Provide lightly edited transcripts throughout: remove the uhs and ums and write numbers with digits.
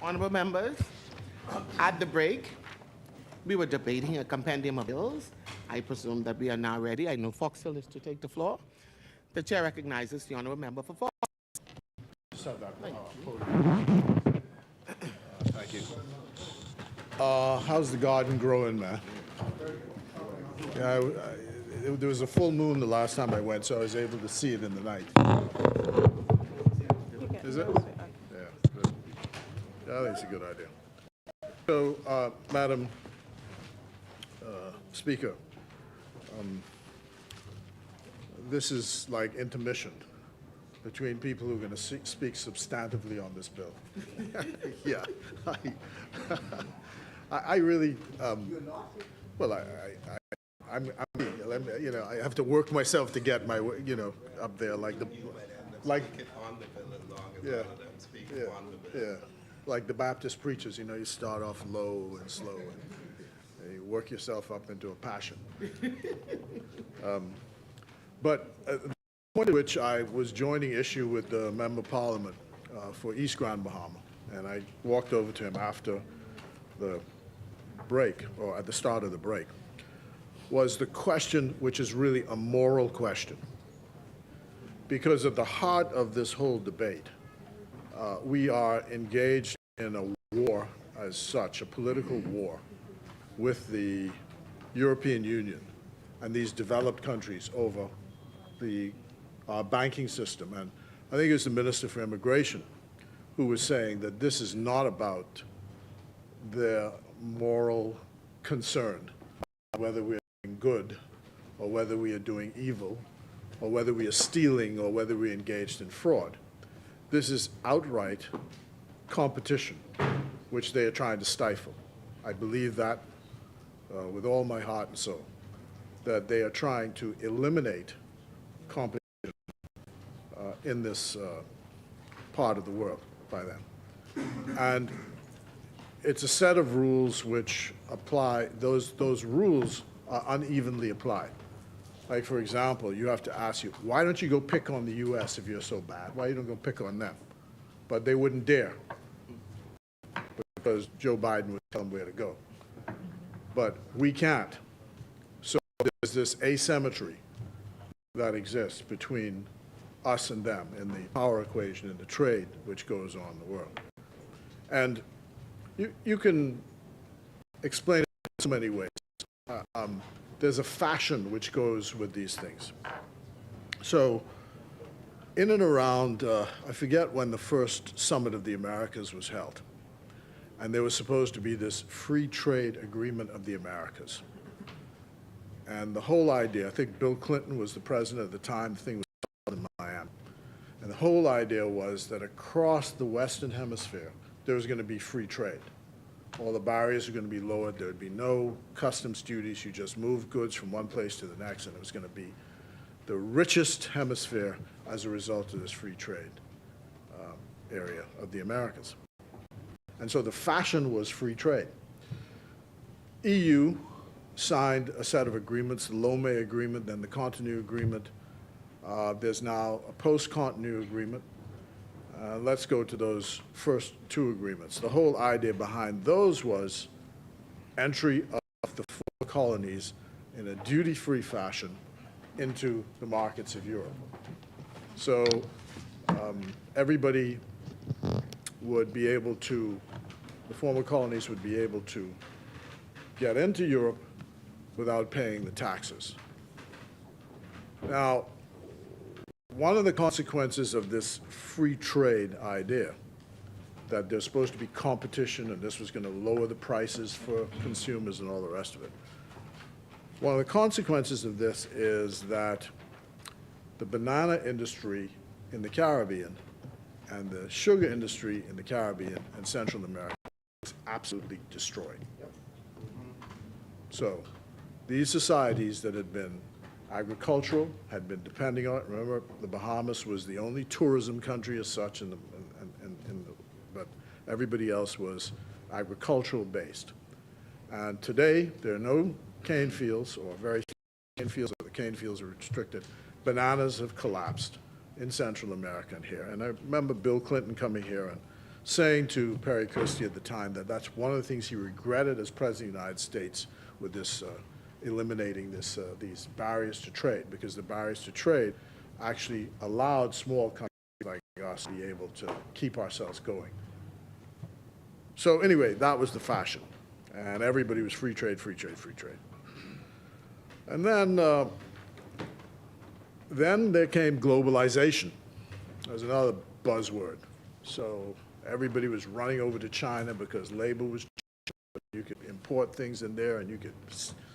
Honorable members, at the break, we were debating a compendium of bills. I presume that we are now ready. I know Foxhill is to take the floor. The chair recognizes the honorable member for Fox. Thank you. How's the garden growing, man? Yeah, there was a full moon the last time I went, so I was able to see it in the night. Is it? Yeah, good. Yeah, I think it's a good idea. So, Madam Speaker, this is like intermission between people who are going to speak substantively on this bill. Yeah, I really, well, you know, I have to work myself to get my, you know, up there like the, like, yeah, yeah, like the Baptist preachers, you know, you start off low and slow and you work yourself up into a passion. But the point at which I was joining issue with the Member of Parliament for East Grand Bahama, and I walked over to him after the break, or at the start of the break, was the question, which is really a moral question. Because at the heart of this whole debate, we are engaged in a war as such, a political war with the European Union and these developed countries over the banking system. And I think it was the Minister for Immigration who was saying that this is not about their moral concern, whether we're doing good or whether we are doing evil or whether we are stealing or whether we're engaged in fraud. This is outright competition, which they are trying to stifle. I believe that with all my heart and soul, that they are trying to eliminate competition in this part of the world by them. And it's a set of rules which apply, those rules are unevenly applied. Like, for example, you have to ask you, why don't you go pick on the US if you're so bad? Why you don't go pick on them? But they wouldn't dare, because Joe Biden would tell them where to go. But we can't. So there's this asymmetry that exists between us and them in the power equation and the trade which goes on in the world. And you can explain it in so many ways. There's a fashion which goes with these things. So in and around, I forget when the first Summit of the Americas was held, and there was supposed to be this free trade agreement of the Americas. And the whole idea, I think Bill Clinton was the president at the time, the thing was held in Miami. And the whole idea was that across the Western Hemisphere, there was going to be free trade. All the barriers are going to be lowered. There would be no customs duties. You just move goods from one place to the next, and it was going to be the richest hemisphere as a result of this free trade area of the Americas. And so the fashion was free trade. EU signed a set of agreements, the Lome Agreement, then the Cotonou Agreement. There's now a post-Cotonou Agreement. Let's go to those first two agreements. The whole idea behind those was entry of the former colonies in a duty-free fashion into the markets of Europe. So everybody would be able to, the former colonies would be able to get into Europe without paying the taxes. Now, one of the consequences of this free trade idea, that there's supposed to be competition and this was going to lower the prices for consumers and all the rest of it. One of the consequences of this is that the banana industry in the Caribbean and the sugar industry in the Caribbean and Central America is absolutely destroyed. So these societies that had been agricultural, had been depending on it. Remember, the Bahamas was the only tourism country as such, but everybody else was agricultural based. And today, there are no cane fields, or very few cane fields, or the cane fields are restricted. Bananas have collapsed in Central America and here. And I remember Bill Clinton coming here and saying to Perry Christie at the time that that's one of the things he regretted as President of the United States with this eliminating these barriers to trade, because the barriers to trade actually allowed small countries like us to be able to keep ourselves going. So anyway, that was the fashion. And everybody was free trade, free trade, free trade. And then there came globalization. There's another buzzword. So everybody was running over to China because labor was cheap. You could import things in there and you could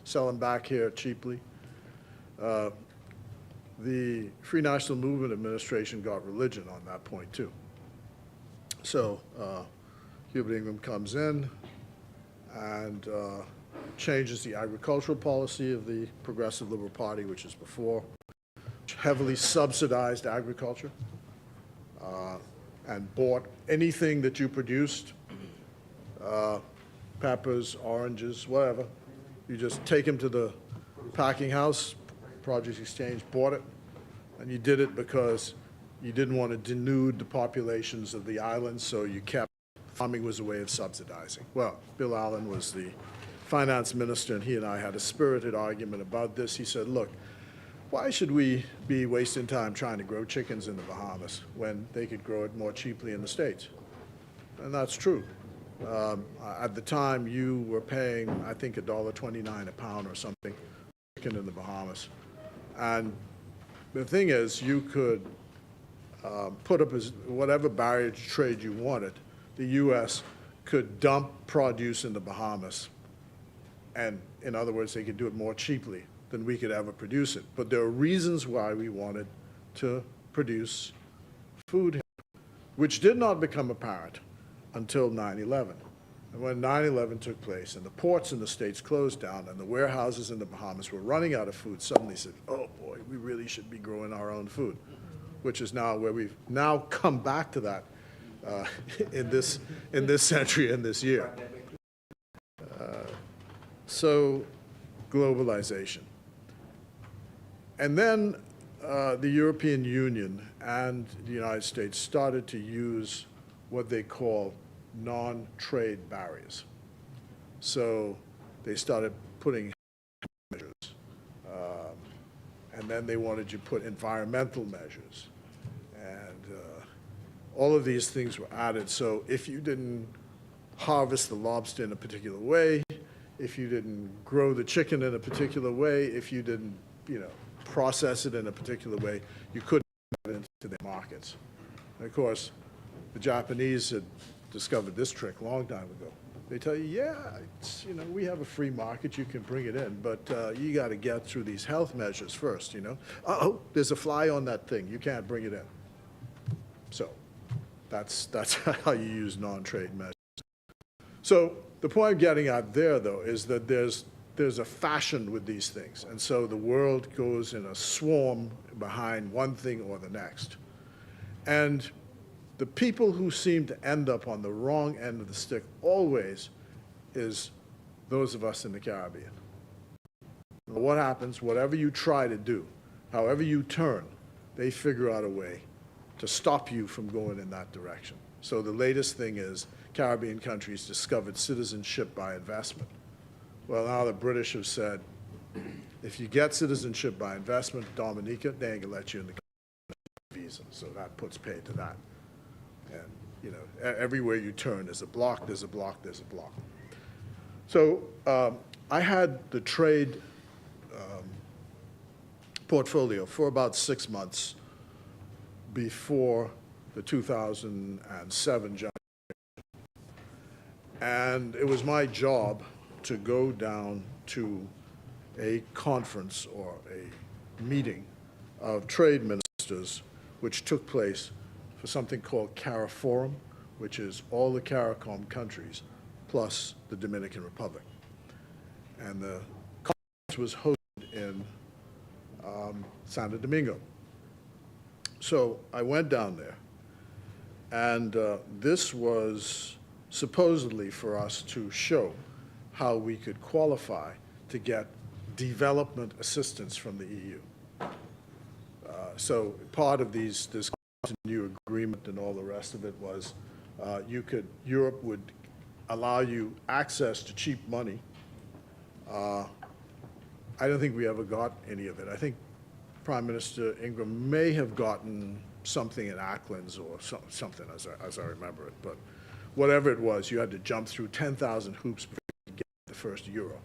sell them back here cheaply. The Free National Movement Administration got religion on that point too. So Hubert Ingraham comes in and changes the agricultural policy of the Progressive Liberal Party, which is before, heavily subsidized agriculture and bought anything that you produced, peppers, oranges, whatever. You just take them to the packing house, Produce Exchange, bought it, and you did it because you didn't want to denude the populations of the islands, so you kept, farming was a way of subsidizing. Well, Bill Allen was the finance minister, and he and I had a spirited argument about this. He said, look, why should we be wasting time trying to grow chickens in the Bahamas when they could grow it more cheaply in the States? And that's true. At the time, you were paying, I think, $1.29 a pound or something, chicken in the Bahamas. And the thing is, you could put up as whatever barrier to trade you wanted. The U.S. could dump produce in the Bahamas, and in other words, they could do it more cheaply than we could ever produce it. But there are reasons why we wanted to produce food here, which did not become apparent until 9/11. And when 9/11 took place and the ports in the States closed down and the warehouses in the Bahamas were running out of food, suddenly said, oh boy, we really should be growing our own food, which is now where we've now come back to that in this century and this year. So globalization. And then the European Union and the United States started to use what they call non-trade barriers. So they started putting measures, and then they wanted you to put environmental measures. And all of these things were added. So if you didn't harvest the lobster in a particular way, if you didn't grow the chicken in a particular way, if you didn't, process it in a particular way, you couldn't get into their markets. And of course, the Japanese had discovered this trick a long time ago. They tell you, yeah, we have a free market, you can bring it in, but you got to get through these health measures first, Uh-oh, there's a fly on that thing, you can't bring it in. So that's how you use non-trade measures. So the point I'm getting at there, though, is that there's a fashion with these things, and so the world goes in a swarm behind one thing or the next. And the people who seem to end up on the wrong end of the stick always is those of us in the Caribbean. What happens, whatever you try to do, however you turn, they figure out a way to stop you from going in that direction. So the latest thing is Caribbean countries discovered citizenship by investment. Well, now the British have said, if you get citizenship by investment, Dominica, they ain't gonna let you in the visa. So that puts paid to that. And everywhere you turn, there's a block, there's a block, there's a block. So I had the trade portfolio for about 6 months before the 2007 general election. And it was my job to go down to a conference or a meeting of trade ministers, which took place for something called CARIFORUM, which is all the CARICOM countries plus the Dominican Republic. And the was hosted in Santo Domingo. So I went down there, and this was supposedly for us to show how we could qualify to get development assistance from the EU. So part of this new agreement and all the rest of it was Europe would allow you access to cheap money. I don't think we ever got any of it. I think Prime Minister Ingram may have gotten something in Acklands or something, as I remember it. But whatever it was, you had to jump through 10,000 hoops before you could get the first euro.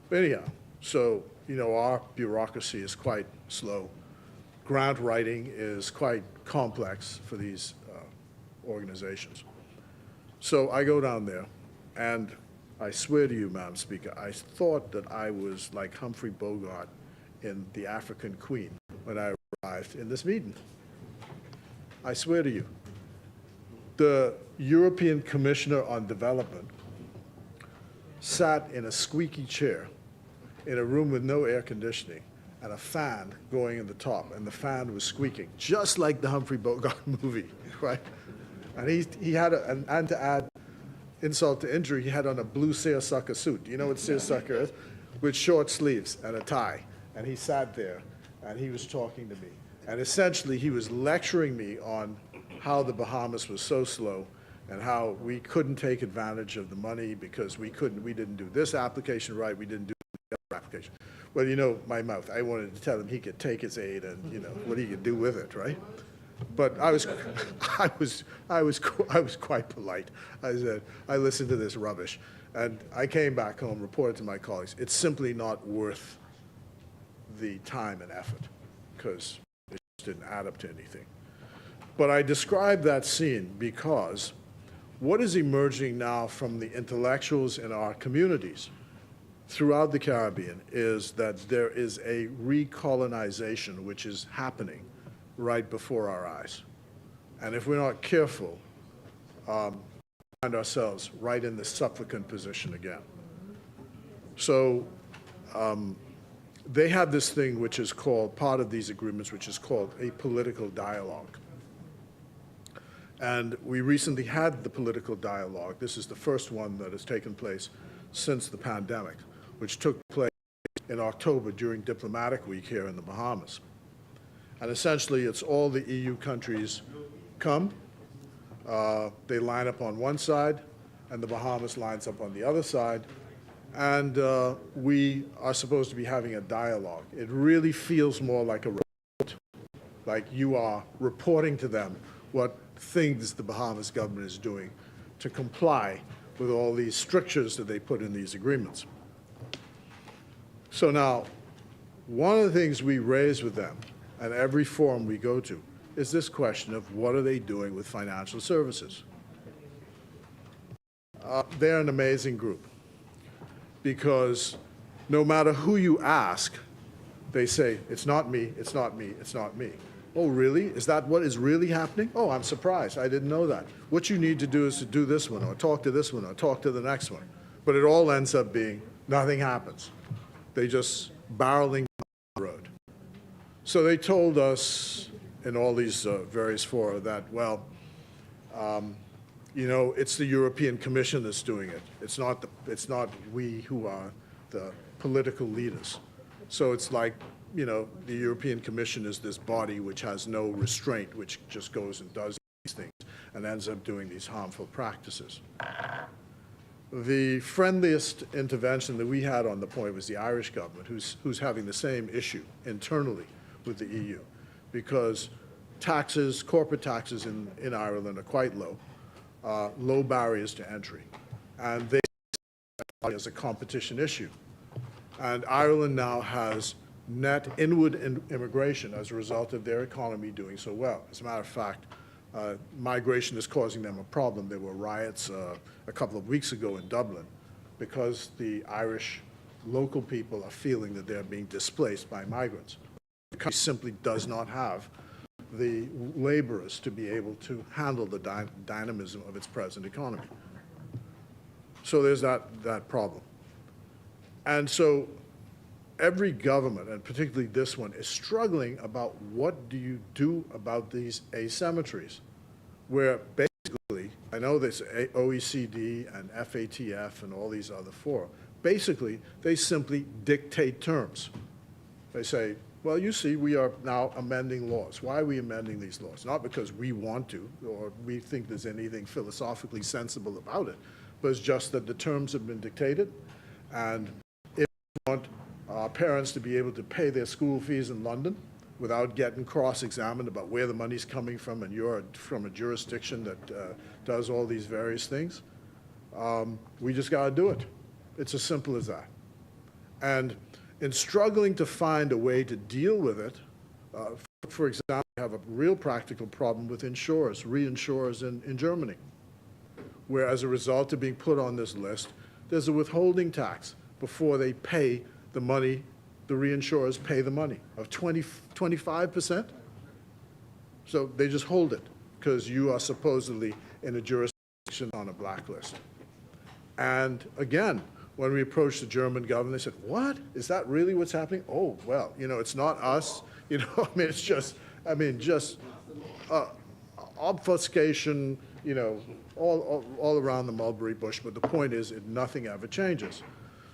But anyhow, so, you know, our bureaucracy is quite slow. Grant writing is quite complex for these organizations. So I go down there, and I swear to you, Madam Speaker, I thought that I was like Humphrey Bogart in The African Queen when I arrived in this meeting. I swear to you. The European Commissioner on Development sat in a squeaky chair in a room with no air conditioning and a fan going in the top, and the fan was squeaking, just like the Humphrey Bogart movie, right? And he had, and to add insult to injury, he had on a blue seersucker suit. Do you know what seersucker is? With short sleeves and a tie. And he sat there, and he was talking to me. And essentially, he was lecturing me on how the Bahamas was so slow and how we couldn't take advantage of the money because we didn't do this application right, we didn't do the other application. Well, you know my mouth. I wanted to tell him he could take his aid and, you know, what he could do with it, right? But I was quite polite. I said, I listened to this rubbish. And I came back home, reported to my colleagues, it's simply not worth the time and effort because it just didn't add up to anything. But I describe that scene because what is emerging now from the intellectuals in our communities throughout the Caribbean is that there is a recolonization which is happening right before our eyes. And if we're not careful, find ourselves right in the supplicant position again. So they have this thing which is called, part of these agreements, which is called a political dialogue. And we recently had the political dialogue. This is the first one that has taken place since the pandemic, which took place in October during Diplomatic Week here in the Bahamas. And essentially, it's all the EU countries come, they line up on one side, and the Bahamas lines up on the other side, and we are supposed to be having a dialogue. It really feels more like a report, like you are reporting to them what things the Bahamas government is doing to comply with all these strictures that they put in these agreements. So now, one of the things we raise with them at every forum we go to is this question of what are they doing with financial services? They're an amazing group because no matter who you ask, they say, it's not me, it's not me, it's not me. Oh, really? Is that what is really happening? Oh, I'm surprised. I didn't know that. What you need to do is to do this one, or talk to this one, or talk to the next one. But it all ends up being nothing happens. They just barreling down the road. So they told us in all these various fora that, well, you know, it's the European Commission that's doing it. It's not we who are the political leaders. So it's like, you know, the European Commission is this body which has no restraint, which just goes and does these things and ends up doing these harmful practices. The friendliest intervention that we had on the point was the Irish government, who's having the same issue internally with the EU, because taxes, corporate taxes in Ireland are quite low, low barriers to entry, and they see it as a competition issue. And Ireland now has net inward immigration as a result of their economy doing so well. As a matter of fact, migration is causing them a problem. There were riots a couple of weeks ago in Dublin because the Irish local people are feeling that they're being displaced by migrants. The country simply does not have the laborers to be able to handle the dynamism of its present economy. So there's that problem. And so every government, and particularly this one, is struggling about what do you do about these asymmetries, where basically, I know this OECD and FATF and all these other fora, basically, they simply dictate terms. They say, well, you see, we are now amending laws. Why are we amending these laws? Not because we want to, or we think there's anything philosophically sensible about it, but it's just that the terms have been dictated, and if we want our parents to be able to pay their school fees in London without getting cross-examined about where the money's coming from, and you're from a jurisdiction that does all these various things, we just got to do it. It's as simple as that. And in struggling to find a way to deal with it, for example, we have a real practical problem with insurers, reinsurers in Germany, where as a result of being put on this list, there's a withholding tax before they pay the money, the reinsurers pay the money of 25%. So they just hold it because you are supposedly in a jurisdiction on a blacklist. And again, when we approached the German government, they said, what? Is that really what's happening? Oh, well, you know, it's not us. You know, I mean, it's just, obfuscation, you know, all around the mulberry bush. But the point is, nothing ever changes.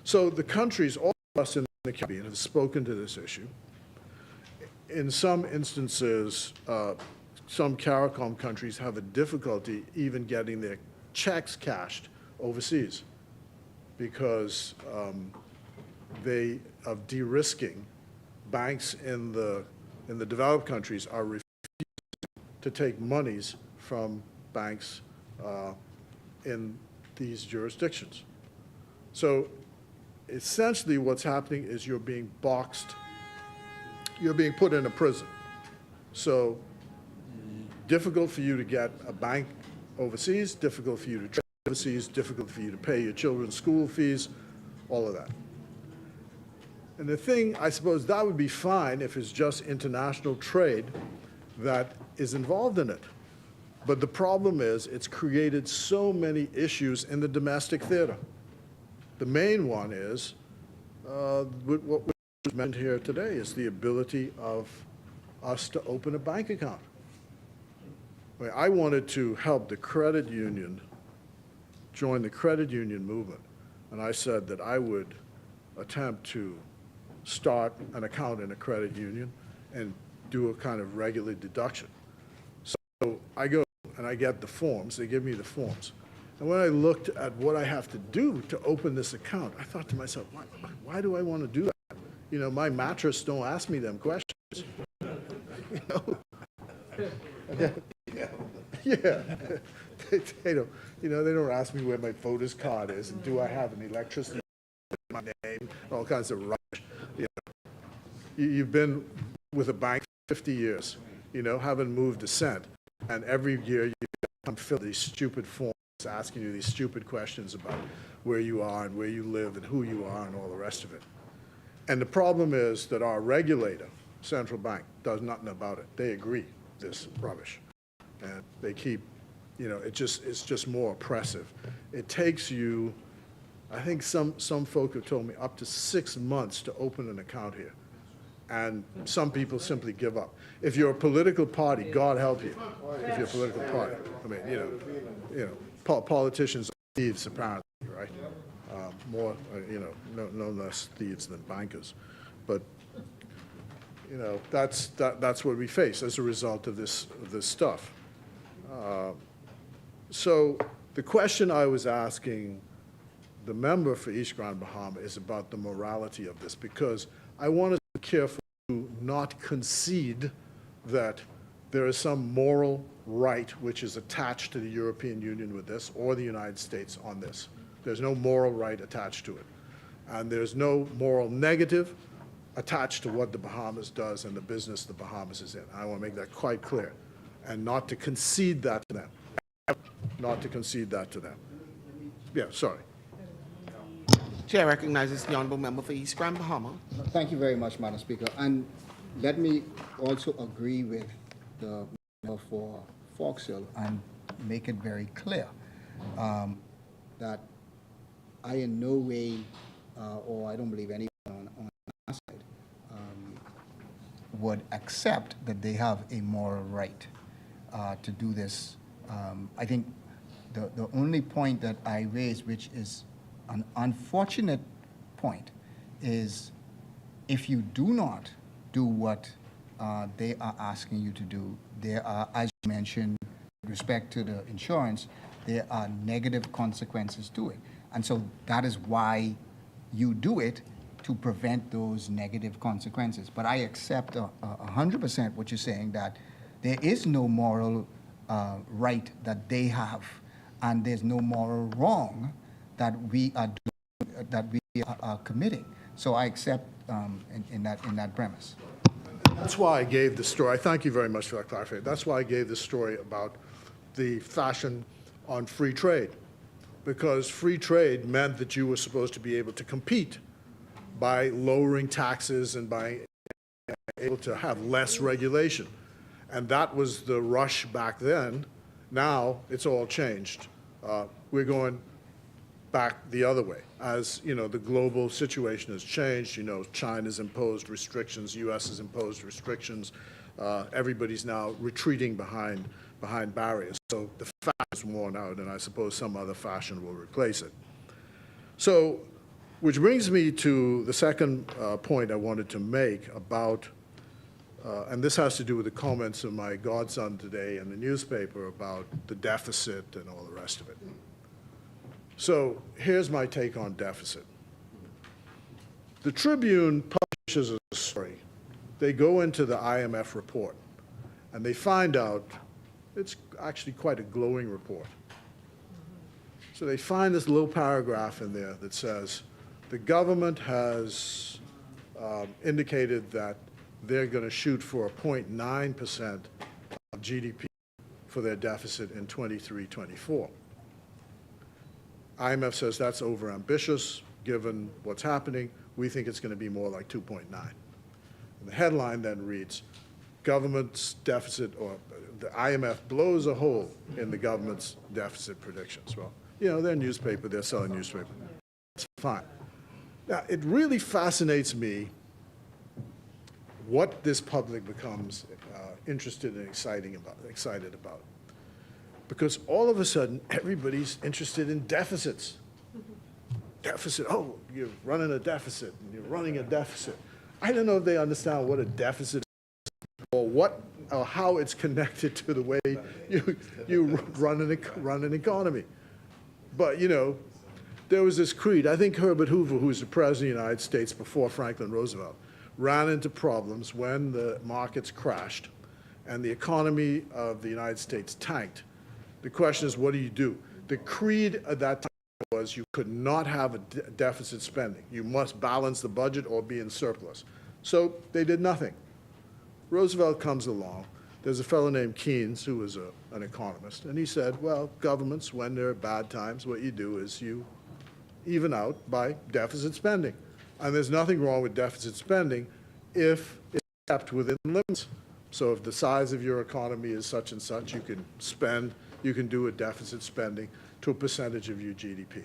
So the countries, all of us in the Caribbean, have spoken to this issue. In some instances, some CARICOM countries have a difficulty even getting their checks cashed overseas, because of de-risking, banks in the developed countries are refusing to take monies from banks in these jurisdictions. So essentially what's happening is you're being boxed, you're being put in a prison. So difficult for you to get a bank overseas, difficult for you to trade overseas, difficult for you to pay your children's school fees, all of that. And the thing, I suppose that would be fine if it's just international trade that is involved in it. But the problem is it's created so many issues in the domestic theater. The main one is what was mentioned here today is the ability of us to open a bank account. I wanted to help the credit union join the credit union movement, and I said that I would attempt to start an account in a credit union and do a kind of regular deduction. So I go and I get the forms, they give me the forms. And when I looked at what I have to do to open this account, I thought to myself, why do I want to do that? You know, my mattress don't ask me them questions. You know? Yeah. They don't, you know, they don't ask me where my voter's card is and do I have an electricity in my name, all kinds of rubbish. You know, you've been with a bank for 50 years, you know, haven't moved a cent, and every year you come fill these stupid forms asking you these stupid questions about where you are and where you live and who you are and all the rest of it. And the problem is that our regulator, central bank, does nothing about it. They agree this rubbish. And they keep, you know, it's just more oppressive. It takes you, I think some folk have told me, up to 6 months to open an account here. And some people simply give up. If you're a political party, God help you. If you're a political party, I mean, you know, politicians are thieves apparently, right? More, you know, no less thieves than bankers. But you know, that's what we face as a result of this stuff. So the question I was asking the member for East Grand Bahama is about the morality of this, because I want to be careful to not concede that there is some moral right which is attached to the European Union with this, or the United States on this. There's no moral right attached to it. And there's no moral negative attached to what the Bahamas does and the business the Bahamas is in. I want to make that quite clear, and not to concede that to them. Not to concede that to them. Yeah, sorry. Chair recognizes the honourable member for East Grand Bahama. Thank you very much, Madam Speaker. And let me also agree with the member for Foxhill and make it very clear that I in no way, or I don't believe anyone on would accept that they have a moral right to do this. I think the only point that I raised, which is an unfortunate point, is if you do not do what they are asking you to do, there are, as you mentioned, with respect to the insurance, there are negative consequences to it. And so that is why you do it, to prevent those negative consequences. But I accept 100% what you're saying, that there is no moral right that they have, and there's no moral wrong that we are doing, that we are committing. So I accept in that premise. That's why I gave the story. Thank you very much for that clarification. That's why I gave the story about the fashion on free trade, because free trade meant that you were supposed to be able to compete by lowering taxes and by able to have less regulation. And that was the rush back then. Now it's all changed. We're going back the other way. As you know, the global situation has changed. You know, China's imposed restrictions, U.S. has imposed restrictions. Everybody's now retreating behind barriers. So the fashion is worn out, and I suppose some other fashion will replace it. So, which brings me to the second point I wanted to make about, and this has to do with the comments of my godson today in the newspaper about the deficit and all the rest of it. So here's my take on deficit. The Tribune publishes a story. They go into the IMF report, and they find out it's actually quite a glowing report. So they find this little paragraph in there that says, the government has indicated that they're going to shoot for a 0.9% of GDP for their deficit in 23-24. IMF says that's overambitious given what's happening. We think it's going to be more like 2.9. And the headline then reads, government's deficit, or the IMF blows a hole in the government's deficit predictions. Well, you know, they're a newspaper, they're selling newspaper. It's fine. Now, it really fascinates me what this public becomes interested and excited about. Because all of a sudden, everybody's interested in deficits. Deficit, oh, you're running a deficit, and you're running a deficit. I don't know if they understand what a deficit is, or how it's connected to the way you run an economy. But, you know, there was this creed. I think Herbert Hoover, who was the president of the United States before Franklin Roosevelt, ran into problems when the markets crashed and the economy of the United States tanked. The question is, what do you do? The creed at that time was you could not have a deficit spending. You must balance the budget or be in surplus. So they did nothing. Roosevelt comes along. There's a fellow named Keynes who was an economist, and he said, well, governments, when there are bad times, what you do is you even out by deficit spending. And there's nothing wrong with deficit spending if it's kept within limits. So if the size of your economy is such and such, you can spend, you can do a deficit spending to a percentage of your GDP.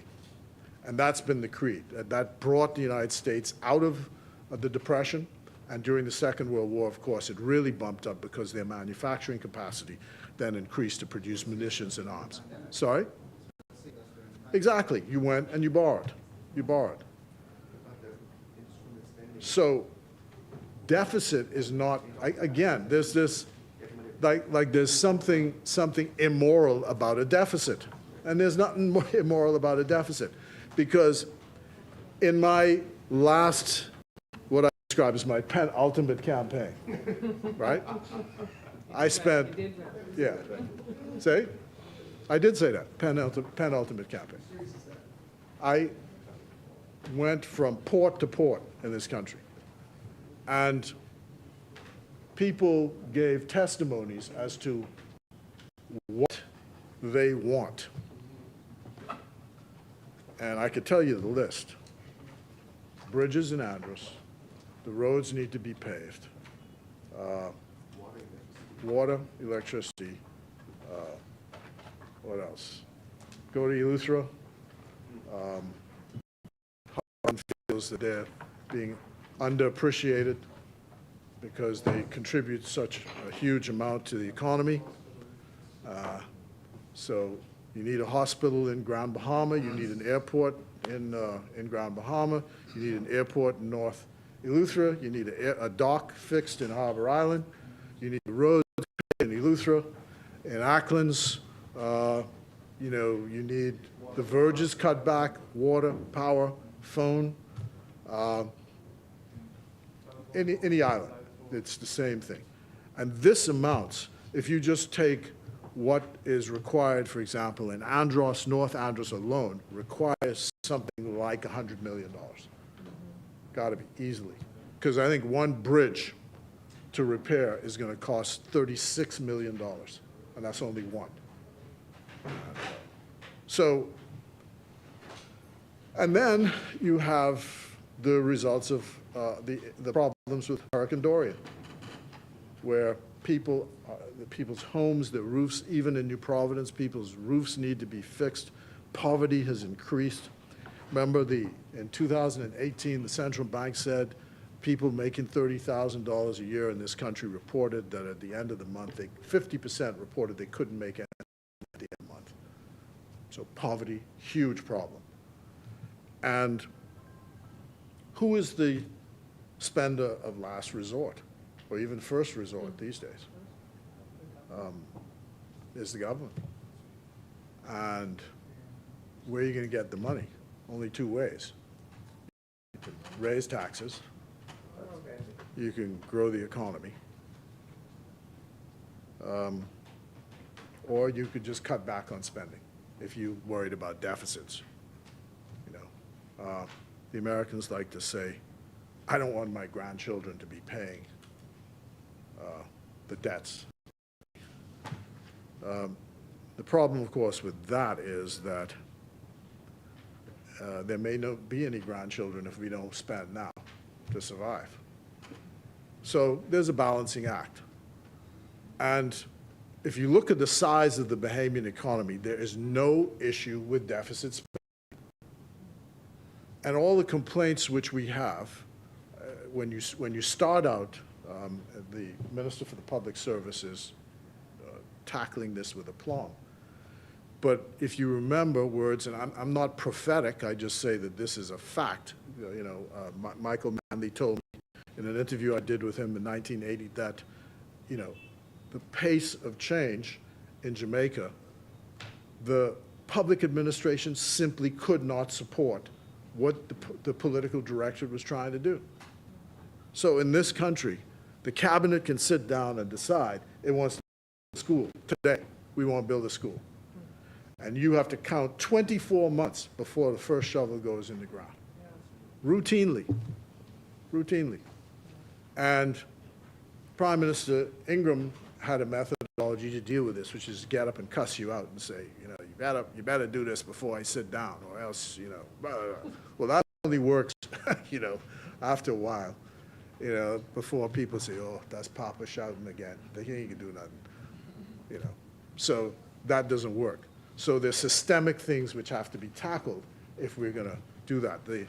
And that's been the creed. That brought the United States out of the Depression. And during the Second World War, of course, it really bumped up because their manufacturing capacity then increased to produce munitions and arms. Sorry? Exactly. You went and you borrowed. You borrowed. So deficit is not, again, there's this, like there's something immoral about a deficit. And there's nothing more immoral about a deficit. Because in my last, what I describe as my penultimate campaign, right? I spent, yeah. Say? I did say that, penultimate campaign. I went from port to port in this country. And people gave testimonies as to what they want. And I could tell you the list. Bridges in Andros, the roads need to be paved. Water, electricity, what else? Go to Eleuthera. Harlan feels that they're being underappreciated because they contribute such a huge amount to the economy. So you need a hospital in Grand Bahama, you need an airport in Grand Bahama, you need an airport in North Eleuthera, you need a dock fixed in Harbor Island, you need roads in Eleuthera, in Acklands, you know, you need the verges cut back, water, power, phone, any island, it's the same thing. And this amounts, if you just take what is required, for example, in Andros, North Andros alone, requires something like $100 million. Gotta be easily. Because I think one bridge to repair is gonna cost $36 million, and that's only one. So, and then you have the results of the problems with Hurricane Dorian, where people's homes, their roofs, even in New Providence, people's roofs need to be fixed. Poverty has increased. Remember, in 2018, the central bank said people making $30,000 a year in this country reported that at the end of the month, 50% reported they couldn't make ends meet at the end of the month. So poverty, huge problem. And who is the spender of last resort, or even first resort these days? Is the government. And where are you going to get the money? Only two ways. You can raise taxes, you can grow the economy, or you could just cut back on spending if you're worried about deficits. You know, the Americans like to say, I don't want my grandchildren to be paying the debts. The problem, of course, with that is that there may not be any grandchildren if we don't spend now to survive. So there's a balancing act. And if you look at the size of the Bahamian economy, there is no issue with deficit spending. And all the complaints which we have, when you start out, the Minister for the Public Services tackling this with aplomb. But if you remember words, and I'm not prophetic, I just say that this is a fact. You know, Michael Manley told me in an interview I did with him in 1980 that, you know, the pace of change in Jamaica, the public administration simply could not support what the political directorate was trying to do. So in this country, the cabinet can sit down and decide it wants to build a school. Today, we want to build a school. And you have to count 24 months before the first shovel goes in the ground. Routinely. And Prime Minister Ingram had a methodology to deal with this, which is get up and cuss you out and say, you know, you better do this before I sit down, or else, you know, blah, blah, blah. Well, that only works, you know, after a while, you know, before people say, oh, that's Papa shouting again. They ain't gonna do nothing, you know. So that doesn't work. So there's systemic things which have to be tackled if we're gonna do that. The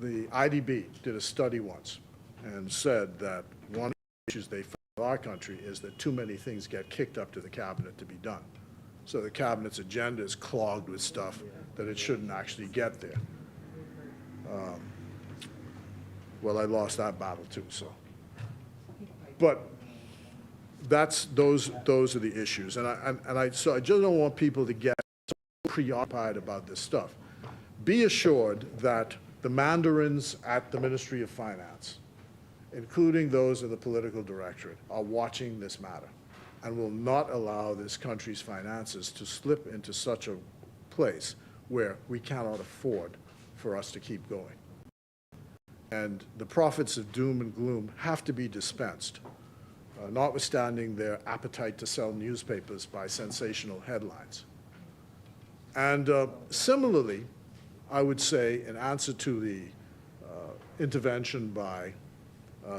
IDB did a study once and said that one of the issues they found in our country is that too many things get kicked up to the cabinet to be done. So the cabinet's agenda is clogged with stuff that it shouldn't actually get there. Well, I lost that battle too, so. But those are the issues. So I just don't want people to get so preoccupied about this stuff. Be assured that the mandarins at the Ministry of Finance, including those of the political directorate, are watching this matter and will not allow this country's finances to slip into such a place where we cannot afford for us to keep going. And the prophets of doom and gloom have to be dispensed, notwithstanding their appetite to sell newspapers by sensational headlines. And similarly, I would say, in answer to the intervention by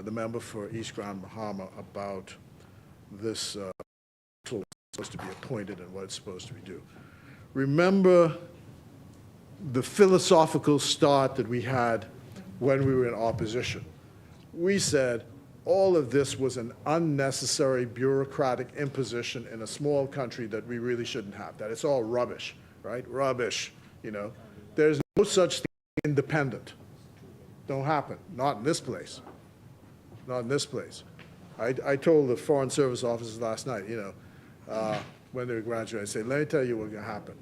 the member for East Grand Bahama about this supposed to be appointed and what it's supposed to be do. Remember the philosophical start that we had when we were in opposition, we said all of this was an unnecessary bureaucratic imposition in a small country that we really shouldn't have, that it's all rubbish, right? Rubbish, you know. There's no such thing as independent. Don't happen, not in this place, not in this place. I told the Foreign Service officers last night, you know, when they were graduating, I said, let me tell you what's going to happen.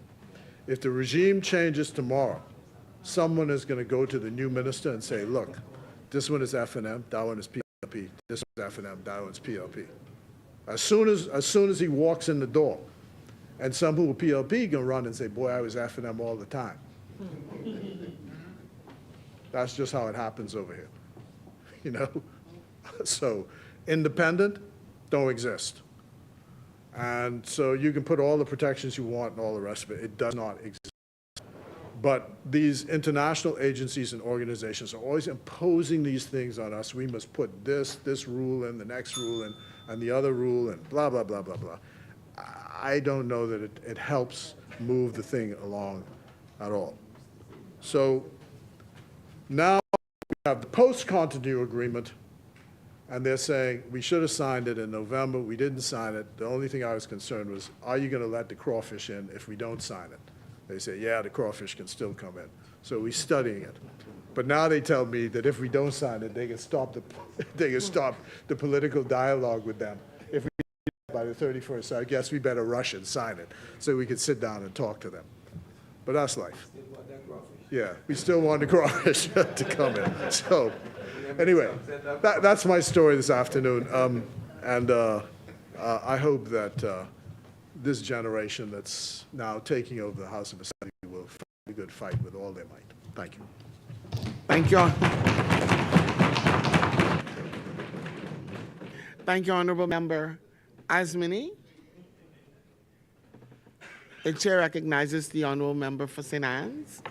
If the regime changes tomorrow, someone is going to go to the new minister and say, look, this one is F&M, that one is PLP, this one's F&M, that one's PLP. As soon as he walks in the door, and some who are PLP can run and say, boy, I was F&M all the time. That's just how it happens over here, you know? So independent, don't exist. And so you can put all the protections you want and all the rest of it. It does not exist. But these international agencies and organizations are always imposing these things on us. We must put this rule in, the next rule in, and the other rule, and blah, blah, blah, blah, blah. I don't know that it helps move the thing along at all. So now we have the post-Cotonou agreement, and they're saying we should have signed it in November. We didn't sign it. The only thing I was concerned was, are you going to let the crawfish in if we don't sign it? They say, yeah, the crawfish can still come in. So we're studying it. But now they tell me that if we don't sign it, they can stop the political dialogue with them if we by the 31st. So I guess we better rush and sign it so we can sit down and talk to them. But that's life. Yeah, we still want the crawfish to come in. So anyway, that's my story this afternoon. I hope that this generation that's now taking over the House of Assembly will fight a good fight with all their might. Thank you. Thank you. Thank you, Honorable Member Asmini. The chair recognizes the Honorable Member for St. Anne's.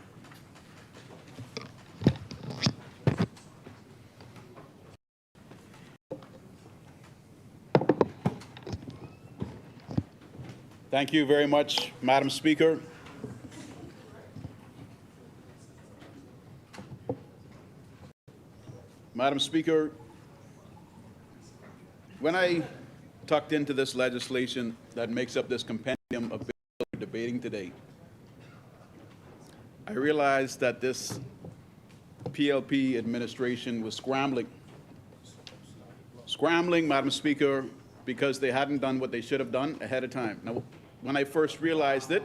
Thank you very much, Madam Speaker. Madam Speaker, when I tucked into this legislation that makes up this compendium of bills we're debating today, I realized that this PLP administration was scrambling, Madam Speaker, because they hadn't done what they should have done ahead of time. Now, when I first realized it,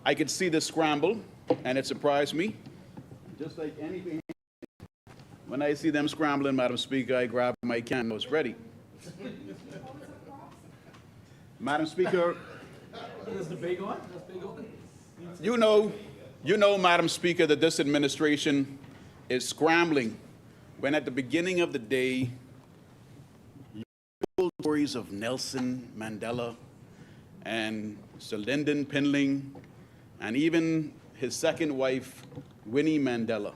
I could see the scramble, and it surprised me. Just like anything, when I see them scrambling, Madam Speaker, I grabbed my can and was ready. Madam Speaker, you know, Madam Speaker, that this administration is scrambling when at the beginning of the day, stories of Nelson Mandela and Sir Lyndon Pinling, and even his second wife, Winnie Mandela.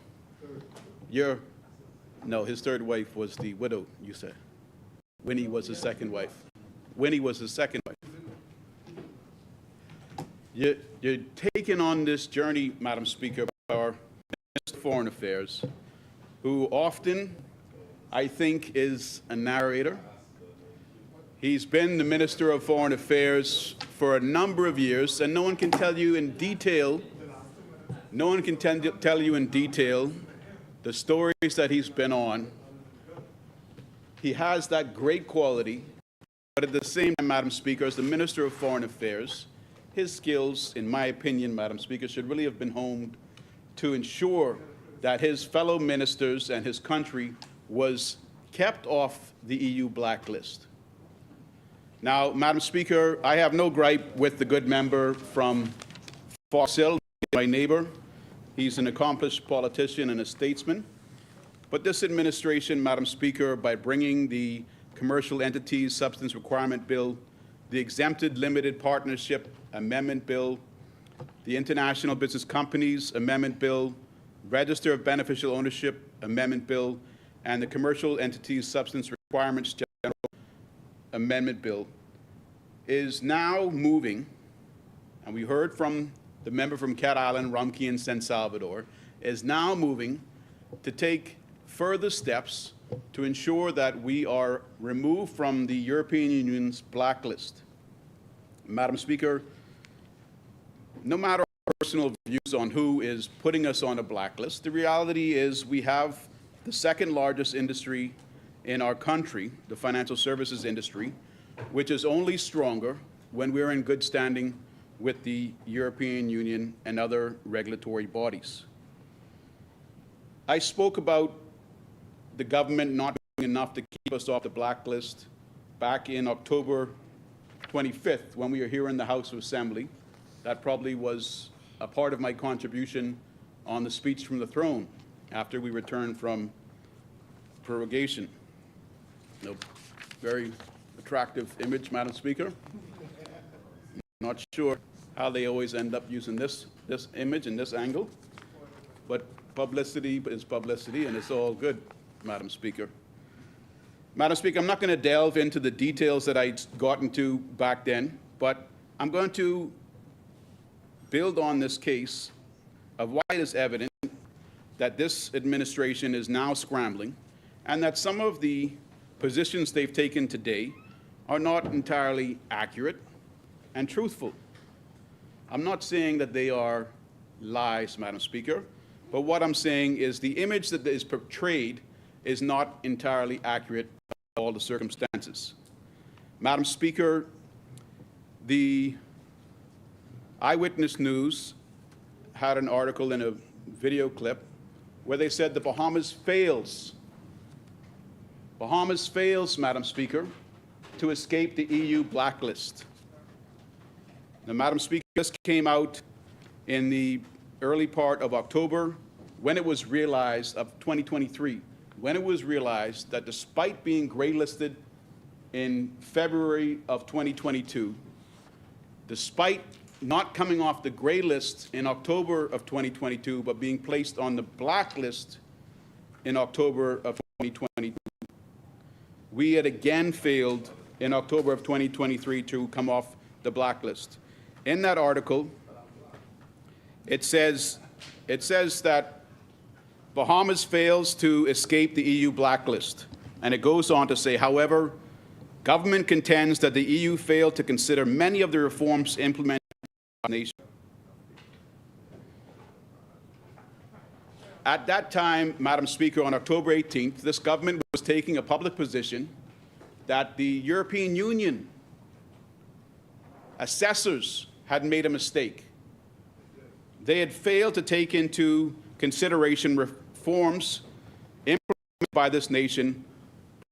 No, his third wife was the widow, you said. Winnie was his second wife. Winnie was his second wife. You're taking on this journey, Madam Speaker, by our Minister of Foreign Affairs, who often, I think, is a narrator. He's been the Minister of Foreign Affairs for a number of years, and no one can tell you in detail, the stories that he's been on. He has that great quality, but at the same time, Madam Speaker, as the Minister of Foreign Affairs, his skills, in my opinion, Madam Speaker, should really have been honed to ensure that his fellow ministers and his country was kept off the EU blacklist. Now, Madam Speaker, I have no gripe with the good member from Fox Hill, my neighbor. He's an accomplished politician and a statesman. But this administration, Madam Speaker, by bringing the Commercial Entities Substance Requirement Bill, the Exempted Limited Partnership Amendment Bill, the International Business Companies Amendment Bill, Register of Beneficial Ownership Amendment Bill, and the Commercial Entities Substance Requirements General Amendment Bill, is now moving, and we heard from the member from Cat Island, Rumkey, and San Salvador, is now moving to take further steps to ensure that we are removed from the European Union's blacklist. Madam Speaker, no matter our personal views on who is putting us on a blacklist, the reality is we have the second largest industry in our country, the financial services industry, which is only stronger when we're in good standing with the European Union and other regulatory bodies. I spoke about the government not doing enough to keep us off the blacklist back in October 25th when we were here in the House of Assembly. That probably was a part of my contribution on the speech from the throne after we returned from prorogation. Very attractive image, Madam Speaker. Not sure how they always end up using this image and this angle, but publicity is publicity, and it's all good, Madam Speaker. Madam Speaker, I'm not going to delve into the details that I'd gotten to back then, but I'm going to build on this case of why it is evident that this administration is now scrambling and that some of the positions they've taken today are not entirely accurate and truthful. I'm not saying that they are lies, Madam Speaker, but what I'm saying is the image that is portrayed is not entirely accurate in all the circumstances. Madam Speaker, the Eyewitness News had an article in a video clip where they said the Bahamas fails, Madam Speaker, to escape the EU blacklist. Now, Madam Speaker, this came out in the early part of October when it was realized, of 2023, when it was realized that despite being gray-listed in February of 2022, despite not coming off the gray list in October of 2022, but being placed on the blacklist in October of 2022, we had again failed in October of 2023 to come off the blacklist. In that article, it says that Bahamas fails to escape the EU blacklist. And it goes on to say, however, government contends that the EU failed to consider many of the reforms implemented by the nation. At that time, Madam Speaker, on October 18th, this government was taking a public position that the European Union assessors had made a mistake. They had failed to take into consideration reforms implemented by this nation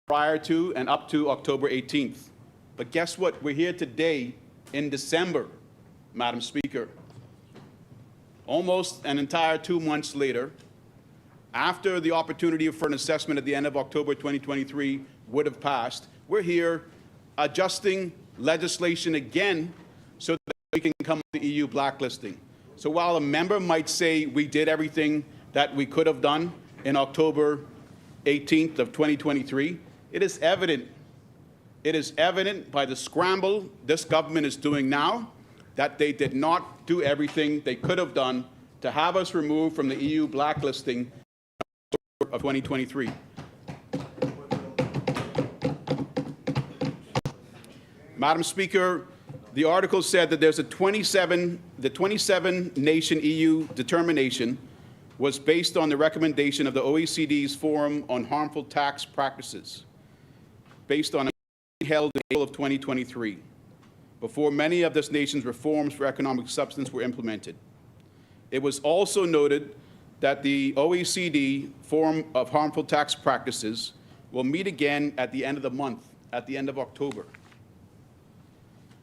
prior to and up to October 18th. But guess what? We're here today in December, Madam Speaker. Almost an entire 2 months later, after the opportunity for an assessment at the end of October 2023 would have passed, we're here adjusting legislation again so that we can come to the EU blacklisting. So while a member might say we did everything that we could have done in October 18th of 2023, it is evident by the scramble this government is doing now that they did not do everything they could have done to have us removed from the EU blacklisting of 2023. Madam Speaker, the article said that there's the 27-nation EU determination was based on the recommendation of the OECD's Forum on Harmful Tax Practices, based on a meeting held in April of 2023, before many of this nation's reforms for economic substance were implemented. It was also noted that the OECD Forum of Harmful Tax Practices will meet again at the end of the month, at the end of October.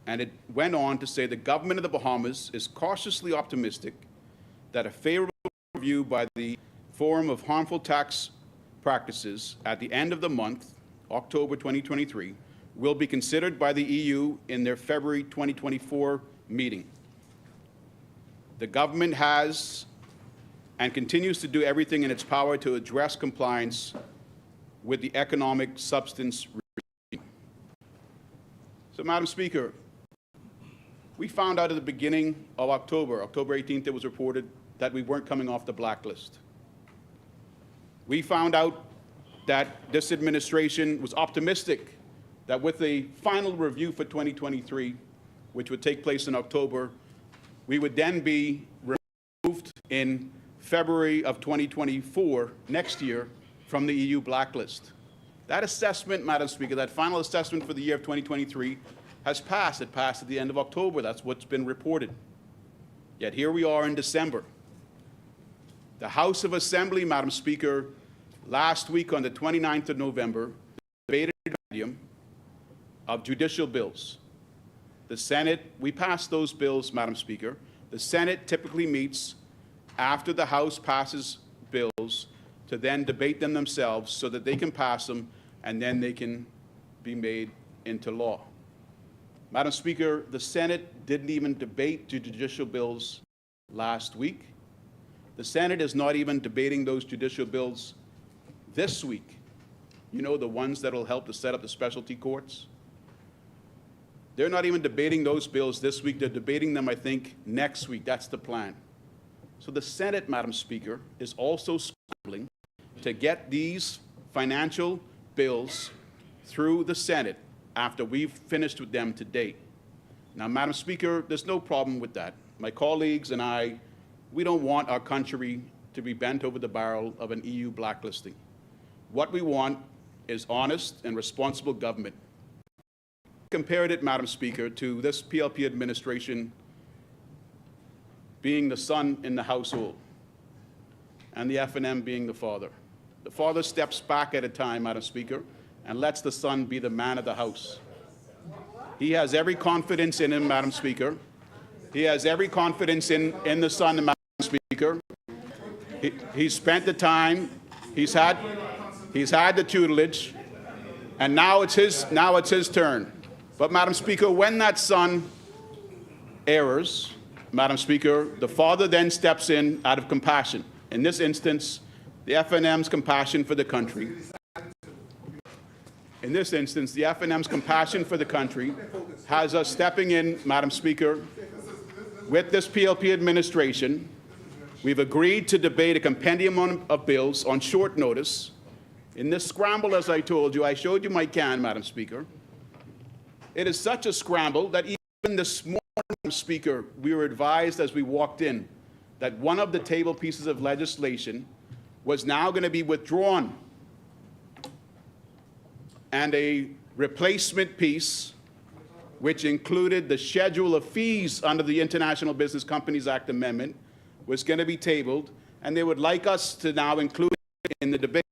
And it went on to say the government of the Bahamas is cautiously optimistic that a favorable review by the Forum of Harmful Tax Practices at the end of the month, October 2023, will be considered by the EU in their February 2024 meeting. The government has and continues to do everything in its power to address compliance with the economic substance regime. So, Madam Speaker, we found out at the beginning of October 18th, it was reported that we weren't coming off the blacklist. We found out that this administration was optimistic that with a final review for 2023, which would take place in October, we would then be removed in February of 2024, next year, from the EU blacklist. That assessment, Madam Speaker, that final assessment for the year of 2023 has passed. It passed at the end of October. That's what's been reported. Yet here we are in December. The House of Assembly, Madam Speaker, last week on the 29th of November, debated a compendium of judicial bills. The Senate, we passed those bills, Madam Speaker. The Senate typically meets after the House passes bills to then debate them themselves so that they can pass them and then they can be made into law. Madam Speaker, the Senate didn't even debate judicial bills last week. The Senate is not even debating those judicial bills this week. You know, the ones that will help to set up the specialty courts. They're not even debating those bills this week. They're debating them, I think, next week. That's the plan. So the Senate, Madam Speaker, is also scrambling to get these financial bills through the Senate after we've finished with them to date. Now, Madam Speaker, there's no problem with that. My colleagues and I, we don't want our country to be bent over the barrel of an EU blacklisting. What we want is honest and responsible government. Compared it, Madam Speaker, to this PLP administration being the son in the household and the F&M being the father. The father steps back at a time, Madam Speaker, and lets the son be the man of the house. He has every confidence in him, Madam Speaker. He has every confidence in the son, Madam Speaker. He's spent the time, he's had the tutelage, and now it's his turn. But, Madam Speaker, when that son errs, Madam Speaker, the father then steps in out of compassion. In this instance, the F&M's compassion for the country. In this instance, the F&M's compassion for the country has us stepping in, Madam Speaker, with this PLP administration. We've agreed to debate a compendium of bills on short notice. In this scramble, as I told you, I showed you my can, Madam Speaker. It is such a scramble that even this morning, Madam Speaker, we were advised as we walked in that one of the table pieces of legislation was now going to be withdrawn, and a replacement piece, which included the schedule of fees under the International Business Companies Act amendment, was going to be tabled, and they would like us to now include it in the debate.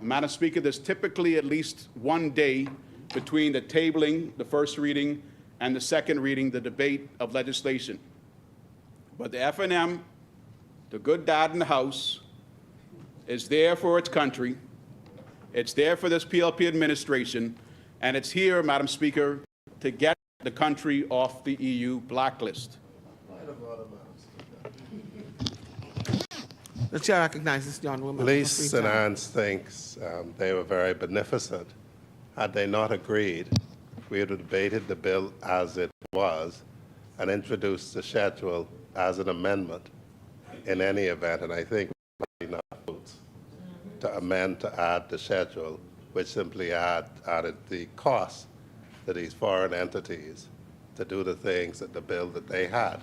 Madam Speaker, there's typically at least 1 day between the tabling, the first reading, and the second reading, the debate of legislation. But the F&M, the good dad in the house, is there for its country. It's there for this PLP administration, and it's here, Madam Speaker, to get the country off the EU blacklist. The chair recognizes the honourable member. Lee and Anns thinks they were very beneficent. Had they not agreed, we would have debated the bill as it was and introduced the schedule as an amendment in any event. And I think we have enough votes to amend to add the schedule, which simply added the cost to these foreign entities to do the things that the bill that they had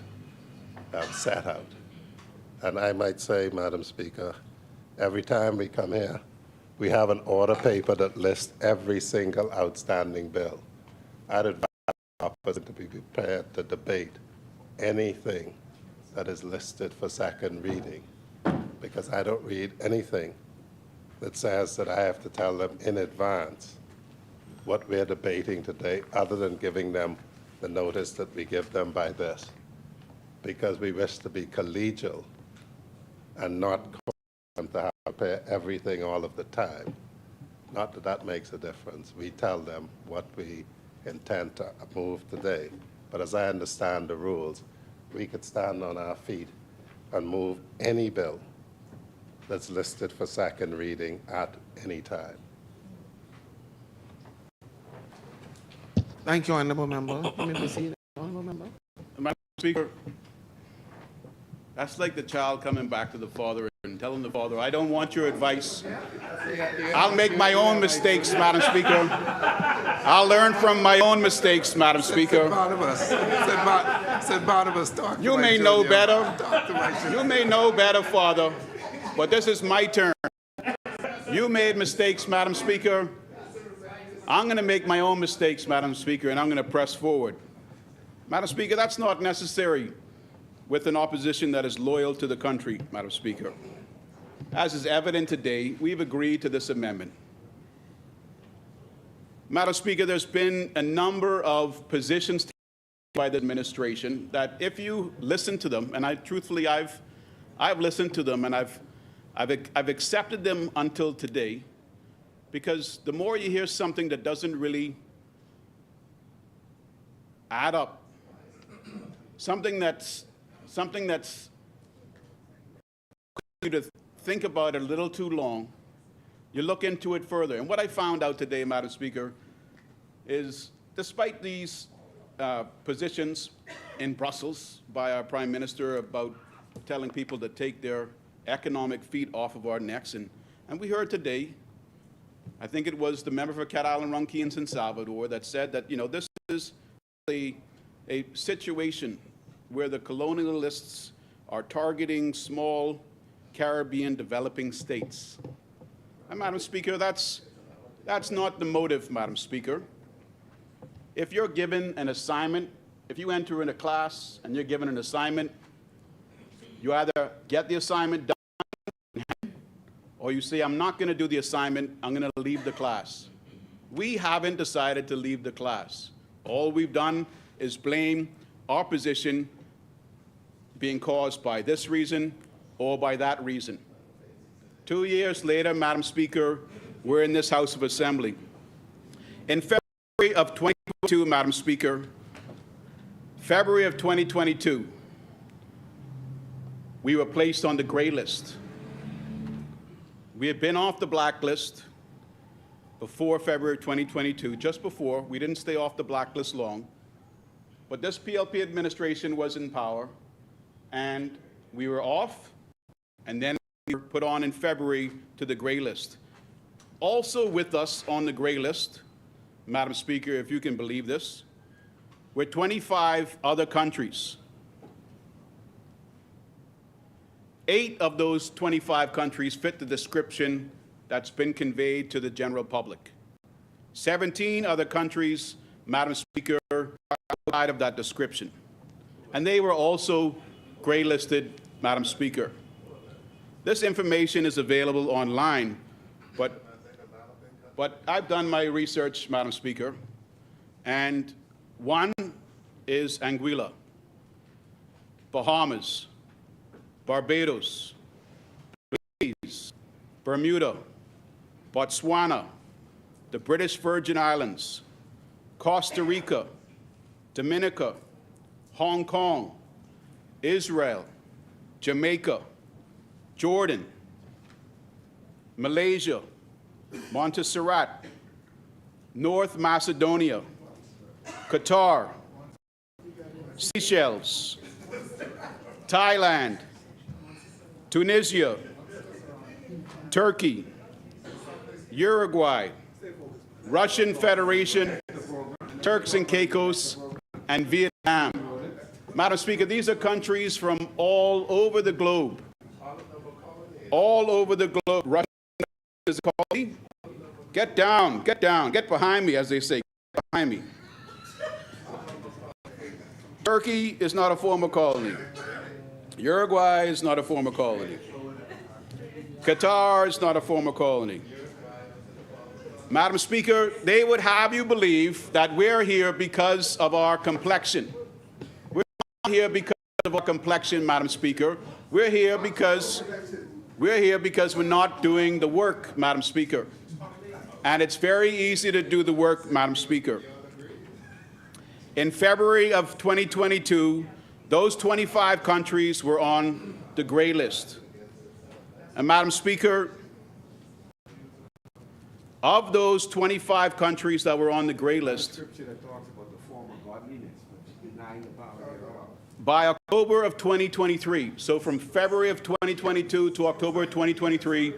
set out. And I might say, Madam Speaker, every time we come here, we have an order paper that lists every single outstanding bill. I'd advise the opposition to be prepared to debate anything that is listed for second reading, because I don't read anything that says that I have to tell them in advance what we're debating today, other than giving them the notice that we give them by this, because we wish to be collegial and not cause them to have to prepare everything all of the time. Not that that makes a difference. We tell them what we intend to move today. But as I understand the rules, we could stand on our feet and move any bill that's listed for second reading at any time. Thank you, honourable member. Let me proceed, honourable member. Madam Speaker, that's like the child coming back to the father and telling the father, I don't want your advice. I'll make my own mistakes, Madam Speaker. I'll learn from my own mistakes, Madam Speaker. Said Barnabas, talk to You my may know junior. better. Talk to my junior. You may know better, Father, but this is my turn. You made mistakes, Madam Speaker. I'm going to make my own mistakes, Madam Speaker, and I'm going to press forward. Madam Speaker, that's not necessary with an opposition that is loyal to the country, Madam Speaker. As is evident today, we've agreed to this amendment. Madam Speaker, there's been a number of positions taken by the administration that if you listen to them, and truthfully, I've listened to them and I've accepted them until today, because the more you hear something that doesn't really add up, something that's you to think about it a little too long, you look into it further. And what I found out today, Madam Speaker, is despite these positions in Brussels by our Prime Minister about telling people to take their economic feet off of our necks, and we heard today, I think it was the member for Cat Island, Runke, and San Salvador that said that, this is a situation where the colonialists are targeting small Caribbean developing states. And Madam Speaker, that's not the motive, Madam Speaker. If you're given an assignment, if you enter in a class and you're given an assignment, you either get the assignment done or you say, I'm not going to do the assignment, I'm going to leave the class. We haven't decided to leave the class. All we've done is blame our position being caused by this reason or by that reason. 2 years later, Madam Speaker, we're in this House of Assembly. In February of 2022, Madam Speaker, February of 2022, we were placed on the gray list. We had been off the blacklist before February 2022, just before. We didn't stay off the blacklist long. But this PLP administration was in power, and we were off, and then we were put on in February to the gray list. Also with us on the gray list, Madam Speaker, if you can believe this, were 25 other countries. 8 of those 25 countries fit the description that's been conveyed to the general public. 17 other countries, Madam Speaker, are outside of that description. And they were also gray listed, Madam Speaker. This information is available online, but I've done my research, Madam Speaker, and one is Anguilla, Bahamas, Barbados, Belize, Bermuda, Botswana, the British Virgin Islands, Costa Rica, Dominica, Hong Kong, Israel, Jamaica, Jordan, Malaysia, Montserrat, North Macedonia, Qatar, Seychelles, Thailand, Tunisia, Turkey, Uruguay, Russian Federation, Turks and Caicos, and Vietnam. Madam Speaker, these are countries from all over the globe. All over the globe. Russia is a colony. Get down, get behind me, as they say, get behind me. Turkey is not a former colony. Uruguay is not a former colony. Qatar is not a former colony. Madam Speaker, they would have you believe that we're here because of our complexion. We're not here because of our complexion, Madam Speaker. We're here because we're not doing the work, Madam Speaker. And it's very easy to do the work, Madam Speaker. In February of 2022, those 25 countries were on the gray list. And Madam Speaker, of those 25 countries that were on the gray list, by October of 2023, so from February of 2022 to October of 2023,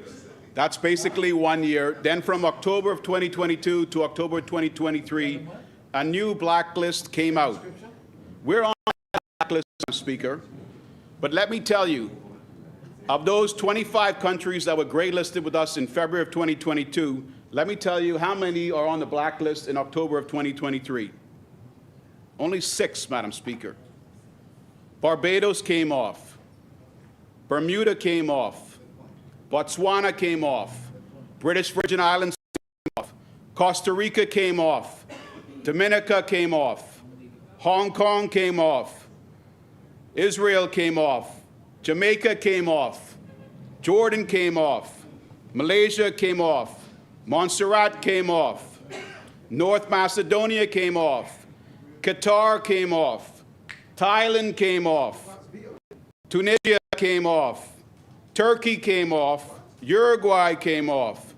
that's basically 1 year. Then from October of 2022 to October 2023, a new blacklist came out. We're on that blacklist, Mr. Speaker, but let me tell you, of those 25 countries that were gray listed with us in February of 2022, let me tell you how many are on the blacklist in October of 2023. Only 6, Madam Speaker. Barbados came off. Bermuda came off. Botswana came off. British Virgin Islands came off. Costa Rica came off. Dominica came off. Hong Kong came off. Israel came off. Jamaica came off. Jordan came off. Malaysia came off. Montserrat came off. North Macedonia came off. Qatar came off. Thailand came off. Tunisia came off. Turkey came off. Uruguay came off.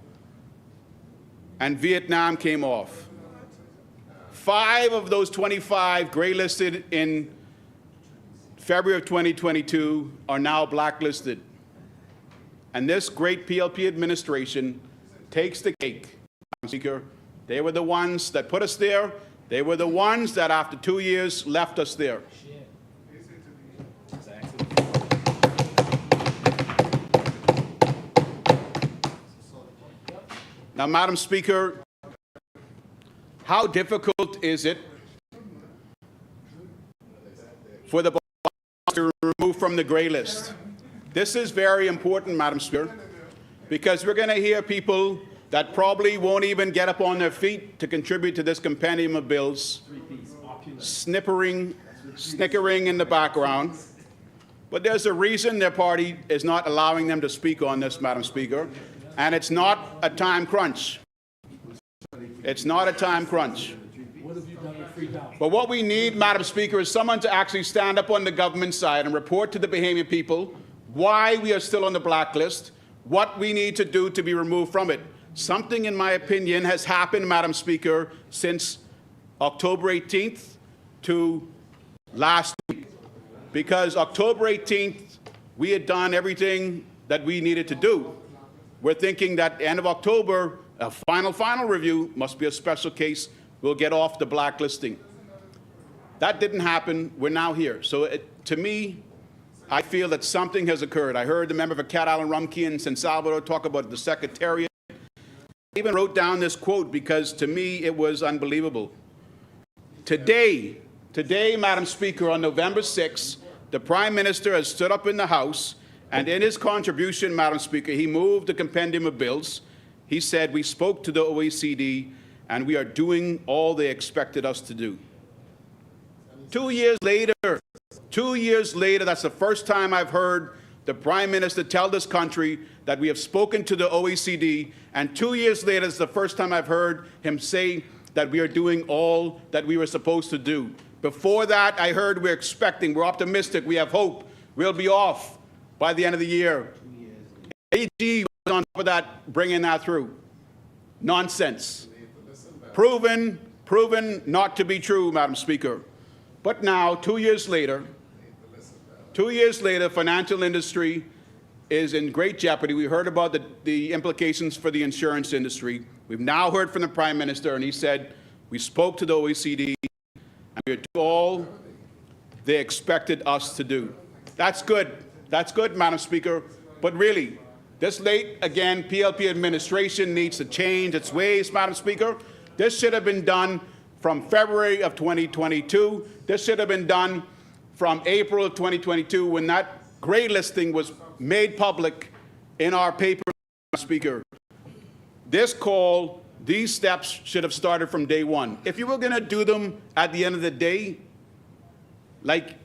And Vietnam came off. 5 of those 25 gray listed in February of 2022 are now blacklisted. And this great PLP administration takes the cake, Madam Speaker. They were the ones that put us there. They were the ones that after 2 years left us there. Now, Madam Speaker, how difficult is it for the Bahamas to remove from the gray list? This is very important, Madam Speaker, because we're going to hear people that probably won't even get up on their feet to contribute to this compendium of bills, snickering in the background. But there's a reason their party is not allowing them to speak on this, Madam Speaker, and it's not a time crunch. It's not a time crunch. But what we need, Madam Speaker, is someone to actually stand up on the government side and report to the Bahamian people why we are still on the blacklist, what we need to do to be removed from it. Something, in my opinion, has happened, Madam Speaker, since October 18th to last week. Because October 18th, we had done everything that we needed to do. We're thinking that end of October, a final review must be a special case. We'll get off the blacklisting. That didn't happen. We're now here. So to me, I feel that something has occurred. I heard the member for Cat Island, Rumkey, and San Salvador talk about the Secretariat. I even wrote down this quote because to me it was unbelievable. Today, Madam Speaker, on November 6th, the Prime Minister has stood up in the House, and in his contribution, Madam Speaker, he moved the compendium of bills. He said, we spoke to the OECD, and we are doing all they expected us to do. 2 years later, that's the first time I've heard the Prime Minister tell this country that we have spoken to the OECD, and 2 years later, it's the first time I've heard him say that we are doing all that we were supposed to do. Before that, I heard we're expecting, we're optimistic, we have hope, we'll be off by the end of the year. AG was on top of that, bringing that through. Nonsense. Proven not to be true, Madam Speaker. But now, 2 years later, financial industry is in great jeopardy. We heard about the implications for the insurance industry. We've now heard from the Prime Minister, and he said, we spoke to the OECD, and we are doing all they expected us to do. That's good. That's good, Madam Speaker. But really, this late, again, PLP administration needs to change its ways, Madam Speaker. This should have been done from February of 2022. This should have been done from April of 2022 when that gray listing was made public in our paper, Madam Speaker. This call, these steps should have started from day one. If you were going to do them at the end of the day, like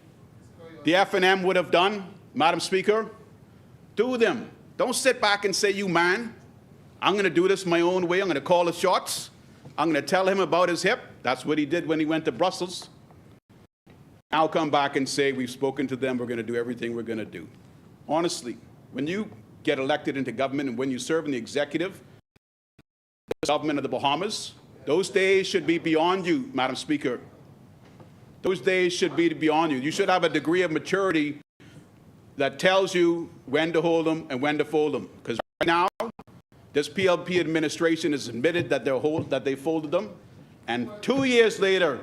the F&M would have done, Madam Speaker, do them. Don't sit back and say, you man, I'm going to do this my own way. I'm going to call the shots. I'm going to tell him about his hip. That's what he did when he went to Brussels. Now come back and say, we've spoken to them. We're going to do everything we're going to do. Honestly, when you get elected into government and when you serve in the executive, the government of the Bahamas, those days should be beyond you, Madam Speaker. Those days should be beyond you. You should have a degree of maturity that tells you when to hold them and when to fold them. Because right now, this PLP administration has admitted that they folded them, and 2 years later,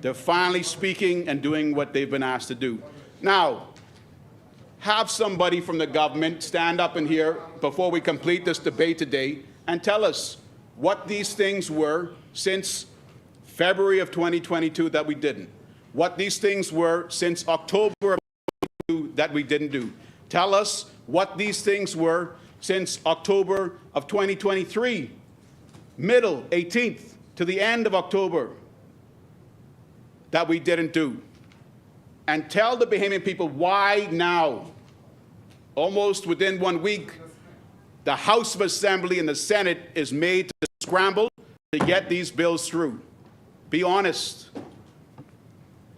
they're finally speaking and doing what they've been asked to do. Now, have somebody from the government stand up in here before we complete this debate today and tell us what these things were since February of 2022 that we didn't. What these things were since October of 2022 that we didn't do. Tell us what these things were since October of 2023, middle 18th to the end of October, that we didn't do. And tell the Bahamian people why now, almost within 1 week, the House of Assembly and the Senate is made to scramble to get these bills through. Be honest.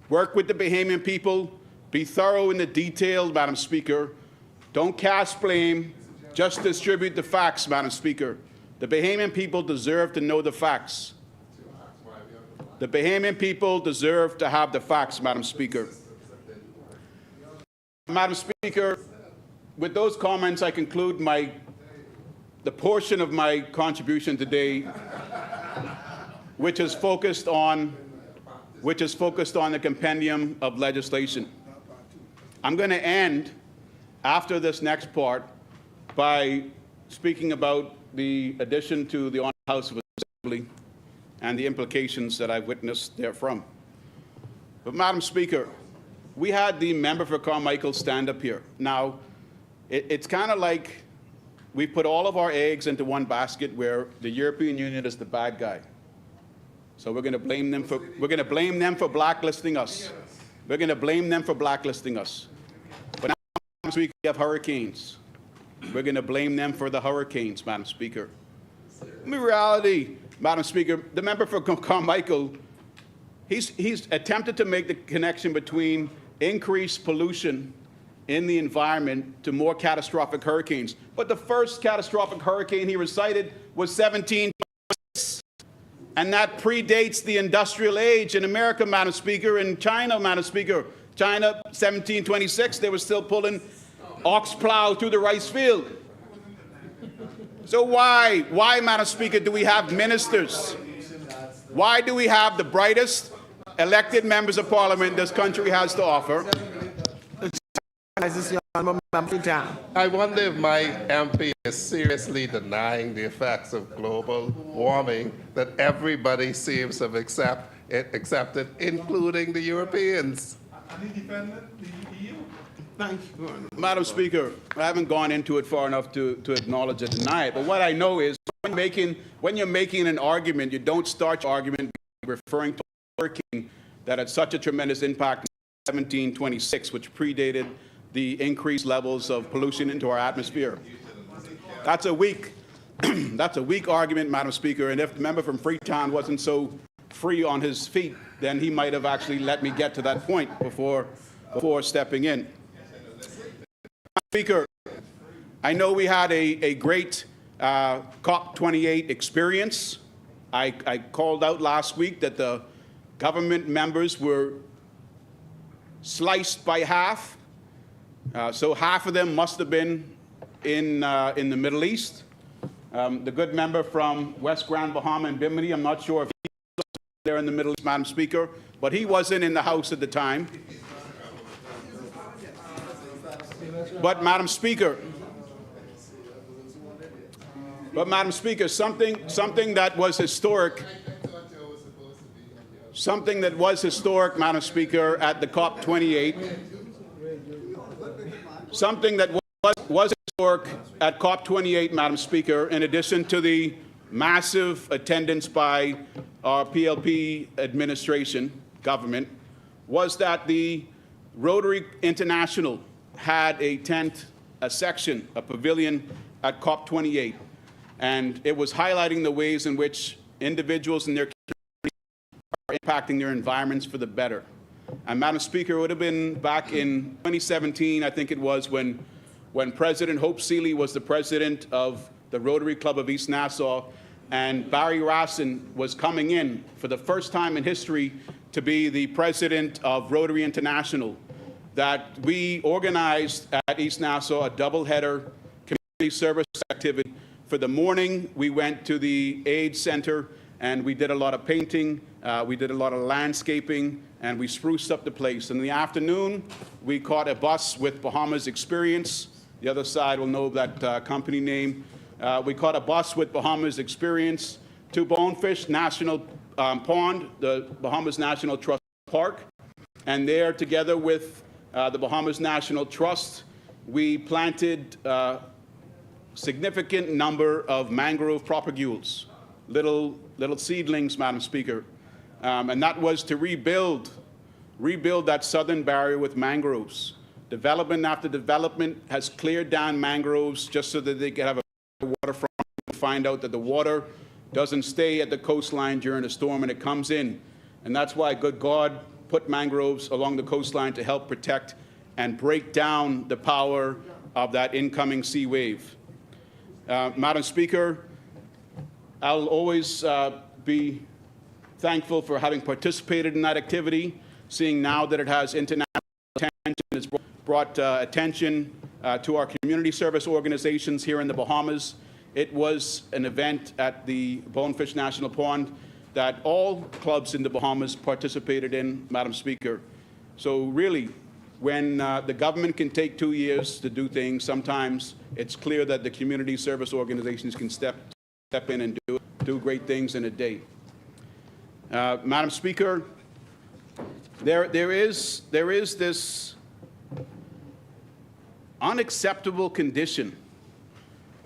Work with the Bahamian people. Be thorough in the details, Madam Speaker. Don't cast blame. Just distribute the facts, Madam Speaker. The Bahamian people deserve to know the facts. The Bahamian people deserve to have the facts, Madam Speaker. Madam Speaker, with those comments, I conclude the portion of my contribution today, which is focused on the compendium of legislation. I'm going to end after this next part by speaking about the addition to the House of Assembly and the implications that I've witnessed therefrom. But Madam Speaker, we had the member for Carmichael stand up here. Now, it's kind of like we put all of our eggs into one basket where the European Union is the bad guy. So we're going to blame them for blacklisting us. We're going to blame them for blacklisting us. But now, Madam Speaker, we have hurricanes. We're going to blame them for the hurricanes, Madam Speaker. In reality, Madam Speaker, the member for Carmichael, he's attempted to make the connection between increased pollution in the environment to more catastrophic hurricanes. But the first catastrophic hurricane he recited was 1726, and that predates the industrial age in America, Madam Speaker. In China, Madam Speaker, China, 1726, they were still pulling ox plow through the rice field. So why, Madam Speaker, do we have ministers? Why do we have the brightest elected members of Parliament this country has to offer? I wonder if my MP is seriously denying the effects of global warming that everybody seems to have accepted, including the Europeans. Thank you. Madam Speaker, I haven't gone into it far enough to acknowledge or deny it, but what I know is when you're making an argument, you don't start your argument by referring to a hurricane that had such a tremendous impact in 1726, which predated the increased levels of pollution into our atmosphere. That's a weak argument, Madam Speaker, and if the member from Freetown wasn't so free on his feet, then he might have actually let me get to that point before stepping in. Speaker, I know we had a great COP28 experience. I called out last week that the government members were sliced by half. So half of them must have been in the Middle East. The good member from West Grand Bahama and Bimini, I'm not sure if he was there in the Middle East, Madam Speaker, but he wasn't in the House at the time. But Madam Speaker, something that was historic, Madam Speaker, at the COP28, something that was historic at COP28, Madam Speaker, in addition to the massive attendance by our PLP administration, government, was that the Rotary International had a tent, a section, a pavilion at COP28. And it was highlighting the ways in which individuals in their communities are impacting their environments for the better. And Madam Speaker, it would have been back in 2017, I think it was, when President Hope Seeley was the president of the Rotary Club of East Nassau, and Barry Rassin was coming in for the first time in history to be the president of Rotary International, that we organized at East Nassau a double-header community service activity. For the morning, we went to the AIDS Center and we did a lot of painting, we did a lot of landscaping, and we spruced up the place. In the afternoon, we caught a bus with Bahamas Experience. The other side will know that company name. We caught a bus with Bahamas Experience to Bonefish National Pond, the Bahamas National Trust Park. And there, together with the Bahamas National Trust, we planted a significant number of mangrove propagules, little seedlings, Madam Speaker. And that was to rebuild that southern barrier with mangroves. Development after development has cleared down mangroves just so that they can have a waterfront and find out that the water doesn't stay at the coastline during a storm and it comes in. And that's why good God put mangroves along the coastline to help protect and break down the power of that incoming sea wave. Madam Speaker, I'll always be thankful for having participated in that activity, seeing now that it has international attention, it's brought attention to our community service organizations here in the Bahamas. It was an event at the Bonefish National Pond that all clubs in the Bahamas participated in, Madam Speaker. So really, when the government can take 2 years to do things, sometimes it's clear that the community service organizations can step in and do great things in a day. Madam Speaker, there is this unacceptable condition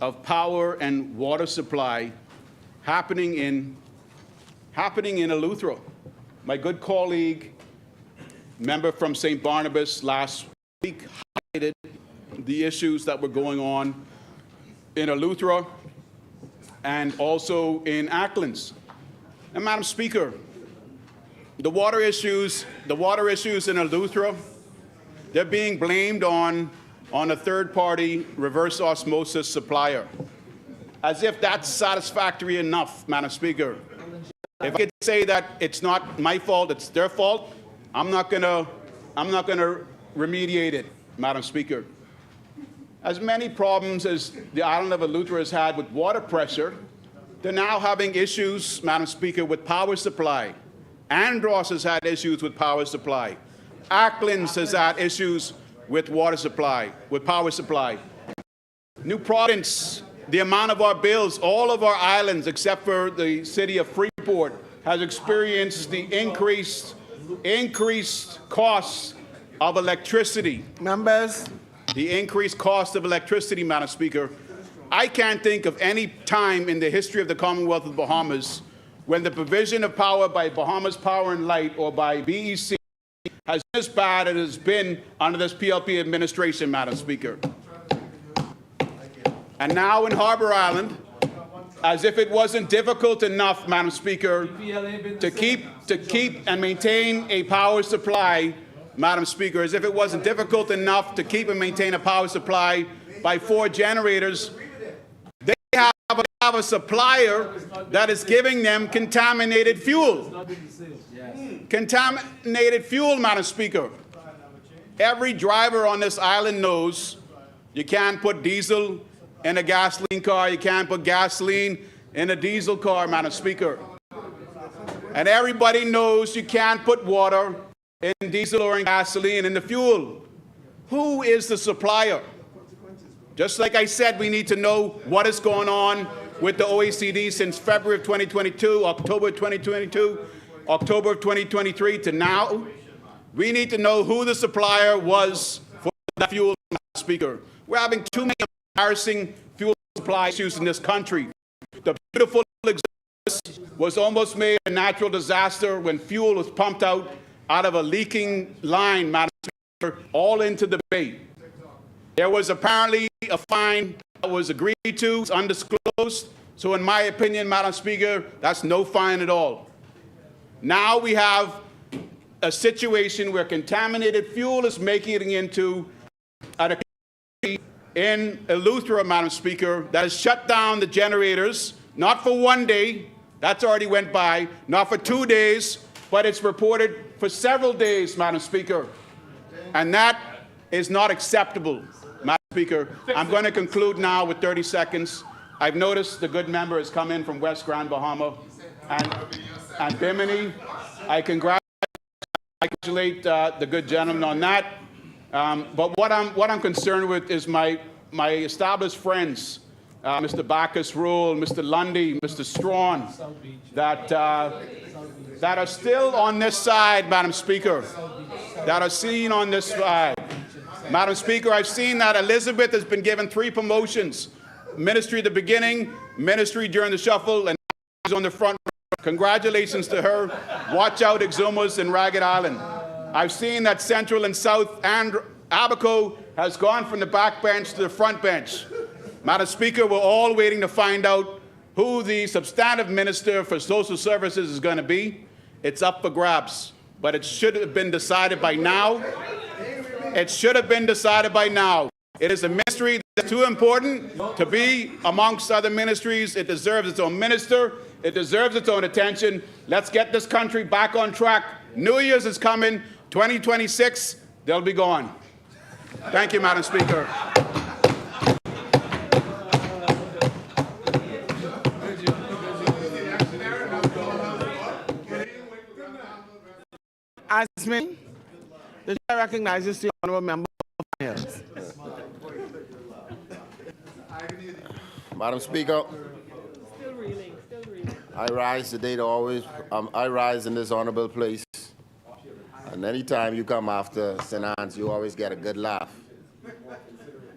of power and water supply happening in Eleuthero. My good colleague, member from St. Barnabas, last week highlighted the issues that were going on in Eleuthero and also in Acklands. And Madam Speaker, the water issues in Eleuthero, they're being blamed on a third-party reverse osmosis supplier, as if that's satisfactory enough, Madam Speaker. If I could say that it's not my fault, it's their fault, I'm not gonna remediate it, Madam Speaker. As many problems as the island of Eleuthero has had with water pressure, they're now having issues, Madam Speaker, with power supply. Andros has had issues with power supply. Acklands has had issues with water supply, with power supply. New Providence, the amount of our bills, all of our islands except for the city of Freeport has experienced the increased costs of electricity. Members, The increased cost of electricity, Madam Speaker. I can't think of any time in the history of the Commonwealth of the Bahamas when the provision of power by Bahamas Power and Light or by BEC has been as bad as it has been under this PLP administration, Madam Speaker. And now in Harbor Island, as if it wasn't difficult enough, Madam Speaker, to keep and maintain a power supply, Madam Speaker, as if it wasn't difficult enough to keep and maintain a power supply by 4 generators, they have a supplier that is giving them contaminated fuel. Contaminated fuel, Madam Speaker. Every driver on this island knows you can't put diesel in a gasoline car, you can't put gasoline in a diesel car, Madam Speaker. And everybody knows you can't put water in diesel or in gasoline in the fuel. Who is the supplier? Just like I said, we need to know what is going on with the OECD since February of 2022, October of 2022, October of 2023 to now. We need to know who the supplier was for that fuel, Madam Speaker. We're having too many embarrassing fuel supply issues in this country. The beautiful existence was almost made a natural disaster when fuel was pumped out of a leaking line, Madam Speaker, all into the bay. There was apparently a fine that was agreed to, it's undisclosed. So in my opinion, Madam Speaker, that's no fine at all. Now we have a situation where contaminated fuel is making it into a in Eleuthero, Madam Speaker, that has shut down the generators, not for 1 day, that's already went by, not for 2 days, but it's reported for several days, Madam Speaker, and that is not acceptable, Madam Speaker. I'm going to conclude now with 30 seconds. I've noticed the good member has come in from West Grand Bahama and Bimini. I congratulate the good gentleman on that. But what I'm concerned with is my established friends, Mr. Bacchus Rule, Mr. Lundy, Mr. Strawn, that are still on this side, Madam Speaker, that are seen on this side. Madam Speaker, I've seen that Elizabeth has been given 3 promotions: ministry at the beginning, ministry during the shuffle, and she's on the front. Congratulations to her. Watch out, Exumas and Ragged Island. I've seen that Central and South and Abaco has gone from the back bench to the front bench. Madam Speaker, we're all waiting to find out who the substantive minister for social services is going to be. It's up for grabs, but it should have been decided by now. It should have been decided by now. It is a ministry that's too important to be amongst other ministries. It deserves its own minister. It deserves its own attention. Let's get this country back on track. New Year's is coming. 2026, they'll be gone. Thank you, Madam Speaker. As me, the chair recognizes the honourable member of Hills. Madam Speaker, I rise today to always, I rise in this honorable place, and anytime you come after St. Anne's, you always get a good laugh.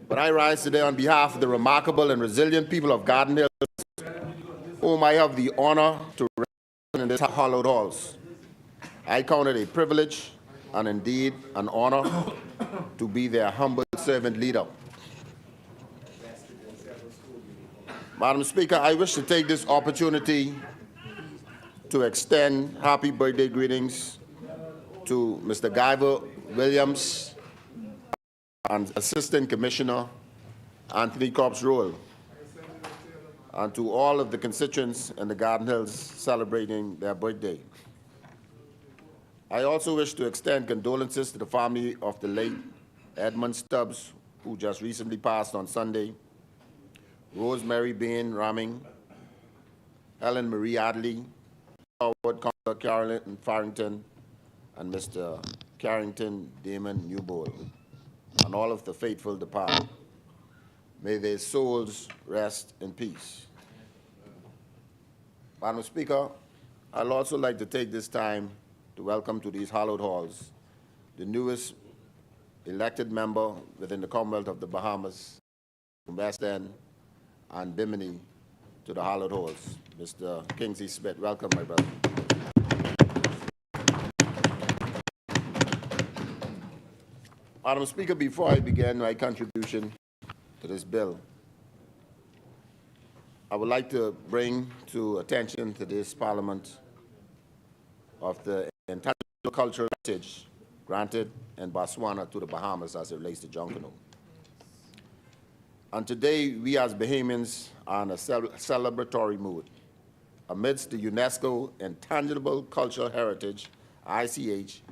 But I rise today on behalf of the remarkable and resilient people of Garden Hills, whom I have the honor to represent in this hallowed halls. I count it a privilege and indeed an honor to be their humble servant leader. Madam Speaker, I wish to take this opportunity to extend happy birthday greetings to Mr. Guyver Williams and Assistant Commissioner Anthony Cobbs-Roll, and to all of the constituents in the Garden Hills celebrating their birthday. I also wish to extend condolences to the family of the late Edmund Stubbs, who just recently passed on Sunday, Rosemary Bain Ramming, Helen Marie Adley, Howard Councillor Carolyn Farrington, and Mr. Carrington Damon Newbold, and all of the faithful departed. May their souls rest in peace. Madam Speaker, I'd also like to take this time to welcome to these hallowed halls the newest elected member within the Commonwealth of the Bahamas, West End, and Bimini to the hallowed halls. Mr. Kingsley Smith, welcome, my brother. Madam Speaker, before I begin my contribution to this bill, I would like to bring to attention to this Parliament of the intangible cultural heritage granted in Botswana to the Bahamas as it relates to Junkanoo. And today, we as Bahamians are in a celebratory mood amidst the UNESCO Intangible Cultural Heritage, ICH,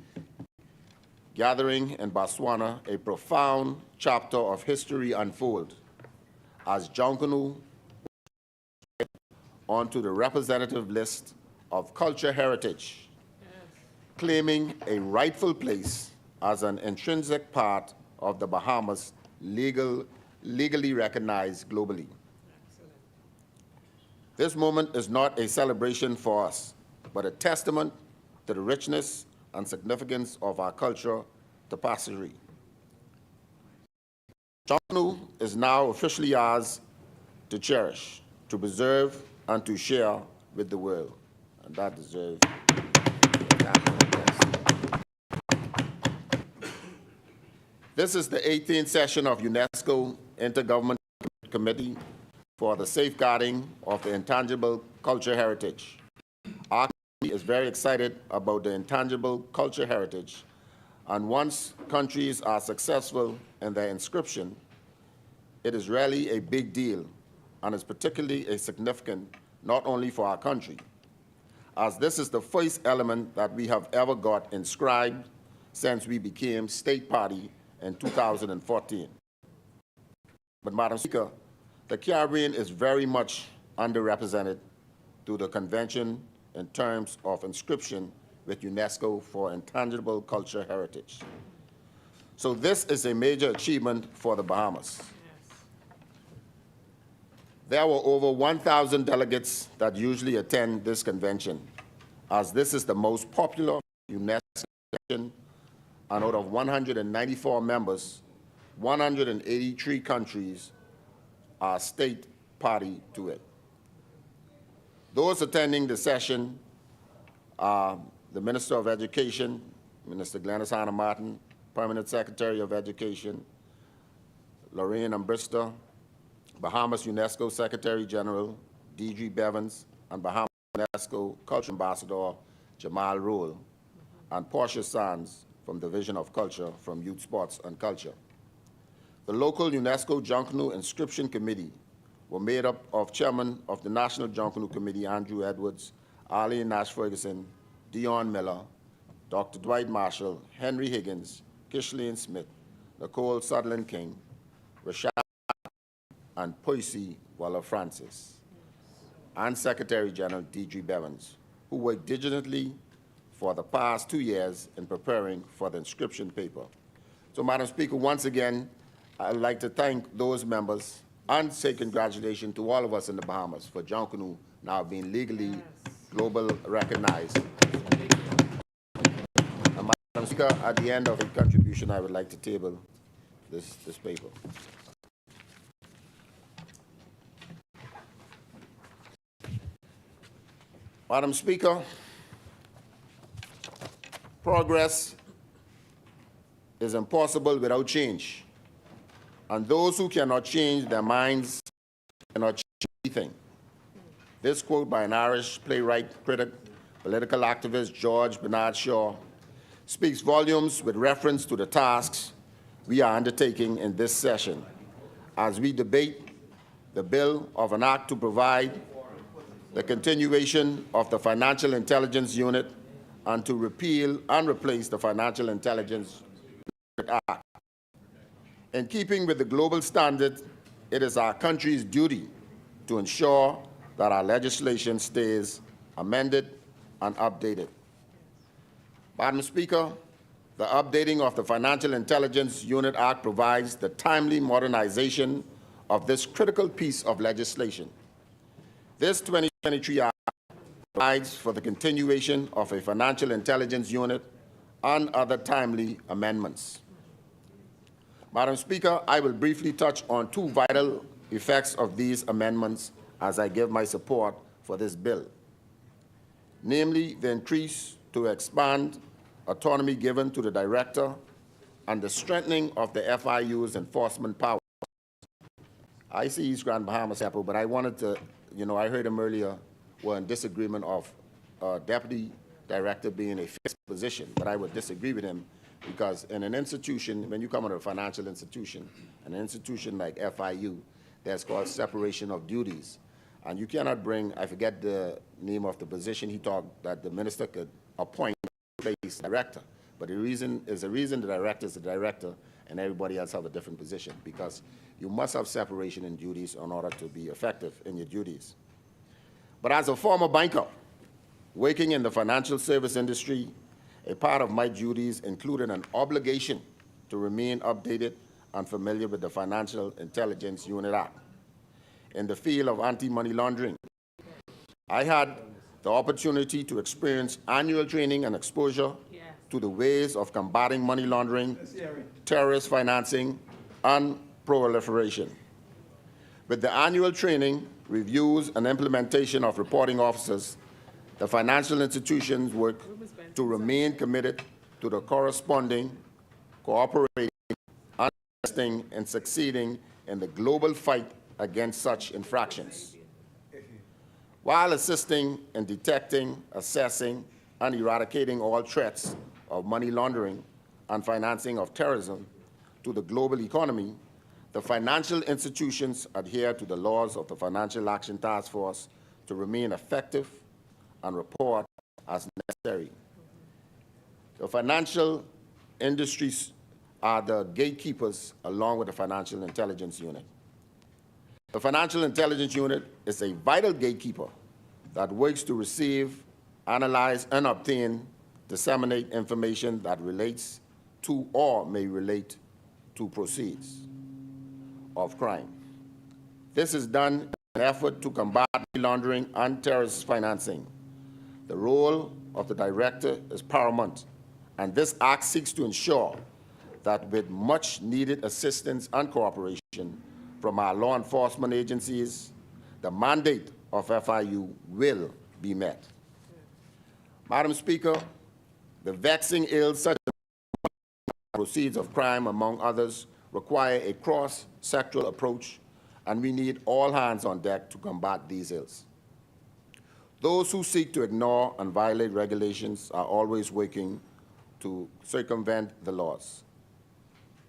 gathering in Botswana, a profound chapter of history unfolds as Junkanoo onto the representative list of culture heritage, claiming a rightful place as an intrinsic part of the Bahamas legally recognized globally. This moment is not a celebration for us, but a testament to the richness and significance of our culture tapestry. Junkanoo is now officially ours to cherish, to preserve, and to share with the world. And that deserves This is the 18th session of UNESCO Intergovernmental Committee for the Safeguarding of the Intangible Culture Heritage. Our committee is very excited about the intangible culture heritage, and once countries are successful in their inscription, it is really a big deal and is particularly significant not only for our country. as this is the first element that we have ever got inscribed since we became state party in 2014. But, Madam Speaker, the Caribbean is very much underrepresented through the convention in terms of inscription with UNESCO for intangible cultural heritage. So this is a major achievement for the Bahamas. There were over 1,000 delegates that usually attend this convention, as this is the most popular UNESCO convention, and out of 194 members, 183 countries are state party to it. Those attending the session are the Minister of Education, Minister Glenys Hanna Martin, Permanent Secretary of Education, Lorraine Ambrister, Bahamas UNESCO Secretary General, D.G. Bevins, and Bahamas UNESCO Culture Ambassador Jamal Rule, and Portia Sands from Division of Culture from Youth Sports and Culture. The local UNESCO Junkanoo Inscription Committee were made up of Chairman of the National Junkanoo Committee, Andrew Edwards, Arlene Nash Ferguson, Dion Miller, Dr. Dwight Marshall, Henry Higgins, Kishlane Smith, Nicole Sutherland King, Rashad, and Percy Waller Francis, and Secretary General D.G. Bevins, who worked diligently for the past 2 years in preparing for the inscription paper. So, Madam Speaker, once again, I'd like to thank those members and say congratulations to all of us in the Bahamas for Junkanoo now being legally global recognized. And Madam Speaker, at the end of the contribution, I would like to table this paper. Madam Speaker, progress is impossible without change. And those who cannot change their minds cannot change anything. This quote by an Irish playwright, critic, political activist, George Bernard Shaw, speaks volumes with reference to the tasks we are undertaking in this session as we debate the bill of an act to provide the continuation of the Financial Intelligence Unit and to repeal and replace the Financial Intelligence Act. In keeping with the global standard, it is our country's duty to ensure that our legislation stays amended and updated. Madam Speaker, the updating of the Financial Intelligence Unit Act provides the timely modernization of this critical piece of legislation. This 2023 Act provides for the continuation of a Financial Intelligence Unit and other timely amendments. Madam Speaker, I will briefly touch on two vital effects of these amendments as I give my support for this bill, namely the increase to expand autonomy given to the Director and the strengthening of the FIU's enforcement power. I see East Grand Bahamas, but I wanted to, I heard him earlier, were in disagreement of Deputy Director being a fixed position, but I would disagree with him because in an institution, when you come into a financial institution, an institution like FIU, there's called separation of duties. And you cannot bring, I forget the name of the position he talked, that the minister could appoint a director. But the reason the director is the director and everybody else have a different position, because you must have separation in duties in order to be effective in your duties. But as a former banker, working in the financial service industry, a part of my duties included an obligation to remain updated and familiar with the Financial Intelligence Unit Act. In the field of anti-money laundering, I had the opportunity to experience annual training and exposure to the ways of combating money laundering, terrorist financing, and proliferation. With the annual training, reviews, and implementation of reporting officers, the financial institutions work to remain committed to the corresponding, cooperating, and investing in succeeding in the global fight against such infractions, while assisting in detecting, assessing, and eradicating all threats of money laundering and financing of terrorism to the global economy. The financial institutions adhere to the laws of the Financial Action Task Force to remain effective and report as necessary. The financial industries are the gatekeepers along with the Financial Intelligence Unit. The Financial Intelligence Unit is a vital gatekeeper that works to receive, analyze, and obtain, disseminate information that relates to or may relate to proceeds of crime. This is done in an effort to combat money laundering and terrorist financing. The role of the director is paramount, and this act seeks to ensure that with much needed assistance and cooperation from our law enforcement agencies, the mandate of FIU will be met. Madam Speaker, the vexing ills such as proceeds of crime, among others, require a cross-sectoral approach, and we need all hands on deck to combat these ills. Those who seek to ignore and violate regulations are always working to circumvent the laws.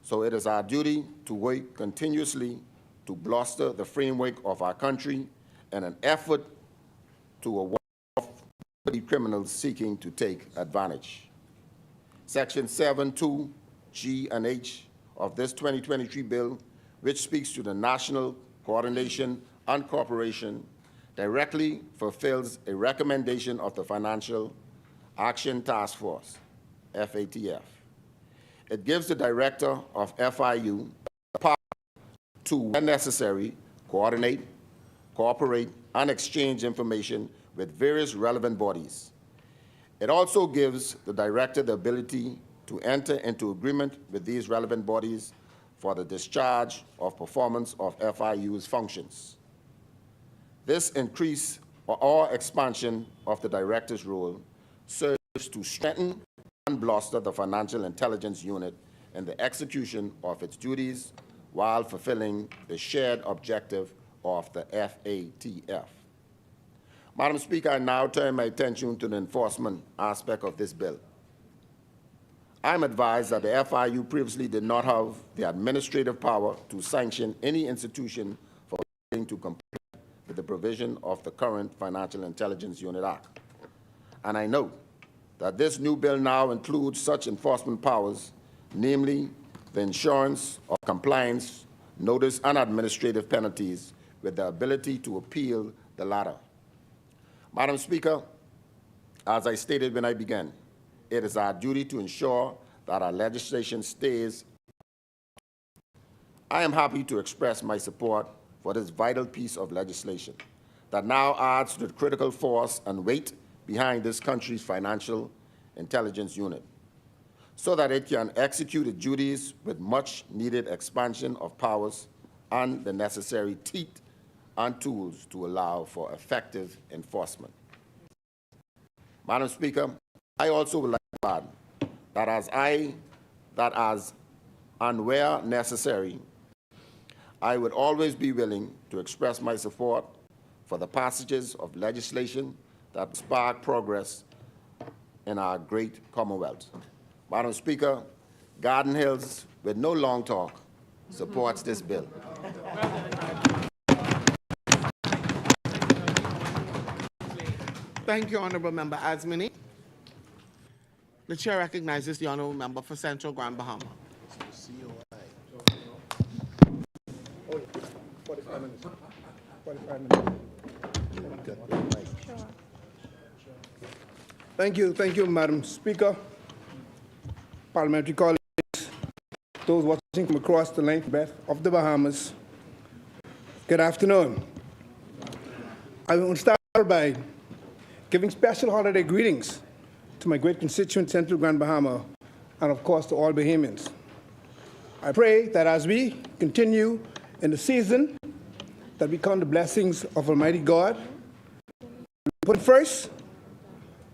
So it is our duty to work continuously to bolster the framework of our country in an effort to avoid criminals seeking to take advantage. Section 7(2) G and H of this 2023 bill, which speaks to the national coordination and cooperation, directly fulfills a recommendation of the Financial Action Task Force, FATF. It gives the director of FIU the power to, when necessary, coordinate, cooperate, and exchange information with various relevant bodies. It also gives the director the ability to enter into agreement with these relevant bodies for the discharge of performance of FIU's functions. This increase or expansion of the director's role serves to strengthen and bolster the Financial Intelligence Unit in the execution of its duties while fulfilling the shared objective of the FATF. Madam Speaker, I now turn my attention to the enforcement aspect of this bill. I'm advised that the FIU previously did not have the administrative power to sanction any institution for failing to comply with the provision of the current Financial Intelligence Unit Act. And I note that this new bill now includes such enforcement powers, namely the insurance of compliance, notice, and administrative penalties, with the ability to appeal the latter. Madam Speaker, as I stated when I began, it is our duty to ensure that our legislation stays. I am happy to express my support for this vital piece of legislation that now adds to the critical force and weight behind this country's Financial Intelligence Unit, so that it can execute its duties with much needed expansion of powers and the necessary teeth and tools to allow for effective enforcement. Madam Speaker, I also would like to add that as and where necessary, I would always be willing to express my support for the passages of legislation that spark progress in our great Commonwealth. Madam Speaker, Garden Hills, with no long talk, supports this bill. Thank you, Honorable Member Asmini. The chair recognizes the Honorable Member for Central Grand Bahama. 45 minutes. 45 minutes. Thank you, Madam Speaker, parliamentary colleagues, those watching from across the length and breadth of the Bahamas. Good afternoon. I will start by giving special holiday greetings to my great constituent, Central Grand Bahama, and of course to all Bahamians. I pray that as we continue in the season, that we count the blessings of Almighty God. We put first,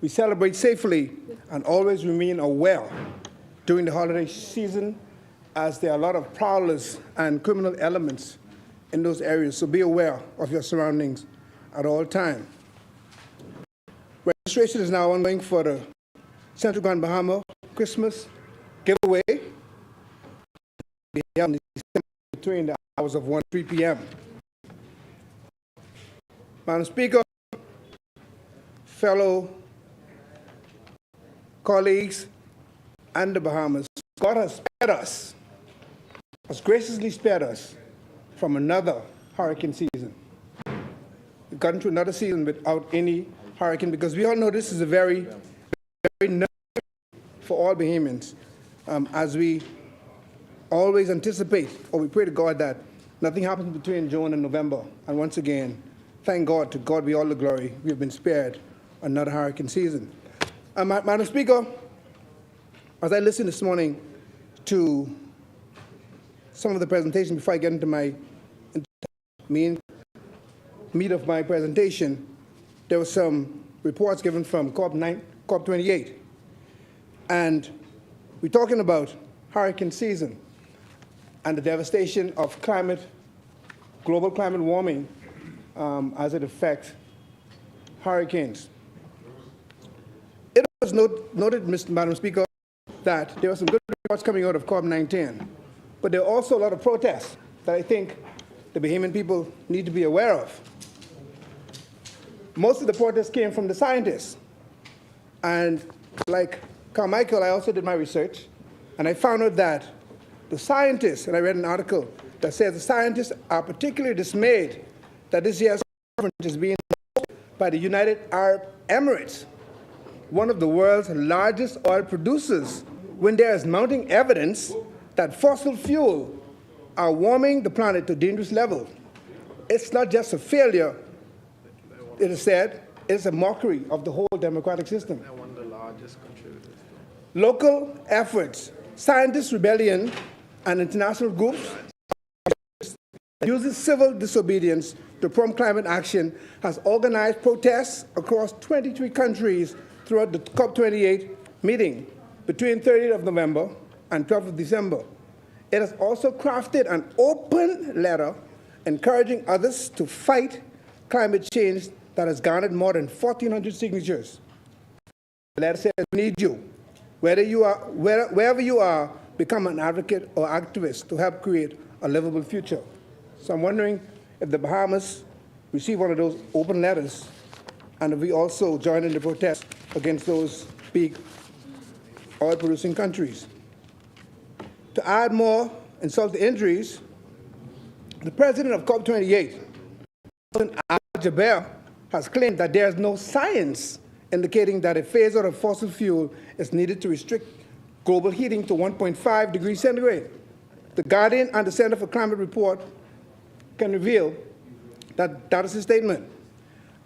we celebrate safely and always remain aware during the holiday season, as there are a lot of prowlers and criminal elements in those areas, so be aware of your surroundings at all times. Registration is now ongoing for the Central Grand Bahama Christmas giveaway between the hours of 1 and 3 p.m. Madam Speaker, fellow colleagues, and the Bahamas, God has spared us, has graciously spared us from another hurricane season. We've gotten to another season without any hurricane because we all know this is a very, very nervy for all Bahamians as we always anticipate, or we pray to God that nothing happens between June and November. And once again, thank God, to God be all the glory, we have been spared another hurricane season. Madam Speaker, as I listened this morning to some of the presentation before I get into my meat of my presentation, there were some reports given from COP28. And we're talking about hurricane season and the devastation of global climate warming as it affects hurricanes. It was noted, Madam Speaker, that there were some good reports coming out of COP19, but there are also a lot of protests that I think the Bahamian people need to be aware of. Most of the protests came from the scientists. And like Carmichael, I also did my research, and I found out that the scientists, and I read an article that says the scientists are particularly dismayed that this year's conference is being hosted by the United Arab Emirates, one of the world's largest oil producers, when there is mounting evidence that fossil fuel are warming the planet to dangerous levels. It's not just a failure, it is said, it's a mockery of the whole democratic system. They're one of the largest contributors. Local efforts, scientist rebellion, and international groups that uses civil disobedience to prompt climate action has organized protests across 23 countries throughout the COP28 meeting between 30th of November and 12th of December. It has also crafted an open letter encouraging others to fight climate change that has garnered more than 1,400 signatures. The letter says, we need you. Wherever you are, become an advocate or activist to help create a livable future. So I'm wondering if the Bahamas receive one of those open letters, and if we also join in the protest against those big oil-producing countries. To add more insult to injuries, the president of COP28, Al-Jaber, has claimed that there is no science indicating that a phase out of fossil fuel is needed to restrict global heating to 1.5 degrees centigrade. The Guardian and the Center for Climate Report can reveal that that is his statement.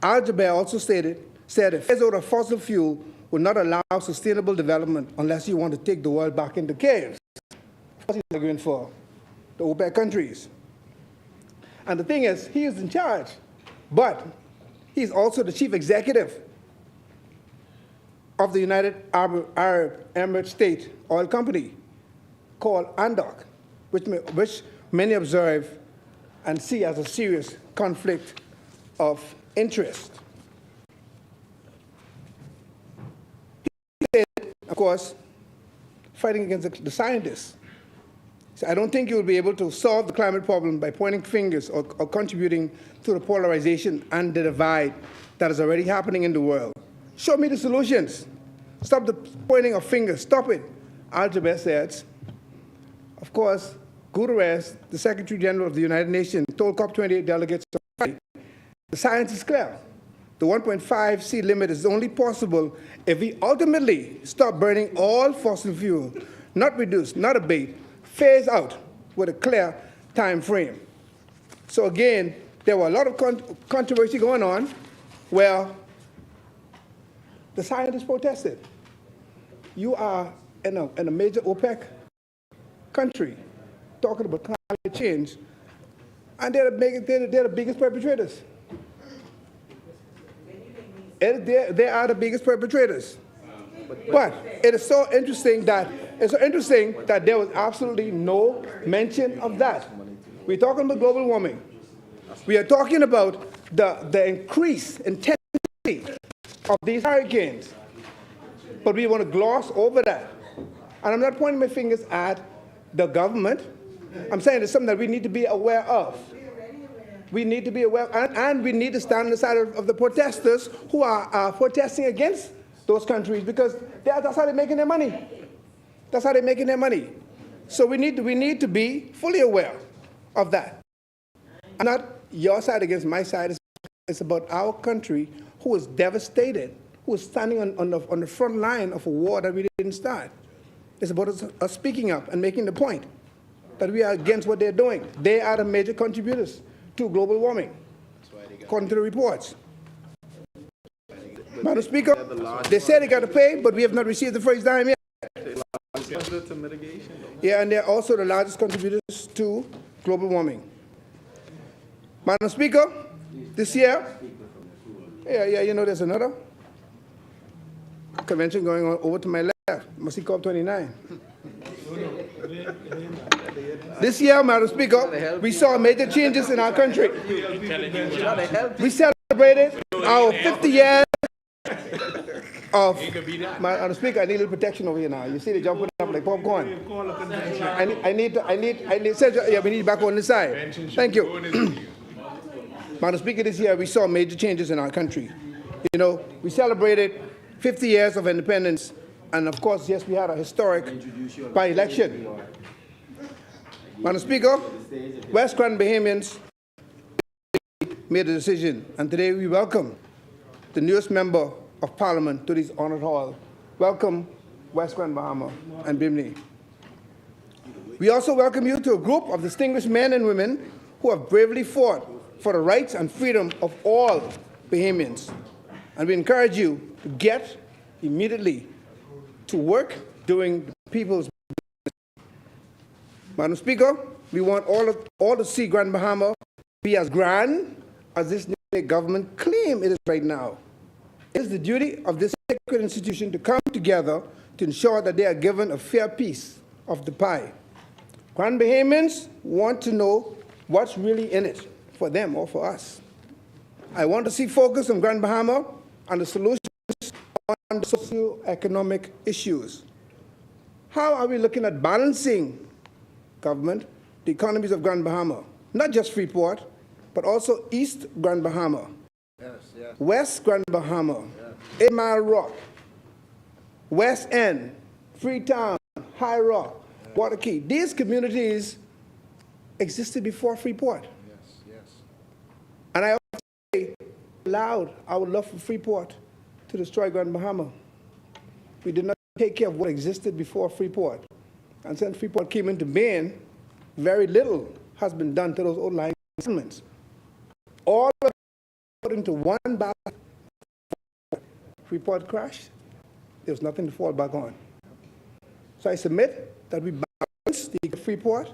Al-Jaber also said a phase out of fossil fuel will not allow sustainable development unless you want to take the world back into chaos. He's arguing for the OPEC countries. And the thing is, he is in charge, but he's also the chief executive of the United Arab Emirates State Oil Company called ANDOC, which many observe and see as a serious conflict of interest. He said, of course, fighting against the scientists. So I don't think you will be able to solve the climate problem by pointing fingers or contributing to the polarization and the divide that is already happening in the world. Show me the solutions. Stop the pointing of fingers. Stop it. Al-Jaber says. Of course, Guterres, the Secretary General of the United Nations, told COP28 delegates the science is clear. The 1.5 C limit is only possible if we ultimately stop burning all fossil fuel, not reduce, not abate, phase out with a clear time frame. So again, there were a lot of controversy going on where the scientists protested. You are in a major OPEC country talking about climate change, and they're the biggest perpetrators. They are the biggest perpetrators. But it is so interesting that there was absolutely no mention of that. We're talking about global warming. We are talking about the increased intensity of these hurricanes. But we want to gloss over that. And I'm not pointing my fingers at the government. I'm saying it's something that we need to be aware of. we need to be aware, and we need to stand on the side of the protesters who are protesting against those countries, because that's how they're making their money. That's how they're making their money. So we need to be fully aware of that. And not your side against my side. It's about our country who is devastated, who is standing on the front line of a war that we didn't start. It's about us speaking up and making the point that we are against what they're doing. They are the major contributors to global warming, according to the reports. Madam Speaker, they say they got to pay, but we have not received the first dime yet. To mitigation. Yeah, and they're also the largest contributors to global warming. Madam Speaker, this year, there's another convention going on over to my left. Must be COP29. This year, Madam Speaker, we saw major changes in our country. We celebrated our 50 years of, Madam Speaker, I need a little protection over here now. You see they jumping up like popcorn. I need, yeah, we need back on this side. Thank you. Madam Speaker, this year we saw major changes in our country. You know, we celebrated 50 years of independence, and of course, yes, we had a historic by-election. Madam Speaker, West Grand Bahamians made a decision, and today we welcome the newest member of Parliament to this honored hall. Welcome, West Grand Bahama and Bimini. We also welcome you to a group of distinguished men and women who have bravely fought for the rights and freedom of all Bahamians. And we encourage you to get immediately to work doing the people's business. Madam Speaker, we want all to see Grand Bahama be as grand as this new government claim it is right now. It is the duty of this sacred institution to come together to ensure that they are given a fair piece of the pie. Grand Bahamians want to know what's really in it for them or for us. I want to see focus on Grand Bahama and the solutions on the socio-economic issues. How are we looking at balancing, government, the economies of Grand Bahama? Not just Freeport, but also East Grand Bahama, West Grand Bahama, 8 Mile Rock, West End, Freetown, High Rock, Waterkey. These communities existed before Freeport. And I say loud, I would love for Freeport to destroy Grand Bahama. We did not take care of what existed before Freeport. And since Freeport came into being, very little has been done to those old line settlements. All of it put into one basket. Freeport crashed, there was nothing to fall back on. So I submit that we balance the Freeport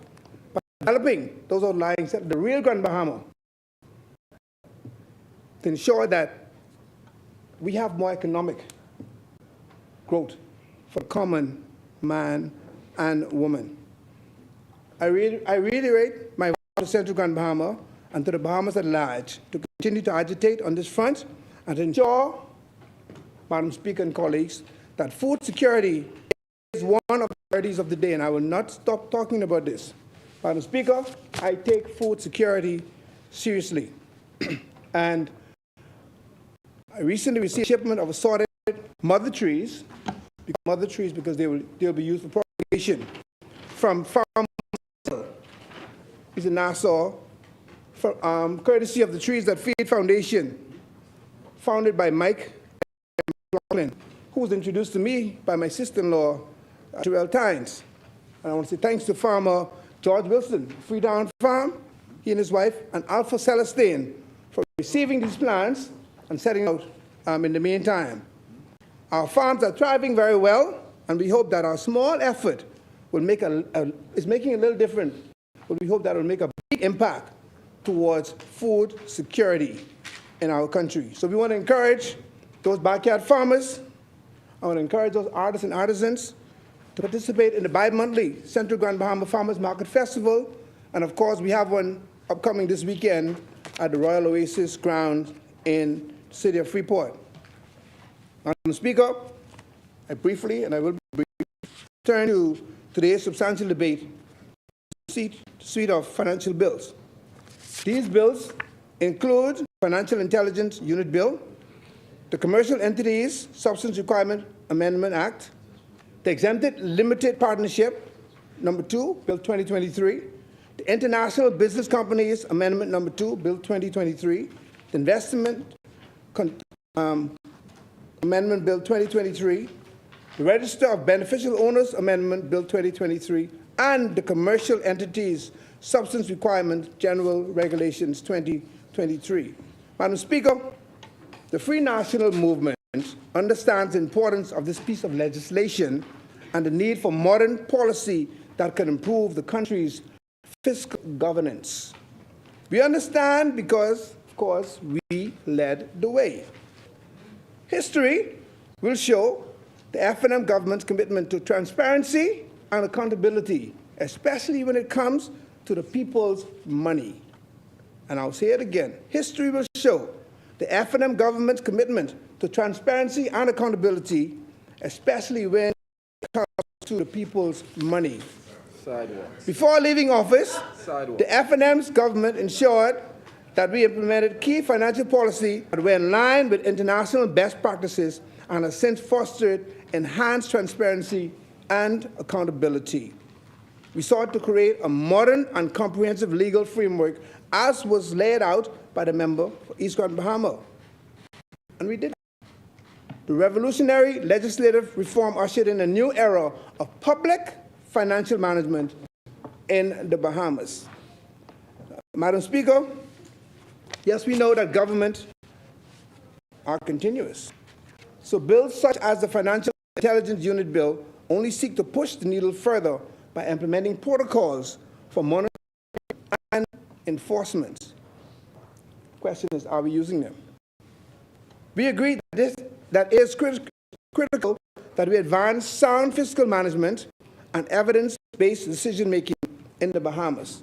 by developing those old lines, the real Grand Bahama, to ensure that we have more economic growth for common man and woman. I reiterate my vow to Central Grand Bahama and to the Bahamas at large to continue to agitate on this front and to ensure, Madam Speaker and colleagues, that food security is one of the priorities of the day, and I will not stop talking about this. Madam Speaker, I take food security seriously. And I recently received a shipment of assorted mother trees because they'll be used for propagation from Farm in Nassau, courtesy of the Trees That Feed Foundation, founded by Mike McLaughlin, who was introduced to me by my sister-in-law, Terrell Tynes. And I want to say thanks to farmer George Wilson, Freetown Farm, he and his wife, and Alpha Celestine for receiving these plants and setting out in the meantime. Our farms are thriving very well, and we hope that our small effort will make is making a little difference, but we hope that it will make a big impact towards food security in our country. So we want to encourage those backyard farmers. I want to encourage those artists and artisans to participate in the bi-monthly Central Grand Bahama Farmers Market Festival. And of course, we have one upcoming this weekend at the Royal Oasis grounds in the city of Freeport. Madam Speaker, I briefly, and I will briefly, turn to today's substantial debate, suite of financial bills. These bills include Financial Intelligence Unit Bill, the Commercial Entities Substance Requirement Amendment Act, the Exempted Limited Partnership, number 2, Bill 2023, the International Business Companies Amendment number 2, Bill 2023, the Investment Amendment Bill 2023, the Register of Beneficial Owners Amendment Bill 2023, and the Commercial Entities Substance Requirement General Regulations 2023. Madam Speaker, the Free National Movement understands the importance of this piece of legislation and the need for modern policy that can improve the country's fiscal governance. We understand because, of course, we led the way. History will show the F&M government's commitment to transparency and accountability, especially when it comes to the people's money. And I'll say it again. History will show the F&M government's commitment to transparency and accountability, especially when it comes to the people's money. Sidewalks. Before leaving office, Sidewalks. the F&M's government ensured that we implemented key financial policy that were in line with international best practices and has since fostered enhanced transparency and accountability. We sought to create a modern and comprehensive legal framework as was laid out by the member for East Grand Bahama. And we did. The revolutionary legislative reform ushered in a new era of public financial management in the Bahamas. Madam Speaker, yes, we know that government are continuous. So bills such as the Financial Intelligence Unit Bill only seek to push the needle further by implementing protocols for monitoring and enforcement. The question is, are we using them? We agree that it is critical that we advance sound fiscal management and evidence-based decision-making in the Bahamas.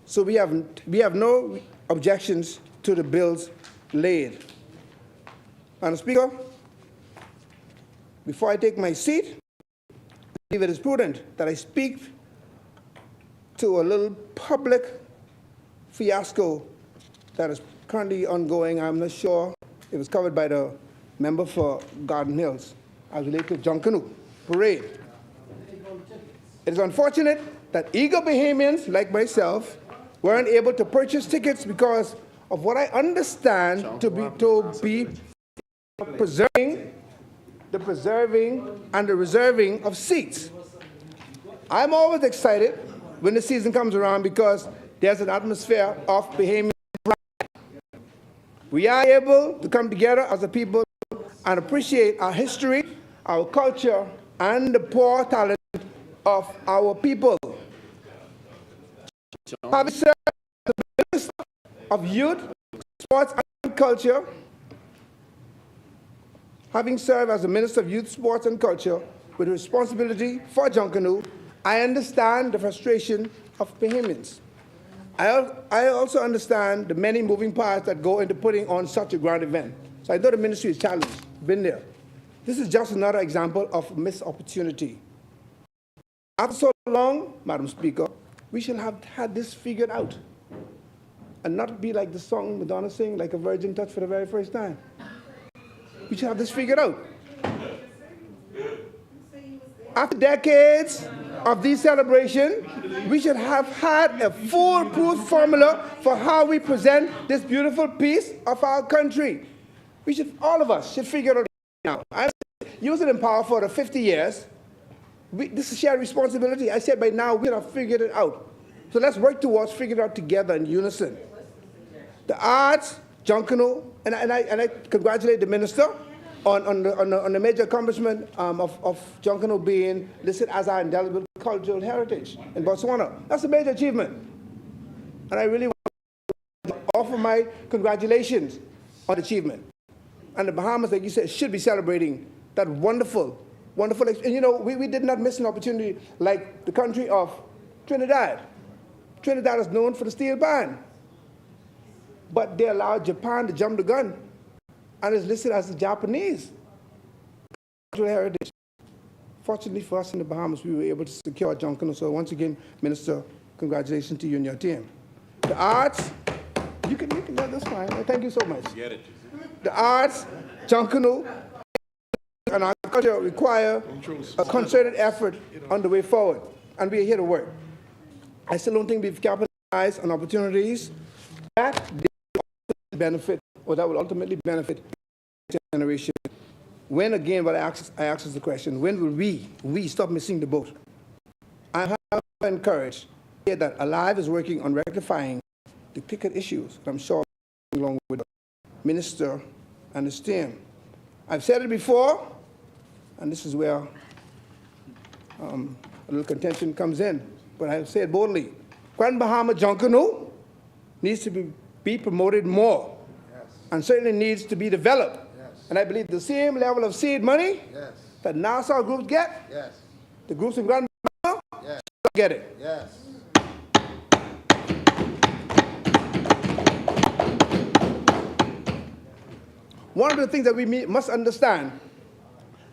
So we have no objections to the bills laid. Madam Speaker, before I take my seat, I believe it is prudent that I speak to a little public fiasco that is currently ongoing. I'm not sure it was covered by the member for Garden Hills as related to Junkanoo Parade. It is unfortunate that eager Bahamians like myself weren't able to purchase tickets because of what I understand to be preserving and the reserving of seats. I'm always excited when the season comes around because there's an atmosphere of Bahamian pride. We are able to come together as a people and appreciate our history, our culture, and the poor talent of our people. Having served as the Minister of Youth, Sports and Culture, with responsibility for Junkanoo, I understand the frustration of Bahamians. I also understand the many moving parts that go into putting on such a grand event. So I know the ministry is challenged, been there. This is just another example of missed opportunity. After so long, Madam Speaker, we should have had this figured out and not be like the song Madonna sang, like a virgin touched for the very first time. We should have this figured out. After decades of this celebration, we should have had a foolproof formula for how we present this beautiful piece of our country. All of us should figure it out now. I used it in power for the 50 years. This is shared responsibility. I said by now we have figured it out. So let's work towards figuring it out together in unison. The arts, Junkanoo, and I congratulate the minister on the major accomplishment of Junkanoo being listed as our indelible cultural heritage in Botswana. That's a major achievement. And I really want to offer my congratulations on the achievement. And the Bahamas, like you said, should be celebrating that wonderful, wonderful, and you know, we did not miss an opportunity like the country of Trinidad. Trinidad is known for the steel band, but they allowed Japan to jump the gun and is listed as the Japanese cultural heritage. Fortunately for us in the Bahamas, we were able to secure Junkanoo. So once again, Minister, congratulations to you and your team. The arts, You can, that's fine. Thank you so much. Get it. The arts, Junkanoo, and our culture require a concerted effort on the way forward, and we are here to work. I still don't think we've capitalized on opportunities that benefit, or that will ultimately benefit the generation. When, again, what I ask is the question, when will we stop missing the boat? I have encouraged here that Alive is working on rectifying the ticket issues. I'm sure along with the minister and his team. I've said it before, and this is where a little contention comes in, but I've said boldly, Grand Bahama Junkanoo needs to be promoted more, and certainly needs to be developed. And I believe the same level of seed money that Nassau groups get, the groups in Grand Bahama get it. One of the things that we must understand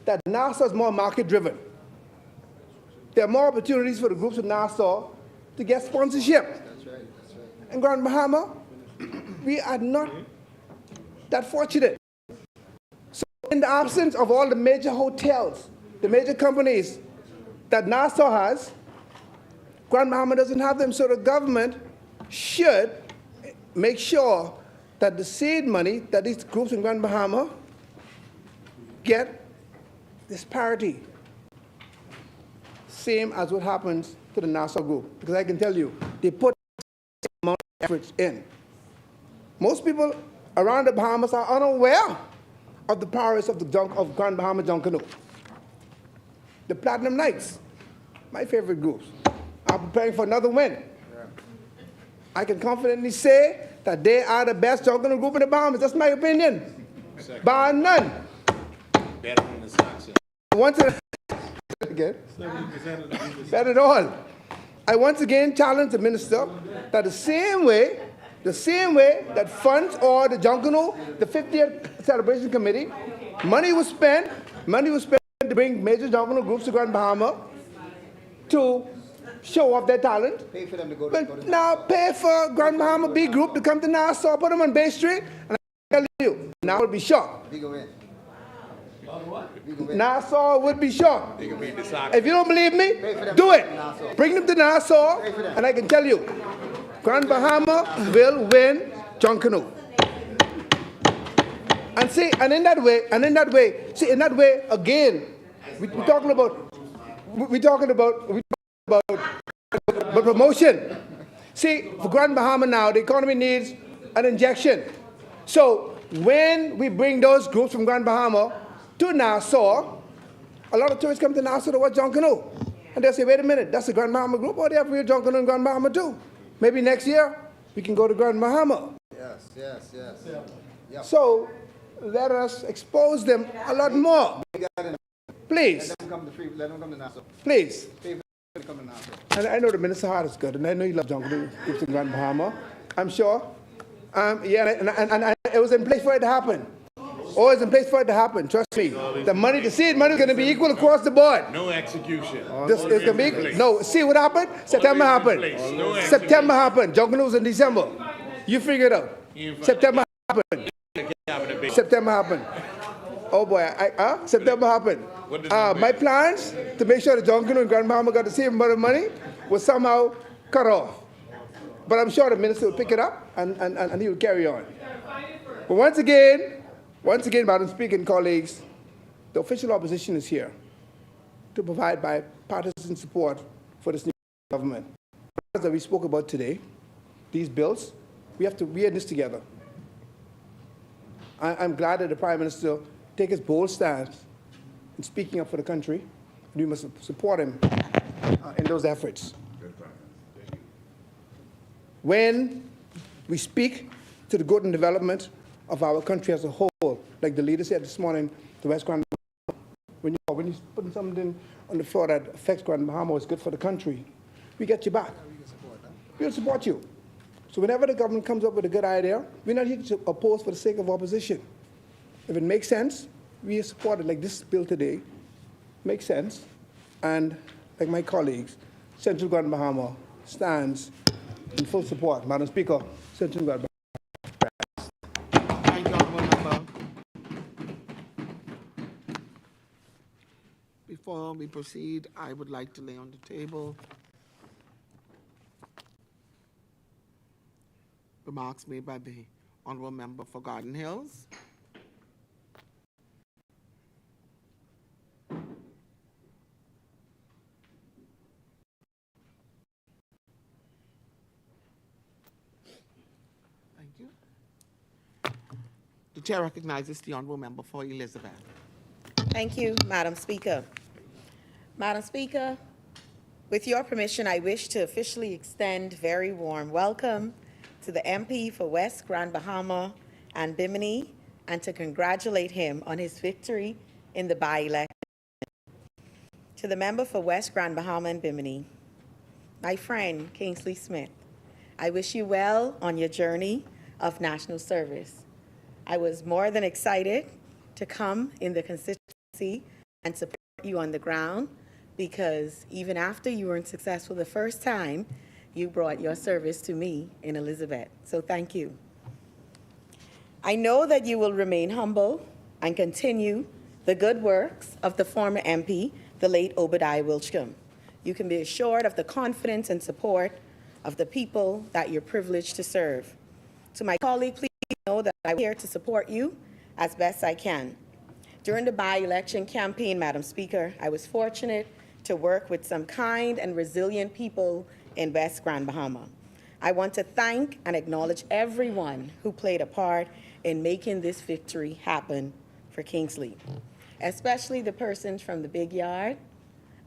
that Nassau is more market-driven. There are more opportunities for the groups in Nassau to get sponsorship. That's right. In Grand Bahama, we are not that fortunate. So in the absence of all the major hotels, the major companies that Nassau has, Grand Bahama doesn't have them, so the government should make sure that the seed money that these groups in Grand Bahama get this parity, same as what happens to the Nassau group. Because I can tell you, they put the same amount of efforts in. Most people around the Bahamas are unaware of the prowess of Grand Bahama Junkanoo. The Platinum Knights, my favorite groups, are preparing for another win. I can confidently say that they are the best Junkanoo group in the Bahamas. That's my opinion. Bar none. Better than the Sox. Once again, better than all. I once again challenge the minister that the same way that funds or the Junkanoo, the 50th Celebration Committee, money was spent to bring major Junkanoo groups to Grand Bahama to show off their talent. Pay for them to go to now pay for Grand Bahama B group to come to Nassau, put them on Bay Street, and I tell you, now will be shocked. Nassau would be shocked. If you don't believe me, do it. Bring them to Nassau, and I can tell you, Grand Bahama will win Junkanoo. And see, and in that way, again, we're talking about promotion. See, for Grand Bahama now, the economy needs an injection. So when we bring those groups from Grand Bahama to Nassau, a lot of tourists come to Nassau to watch Junkanoo. And they'll say, wait a minute, that's the Grand Bahama group, or they have real Junkanoo in Grand Bahama too. Maybe next year, we can go to Grand Bahama. Yes. Yeah. So let us expose them a lot more. Please. Let them come to Nassau. Please. And I know the Minister Hart is good, and I know you love Junkanoo groups in Grand Bahama. I'm sure. And it was in place for it to happen. Always in place for it to happen. Trust me. The seed money is going to be equal across the board. No execution. This is going to be no. See what happened? September happened. September happened. Junkanoo was in December. You figure it out. September happened. September happened. Oh boy, September happened. My plans to make sure the Junkanoo and Grand Bahama got the same amount of money was somehow cut off. But I'm sure the minister will pick it up and he will carry on. But once again, Madam Speaker and colleagues, the official opposition is here to provide bipartisan support for this new government. That we spoke about today, these bills, we are in this together. I'm glad that the Prime Minister take his bold stance in speaking up for the country. We must support him in those efforts. When we speak to the good and development of our country as a whole, like the leader said this morning, the West Grand Bahama, when you're putting something on the floor that affects Grand Bahama, is good for the country, we get you back. We'll support you. So whenever the government comes up with a good idea, we're not here to oppose for the sake of opposition. If it makes sense, we support it. Like this bill today makes sense. And like my colleagues, Central Grand Bahama stands in full support. Madam Speaker, Central Grand Bahama. Before we proceed, I would like to lay on the table remarks made by the Honorable Member for Garden Hills. Thank you. The Chair recognizes the Honorable Member for Elizabeth. Thank you, Madam Speaker. Madam Speaker, with your permission, I wish to officially extend very warm welcome to the MP for West Grand Bahama and Bimini, and to congratulate him on his victory in the by-election. To the member for West Grand Bahama and Bimini, my friend Kingsley Smith, I wish you well on your journey of national service. I was more than excited to come in the constituency and support you on the ground, because even after you weren't successful the first time, you brought your service to me in Elizabeth. So thank you. I know that you will remain humble and continue the good works of the former MP, the late Obadiah Wilchcombe. You can be assured of the confidence and support of the people that you're privileged to serve. To my colleague, please know that I'm here to support you as best I can. During the by-election campaign, Madam Speaker, I was fortunate to work with some kind and resilient people in West Grand Bahama. I want to thank and acknowledge everyone who played a part in making this victory happen for Kingsley, especially the persons from the big yard,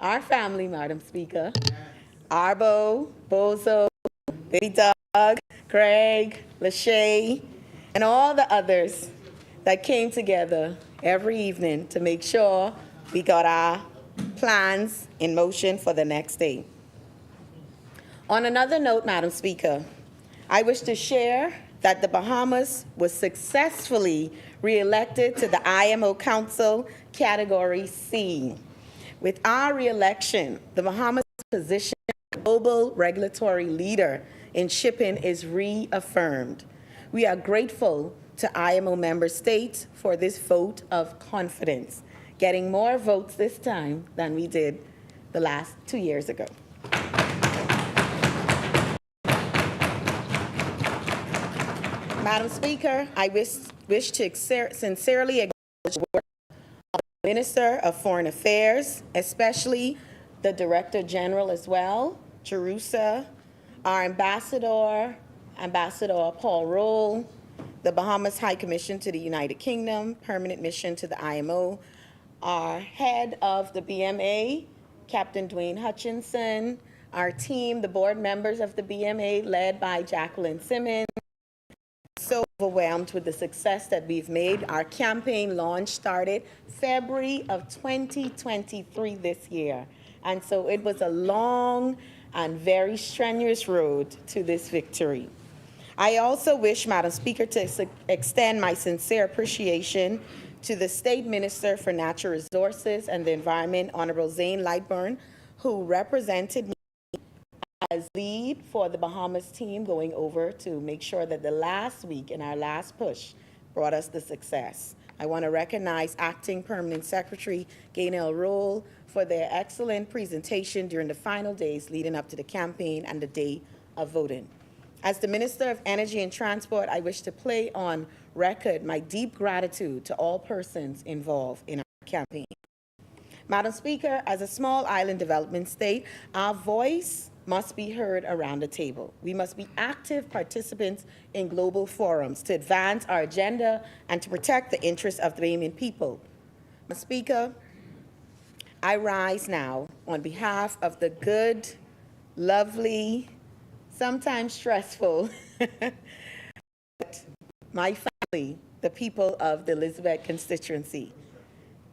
our family, Madam Speaker, Arbo, Bozo, Baby Doug, Craig, Lachey, and all the others that came together every evening to make sure we got our plans in motion for the next day. On another note, Madam Speaker, I wish to share that the Bahamas was successfully re-elected to the IMO Council Category C. With our re-election, the Bahamas' position as global regulatory leader in shipping is reaffirmed. We are grateful to IMO member states for this vote of confidence, getting more votes this time than we did the last 2 years ago. Madam Speaker, I wish to sincerely acknowledge the work of the Minister of Foreign Affairs, especially the Director General as well, Jerusa, our Ambassador Paul Roll, the Bahamas High Commission to the United Kingdom, Permanent Mission to the IMO, our head of the BMA, Captain Dwayne Hutchinson, our team, the board members of the BMA led by Jacqueline Simmons. So overwhelmed with the success that we've made. Our campaign launch started February of 2023 this year. And so it was a long and very strenuous road to this victory. I also wish, Madam Speaker, to extend my sincere appreciation to the State Minister for Natural Resources and the Environment, Honorable Zane Lightburn, who represented me as lead for the Bahamas team going over to make sure that the last week in our last push brought us the success. I want to recognize Acting Permanent Secretary Gaynell Roll for their excellent presentation during the final days leading up to the campaign and the day of voting. As the Minister of Energy and Transport, I wish to play on record my deep gratitude to all persons involved in our campaign. Madam Speaker, as a small island development state, our voice must be heard around the table. We must be active participants in global forums to advance our agenda and to protect the interests of the Bahamian people. Madam Speaker, I rise now on behalf of the good, lovely, sometimes stressful, but my family, the people of the Elizabeth constituency,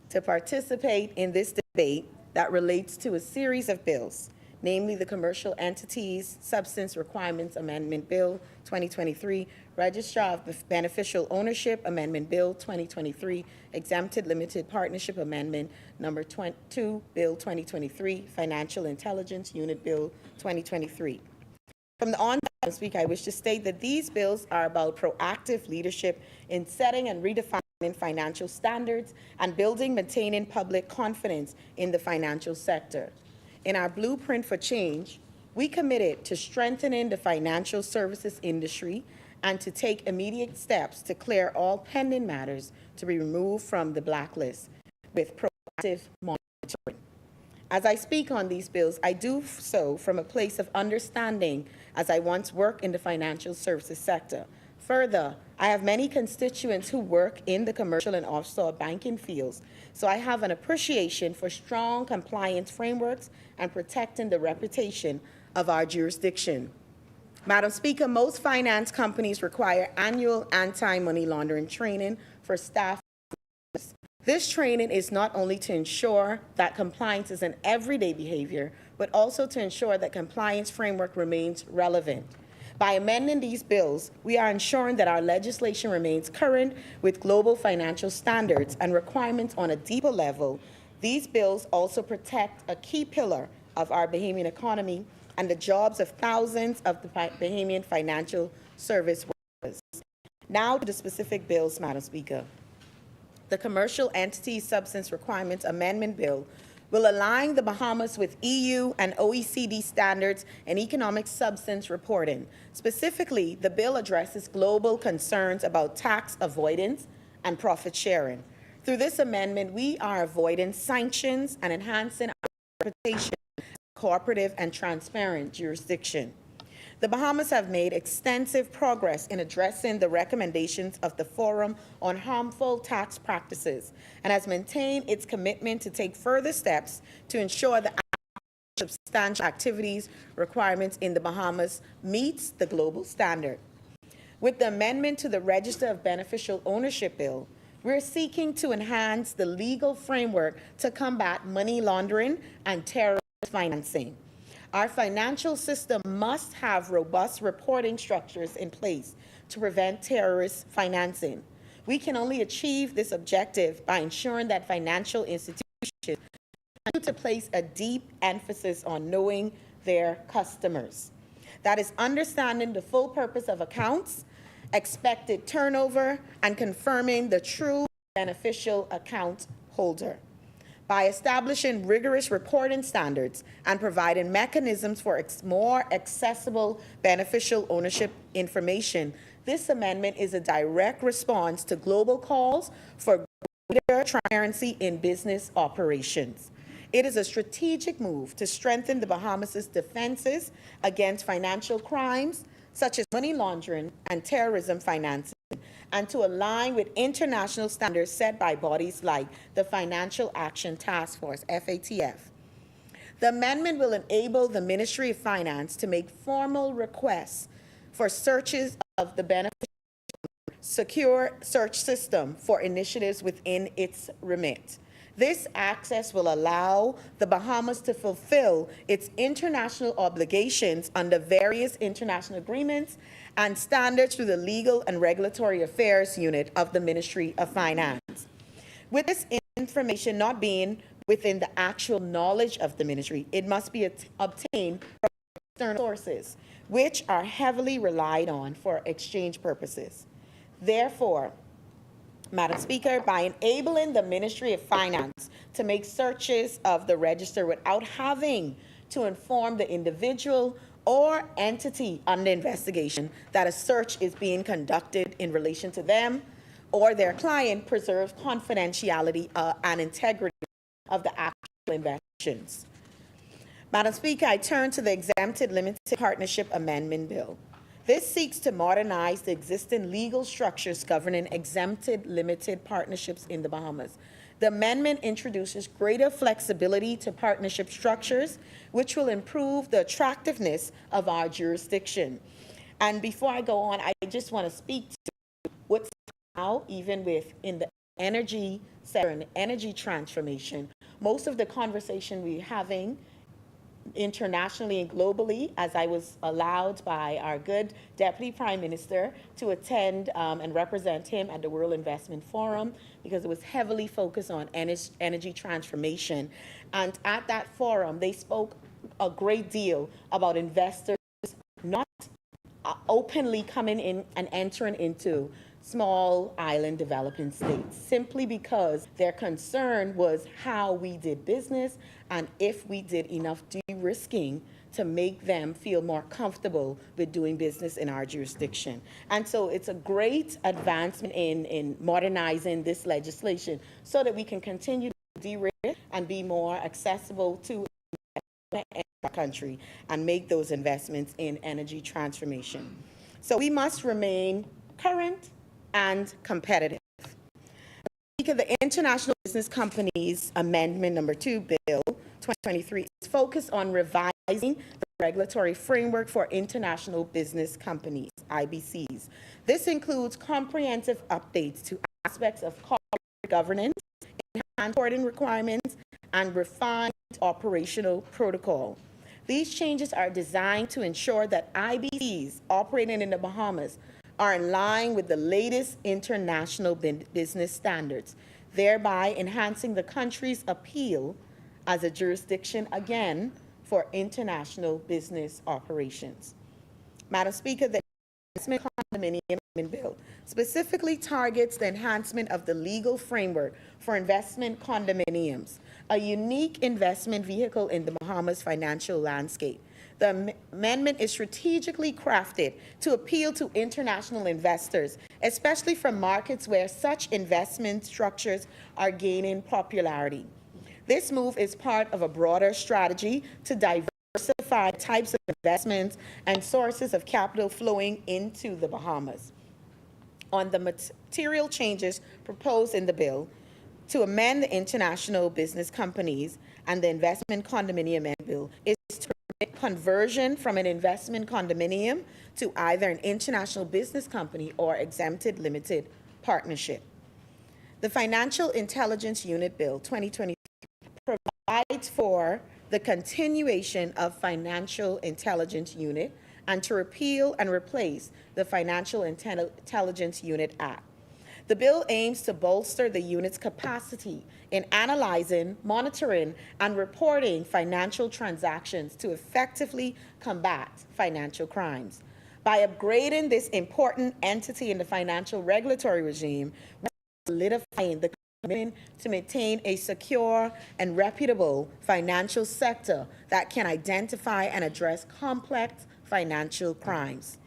to participate in this debate that relates to a series of bills, namely the Commercial Entities Substance Requirements Amendment Bill 2023, Registrar of Beneficial Ownership Amendment Bill 2023, Exempted Limited Partnership Amendment Number 2, Bill 2023, Financial Intelligence Unit Bill 2023. From the onset, Madam Speaker, I wish to state that these bills are about proactive leadership in setting and redefining in financial standards and building, maintaining public confidence in the financial sector. In our blueprint for change, we committed to strengthening the financial services industry and to take immediate steps to clear all pending matters to be removed from the blacklist with proactive monitoring. As I speak on these bills, I do so from a place of understanding as I once worked in the financial services sector. Further, I have many constituents who work in the commercial and offshore banking fields, so I have an appreciation for strong compliance frameworks and protecting the reputation of our jurisdiction. Madam Speaker, most finance companies require annual anti-money laundering training for staff. This training is not only to ensure that compliance is an everyday behavior, but also to ensure that compliance framework remains relevant. By amending these bills, we are ensuring that our legislation remains current with global financial standards and requirements on a deeper level. These bills also protect a key pillar of our Bahamian economy and the jobs of thousands of the Bahamian financial service workers. Now to the specific bills, Madam Speaker. The Commercial Entity Substance Requirements Amendment Bill will align the Bahamas with EU and OECD standards in economic substance reporting. Specifically, the bill addresses global concerns about tax avoidance and profit sharing. Through this amendment, we are avoiding sanctions and enhancing our reputation as a cooperative and transparent jurisdiction. The Bahamas have made extensive progress in addressing the recommendations of the Forum on Harmful Tax Practices and has maintained its commitment to take further steps to ensure the substantial activities requirements in the Bahamas meets the global standard. With the amendment to the Register of Beneficial Ownership Bill, we're seeking to enhance the legal framework to combat money laundering and terrorist financing. Our financial system must have robust reporting structures in place to prevent terrorist financing. We can only achieve this objective by ensuring that financial institutions continue to place a deep emphasis on knowing their customers. That is understanding the full purpose of accounts, expected turnover, and confirming the true beneficial account holder. By establishing rigorous reporting standards and providing mechanisms for more accessible beneficial ownership information, this amendment is a direct response to global calls for greater transparency in business operations. It is a strategic move to strengthen the Bahamas' defenses against financial crimes such as money laundering and terrorism financing, and to align with international standards set by bodies like the Financial Action Task Force, FATF. The amendment will enable the Ministry of Finance to make formal requests for searches of the beneficial secure search system for initiatives within its remit. This access will allow the Bahamas to fulfill its international obligations under various international agreements and standards through the Legal and Regulatory Affairs Unit of the Ministry of Finance. With this information not being within the actual knowledge of the ministry, it must be obtained from external sources, which are heavily relied on for exchange purposes. Therefore, Madam Speaker, by enabling the Ministry of Finance to make searches of the register without having to inform the individual or entity under investigation that a search is being conducted in relation to them or their client, preserves confidentiality and integrity of the actual investigations. Madam Speaker, I turn to the Exempted Limited Partnership Amendment Bill. This seeks to modernize the existing legal structures governing exempted limited partnerships in the Bahamas. The amendment introduces greater flexibility to partnership structures, which will improve the attractiveness of our jurisdiction. And before I go on, I just want to speak to what's now, even in the energy sector and energy transformation. Most of the conversation we're having internationally and globally, as I was allowed by our good Deputy Prime Minister to attend and represent him at the World Investment Forum, because it was heavily focused on energy transformation. And at that forum, they spoke a great deal about investors not openly coming in and entering into small island developing states, simply because their concern was how we did business and if we did enough de-risking to make them feel more comfortable with doing business in our jurisdiction. And so it's a great advancement in modernizing this legislation so that we can continue to de-risk and be more accessible to our country and make those investments in energy transformation. So we must remain current and competitive. The International Business Companies Amendment Number 2 Bill 2023 is focused on revising the regulatory framework for international business companies, IBCs. This includes comprehensive updates to aspects of corporate governance, enhanced reporting requirements, and refined operational protocol. These changes are designed to ensure that IBCs operating in the Bahamas are in line with the latest international business standards, thereby enhancing the country's appeal as a jurisdiction, again, for international business operations. Madam Speaker, the Investment Condominium Bill specifically targets the enhancement of the legal framework for investment condominiums, a unique investment vehicle in the Bahamas financial landscape. The amendment is strategically crafted to appeal to international investors, especially from markets where such investment structures are gaining popularity. This move is part of a broader strategy to diversify types of investments and sources of capital flowing into the Bahamas. On the material changes proposed in the bill to amend the International Business Companies and the Investment Condominium Bill is to permit conversion from an investment condominium to either an international business company or exempted limited partnership. The Financial Intelligence Unit Bill 2023 provides for the continuation of Financial Intelligence Unit and to repeal and replace the Financial Intelligence Unit Act. The bill aims to bolster the unit's capacity in analyzing, monitoring, and reporting financial transactions to effectively combat financial crimes. By upgrading this important entity in the financial regulatory regime, we're solidifying the commitment to maintain a secure and reputable financial sector that can identify and address complex financial crimes.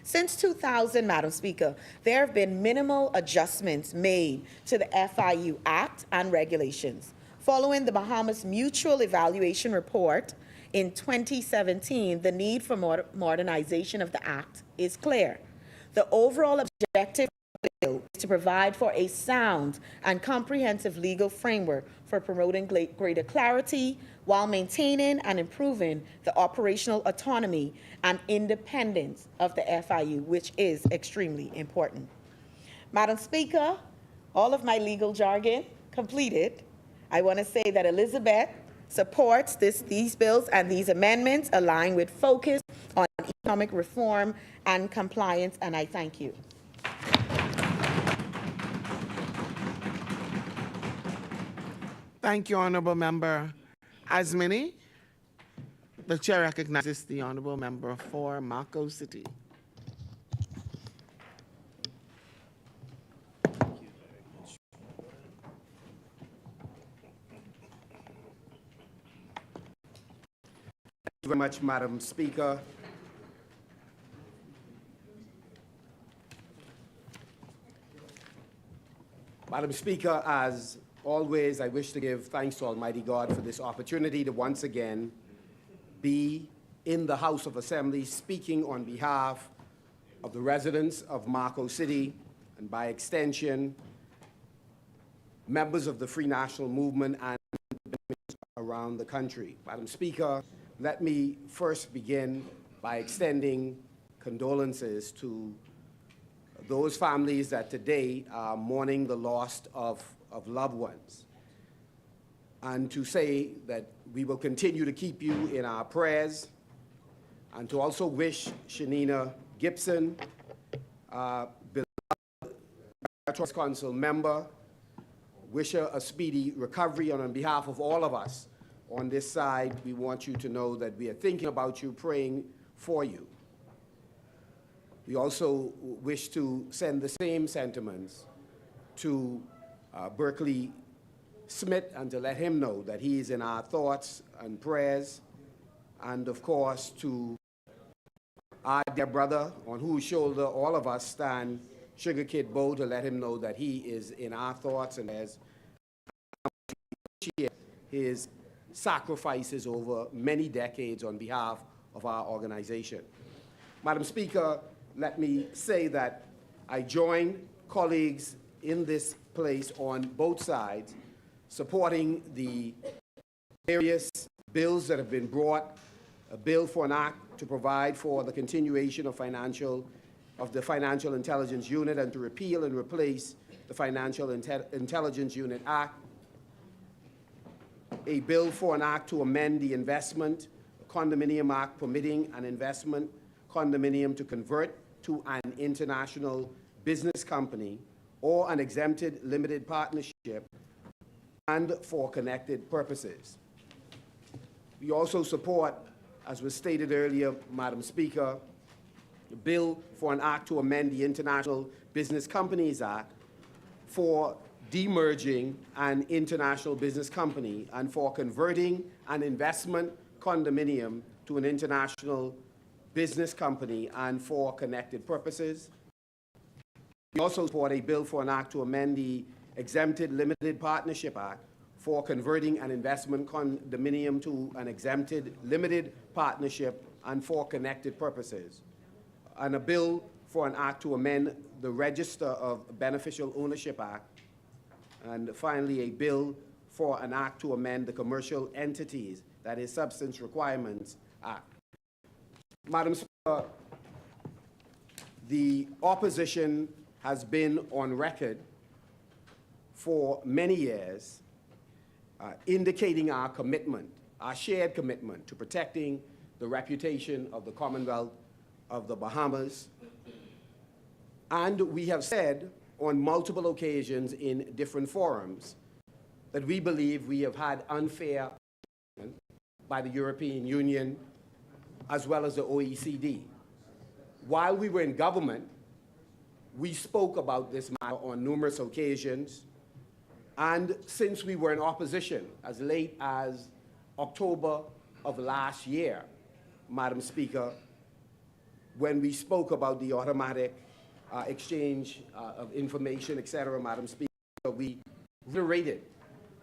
Since 2000, Madam Speaker, there have been minimal adjustments made to the FIU Act and regulations. Following the Bahamas Mutual Evaluation Report in 2017, the need for modernization of the Act is clear. The overall objective of the bill is to provide for a sound and comprehensive legal framework for promoting greater clarity while maintaining and improving the operational autonomy and independence of the FIU, which is extremely important. Madam Speaker, all of my legal jargon completed. I want to say that Elizabeth supports these bills and these amendments align with focus on economic reform and compliance, and I thank you. Thank you, Honorable Member Asmini. The chair recognizes the Honorable Member for Marco City. Thank you very much, Madam Speaker. Madam Speaker, as always, I wish to give thanks to Almighty God for this opportunity to once again be in the House of Assembly speaking on behalf of the residents of Marco City and, by extension, members of the Free National Movement and around the country. Madam Speaker, let me first begin by extending condolences to those families that today are mourning the loss of loved ones, and to say that we will continue to keep you in our prayers, and to also wish Shanina Gibson, beloved Council member, wish her a speedy recovery, and on behalf of all of us on this side, we want you to know that we are thinking about you, praying for you. We also wish to send the same sentiments to Berkeley Smith and to let him know that he is in our thoughts and prayers, and of course to our dear brother on whose shoulder all of us stand, Sugar Kid Bo, to let him know that he is in our thoughts and as his sacrifices over many decades on behalf of our organization. Madam Speaker, let me say that I join colleagues in this place on both sides supporting the various bills that have been brought, a bill for an act to provide for the continuation of the Financial Intelligence Unit and to repeal and replace the Financial Intelligence Unit Act, a bill for an act to amend the Investment Condominium Act permitting an investment condominium to convert to an international business company or an exempted limited partnership and for connected purposes. We also support, as was stated earlier, Madam Speaker, a bill for an act to amend the International Business Companies Act for demerging an international business company and for converting an investment condominium to an international business company and for connected purposes. We also support a bill for an act to amend the Exempted Limited Partnership Act for converting an investment condominium to an exempted limited partnership and for connected purposes, and a bill for an act to amend the Register of Beneficial Ownership Act, and finally a bill for an act to amend the Commercial Entities, that is Substance Requirements Act. Madam Speaker, the opposition has been on record for many years indicating our commitment, our shared commitment to protecting the reputation of the Commonwealth of the Bahamas. And we have said on multiple occasions in different forums that we believe we have had unfair treatment by the European Union as well as the OECD. While we were in government, we spoke about this matter on numerous occasions, and since we were in opposition as late as October of last year, Madam Speaker, when we spoke about the automatic exchange of information, etc., Madam Speaker, we reiterated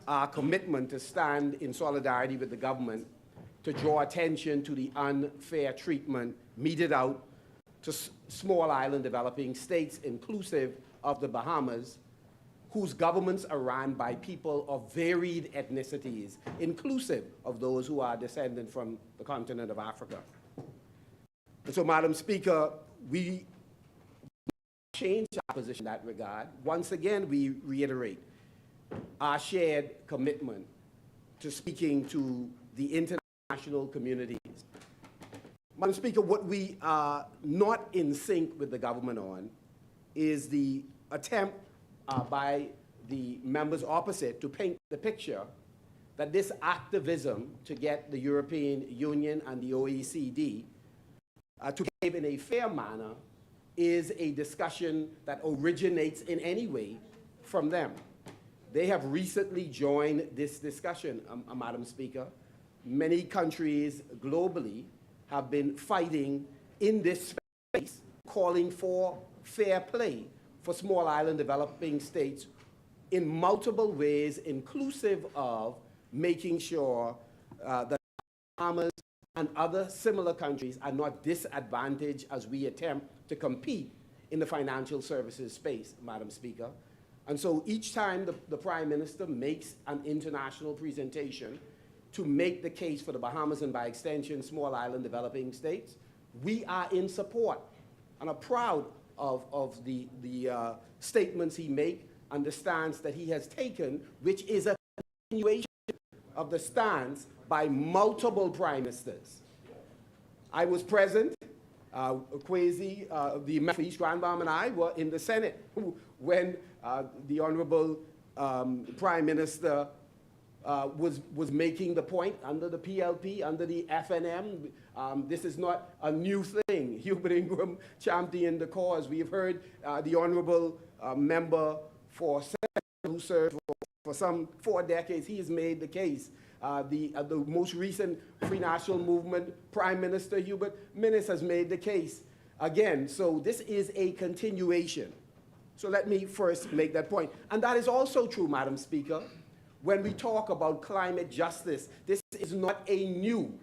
our commitment to stand in solidarity with the government to draw attention to the unfair treatment meted out to small island developing states, inclusive of the Bahamas, whose governments are run by people of varied ethnicities, inclusive of those who are descended from the continent of Africa. And so, Madam Speaker, we changed our position in that regard. Once again, we reiterate our shared commitment to speaking to the international communities. Madam Speaker, what we are not in sync with the government on is the attempt by the members opposite to paint the picture that this activism to get the European Union and the OECD to behave in a fair manner is a discussion that originates in any way from them. They have recently joined this discussion, Madam Speaker. Many countries globally have been fighting in this space, calling for fair play for small island developing states in multiple ways, inclusive of making sure that Bahamas and other similar countries are not disadvantaged as we attempt to compete in the financial services space, Madam Speaker. And so each time the Prime Minister makes an international presentation to make the case for the Bahamas and by extension small island developing states, we are in support and are proud of the statements he makes and the stance that he has taken, which is a continuation of the stance by multiple prime ministers. I was present, Kwesi, the member for East Grand Bahama and I were in the Senate when the Honorable Prime Minister was making the point under the PLP, under the FNM. This is not a new thing. Hubert Ingram championed the cause. We have heard the honorable member for Senate who served for some 4 decades. He has made the case. The most recent Free National Movement Prime Minister Hubert Minnis has made the case again. So this is a continuation. So let me first make that point. And that is also true, Madam Speaker. When we talk about climate justice, this is not a new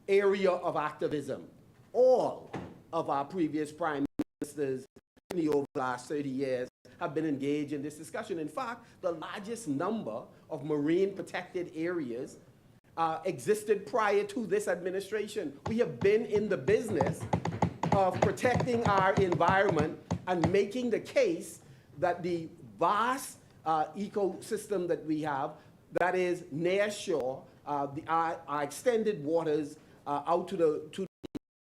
area of activism. All of our previous prime ministers over the last 30 years have been engaged in this discussion. In fact, the largest number of marine protected areas existed prior to this administration. We have been in the business of protecting our environment and making the case that the vast ecosystem that we have, that is near shore, our extended waters out to the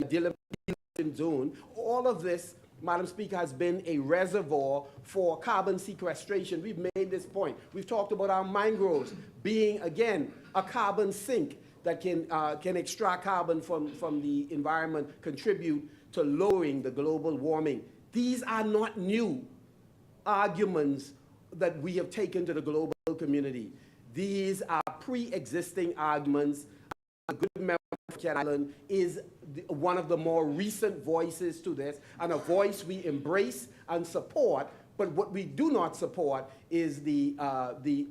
delimitated zone, all of this, Madam Speaker, has been a reservoir for carbon sequestration. We've made this point. We've talked about our mangroves being, again, a carbon sink that can extract carbon from the environment, contribute to lowering the global warming. These are not new arguments that we have taken to the global community. These are pre-existing arguments. A good member of Ken Island is one of the more recent voices to this, and a voice we embrace and support. But what we do not support is the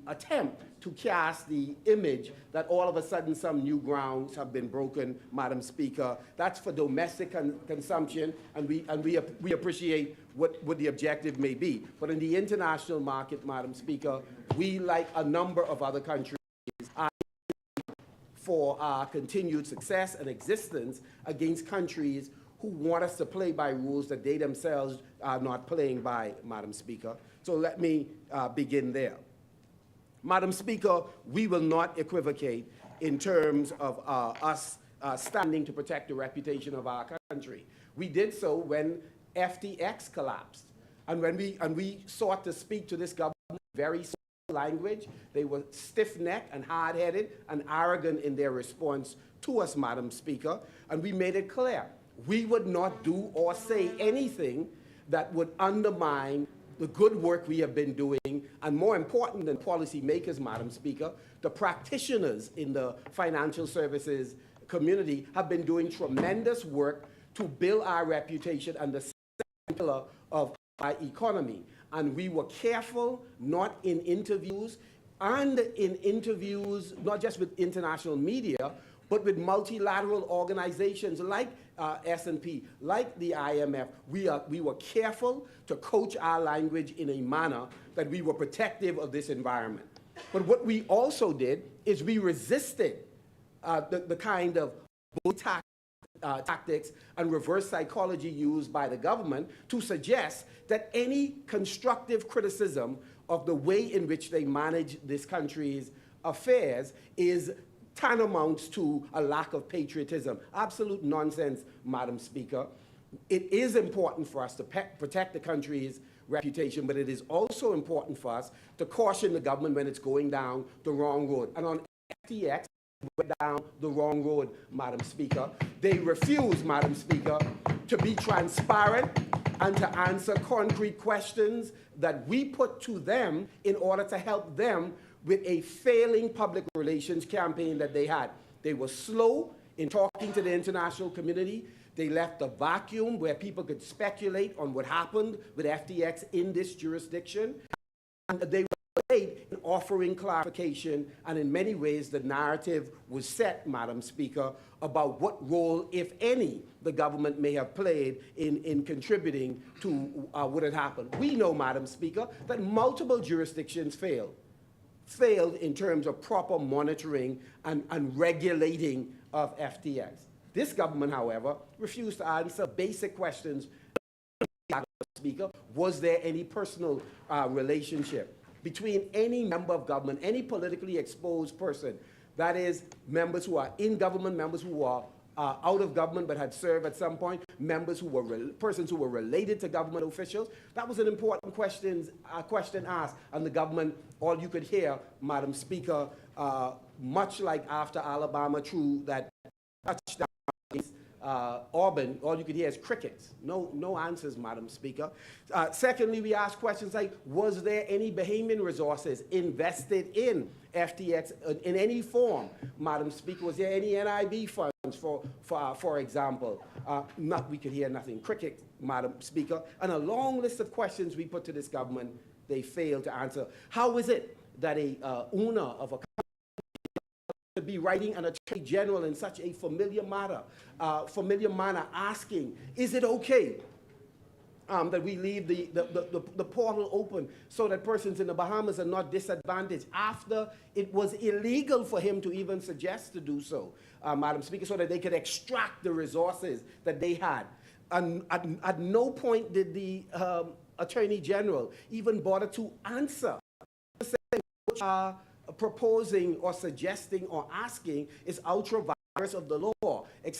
attempt to cast the image that all of a sudden some new grounds have been broken, Madam Speaker. That's for domestic consumption, and we appreciate what the objective may be. But in the international market, Madam Speaker, we, like a number of other countries, are for our continued success and existence against countries who want us to play by rules that they themselves are not playing by, Madam Speaker. So let me begin there. Madam Speaker, we will not equivocate in terms of us standing to protect the reputation of our country. We did so when FTX collapsed. And when we sought to speak to this government very language, they were stiff-necked and hard-headed and arrogant in their response to us, Madam Speaker. And we made it clear we would not do or say anything that would undermine the good work we have been doing, and more important than policymakers, Madam Speaker, the practitioners in the financial services community have been doing tremendous work to build our reputation and the pillar of our economy. And we were careful, not in interviews, and in interviews, not just with international media, but with multilateral organizations like S&P, like the IMF. We were careful to coach our language in a manner that we were protective of this environment. But what we also did is we resisted the kind of tactics and reverse psychology used by the government to suggest that any constructive criticism of the way in which they manage this country's affairs is tantamount to a lack of patriotism. Absolute nonsense, Madam Speaker. It is important for us to protect the country's reputation, but it is also important for us to caution the government when it's going down the wrong road. And on FTX, went down the wrong road, Madam Speaker. They refuse, Madam Speaker, to be transparent and to answer concrete questions that we put to them in order to help them with a failing public relations campaign that they had. They were slow in talking to the international community. They left a vacuum where people could speculate on what happened with FTX in this jurisdiction. And they were late in offering clarification, and in many ways the narrative was set, Madam Speaker, about what role, if any, the government may have played in contributing to what had happened. We know, Madam Speaker, that multiple jurisdictions failed in terms of proper monitoring and regulating of FTX. This government, however, refused to answer basic questions. Madam Speaker, was there any personal relationship between any member of government, any politically exposed person, that is, members who are in government, members who are out of government but had served at some point, members who were persons who were related to government officials. That was an important question asked, and the government, all you could hear, Madam Speaker, much like after Alabama threw that touchdown against Auburn, all you could hear is crickets. No answers, Madam Speaker. Secondly, we asked questions like, was there any Bahamian resources invested in FTX in any form? Madam Speaker, was there any NIB funds, for example? We could hear nothing. Cricket, Madam Speaker. And a long list of questions we put to this government, they failed to answer. How is it that a owner of a to be writing an attorney general in such a familiar manner, asking, is it okay that we leave the portal open so that persons in the Bahamas are not disadvantaged after it was illegal for him to even suggest to do so, Madam Speaker, so that they could extract the resources that they had. And at no point did the Attorney General even bother to answer proposing or suggesting or asking is ultra virus of the law. There's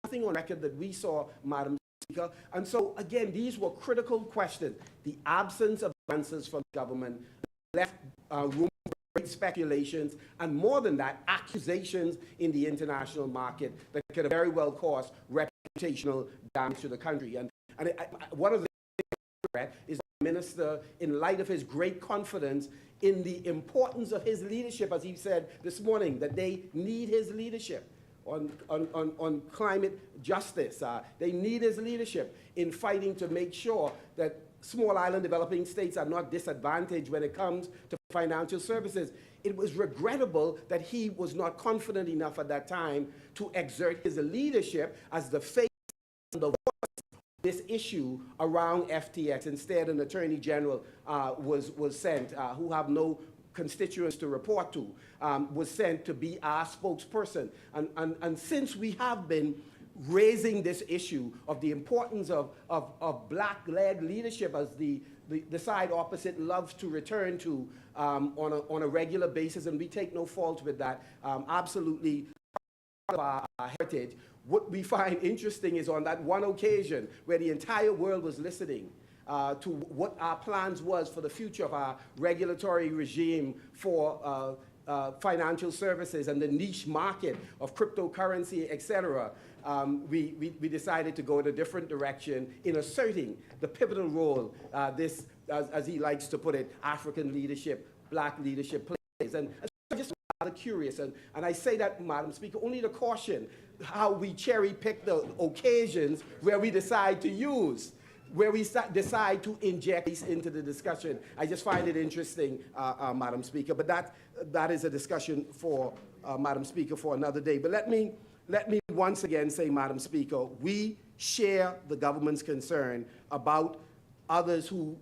nothing on record that we saw, Madam Speaker. And so, again, these were critical questions. The absence of answers from the government left room for great speculations, and more than that, accusations in the international market that could have very well caused reputational damage to the country. And one of the things is the minister, in light of his great confidence in the importance of his leadership, as he said this morning, that they need his leadership on climate justice. They need his leadership in fighting to make sure that small island developing states are not disadvantaged when it comes to financial services. It was regrettable that he was not confident enough at that time to exert his leadership as the face and the voice this issue around FTX. Instead, an attorney general was sent, who have no constituents to report to, was sent to be our spokesperson. And since we have been raising this issue of the importance of black-led leadership, as the side opposite loves to return to on a regular basis, and we take no fault with that, absolutely part of our heritage. What we find interesting is on that one occasion where the entire world was listening to what our plans was for the future of our regulatory regime for financial services and the niche market of cryptocurrency, et cetera, we decided to go in a different direction in asserting the pivotal role this, as he likes to put it, African leadership, black leadership plays. And I'm just rather curious, and I say that, Madam Speaker, only to caution how we cherry pick the occasions where we decide to use, where we decide to inject these into the discussion. I just find it interesting, Madam Speaker, but that is a discussion for, Madam Speaker, for another day. But let me once again say, Madam Speaker, we share the government's concern about others who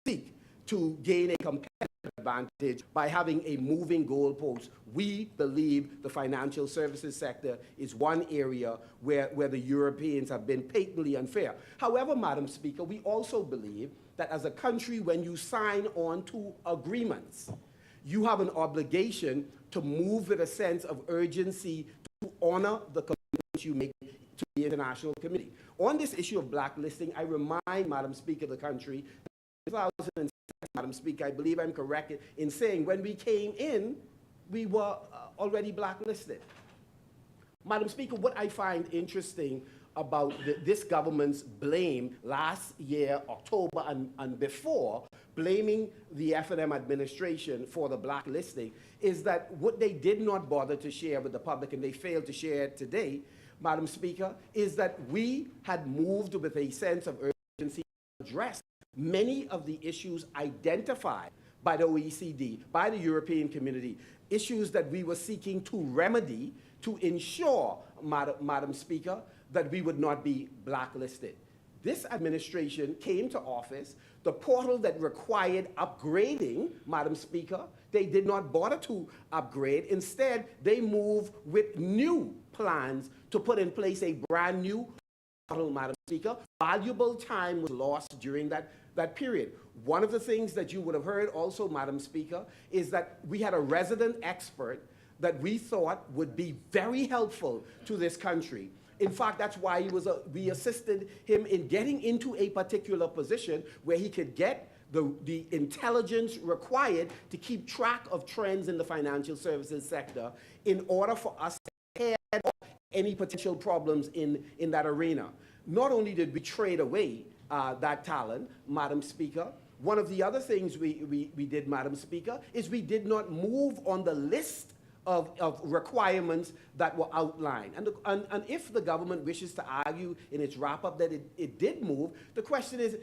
seek to gain a competitive advantage by having a moving goalpost. We believe the financial services sector is one area where the Europeans have been patently unfair. However, Madam Speaker, we also believe that as a country, when you sign on to agreements, you have an obligation to move with a sense of urgency to honor the commitments you make to the international community. On this issue of blacklisting, I remind, Madam Speaker, the country, 2006, Madam Speaker, I believe I'm correct in saying when we came in, we were already blacklisted. Madam Speaker, what I find interesting about this government's blame last year, October and before, blaming the F&M administration for the blacklisting, is that what they did not bother to share with the public, and they failed to share it today, Madam Speaker, is that we had moved with a sense of urgency to address many of the issues identified by the OECD, by the European community, issues that we were seeking to remedy to ensure, Madam Speaker, that we would not be blacklisted. This administration came to office, the portal that required upgrading, Madam Speaker, they did not bother to upgrade. Instead, they moved with new plans to put in place a brand new portal, Madam Speaker. Valuable time was lost during that period. One of the things that you would have heard also, Madam Speaker, is that we had a resident expert that we thought would be very helpful to this country. In fact, that's why we assisted him in getting into a particular position where he could get the intelligence required to keep track of trends in the financial services sector in order for us to head off any potential problems in that arena. Not only did we trade away that talent, Madam Speaker, one of the other things we did, Madam Speaker, is we did not move on the list of requirements that were outlined. And if the government wishes to argue in its wrap-up that it did move, the question is,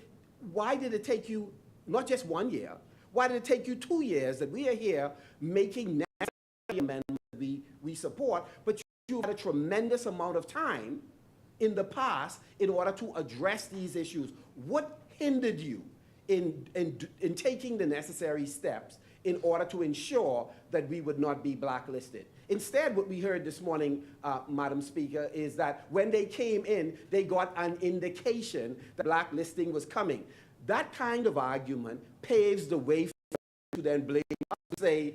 why did it take you not just 1 year, why did it take you 2 years that we are here making necessary amendments that we support, but you had a tremendous amount of time in the past in order to address these issues? What hindered you in taking the necessary steps in order to ensure that we would not be blacklisted? Instead, what we heard this morning, Madam Speaker, is that when they came in, they got an indication that blacklisting was coming. That kind of argument paves the way for you to then blame us, say,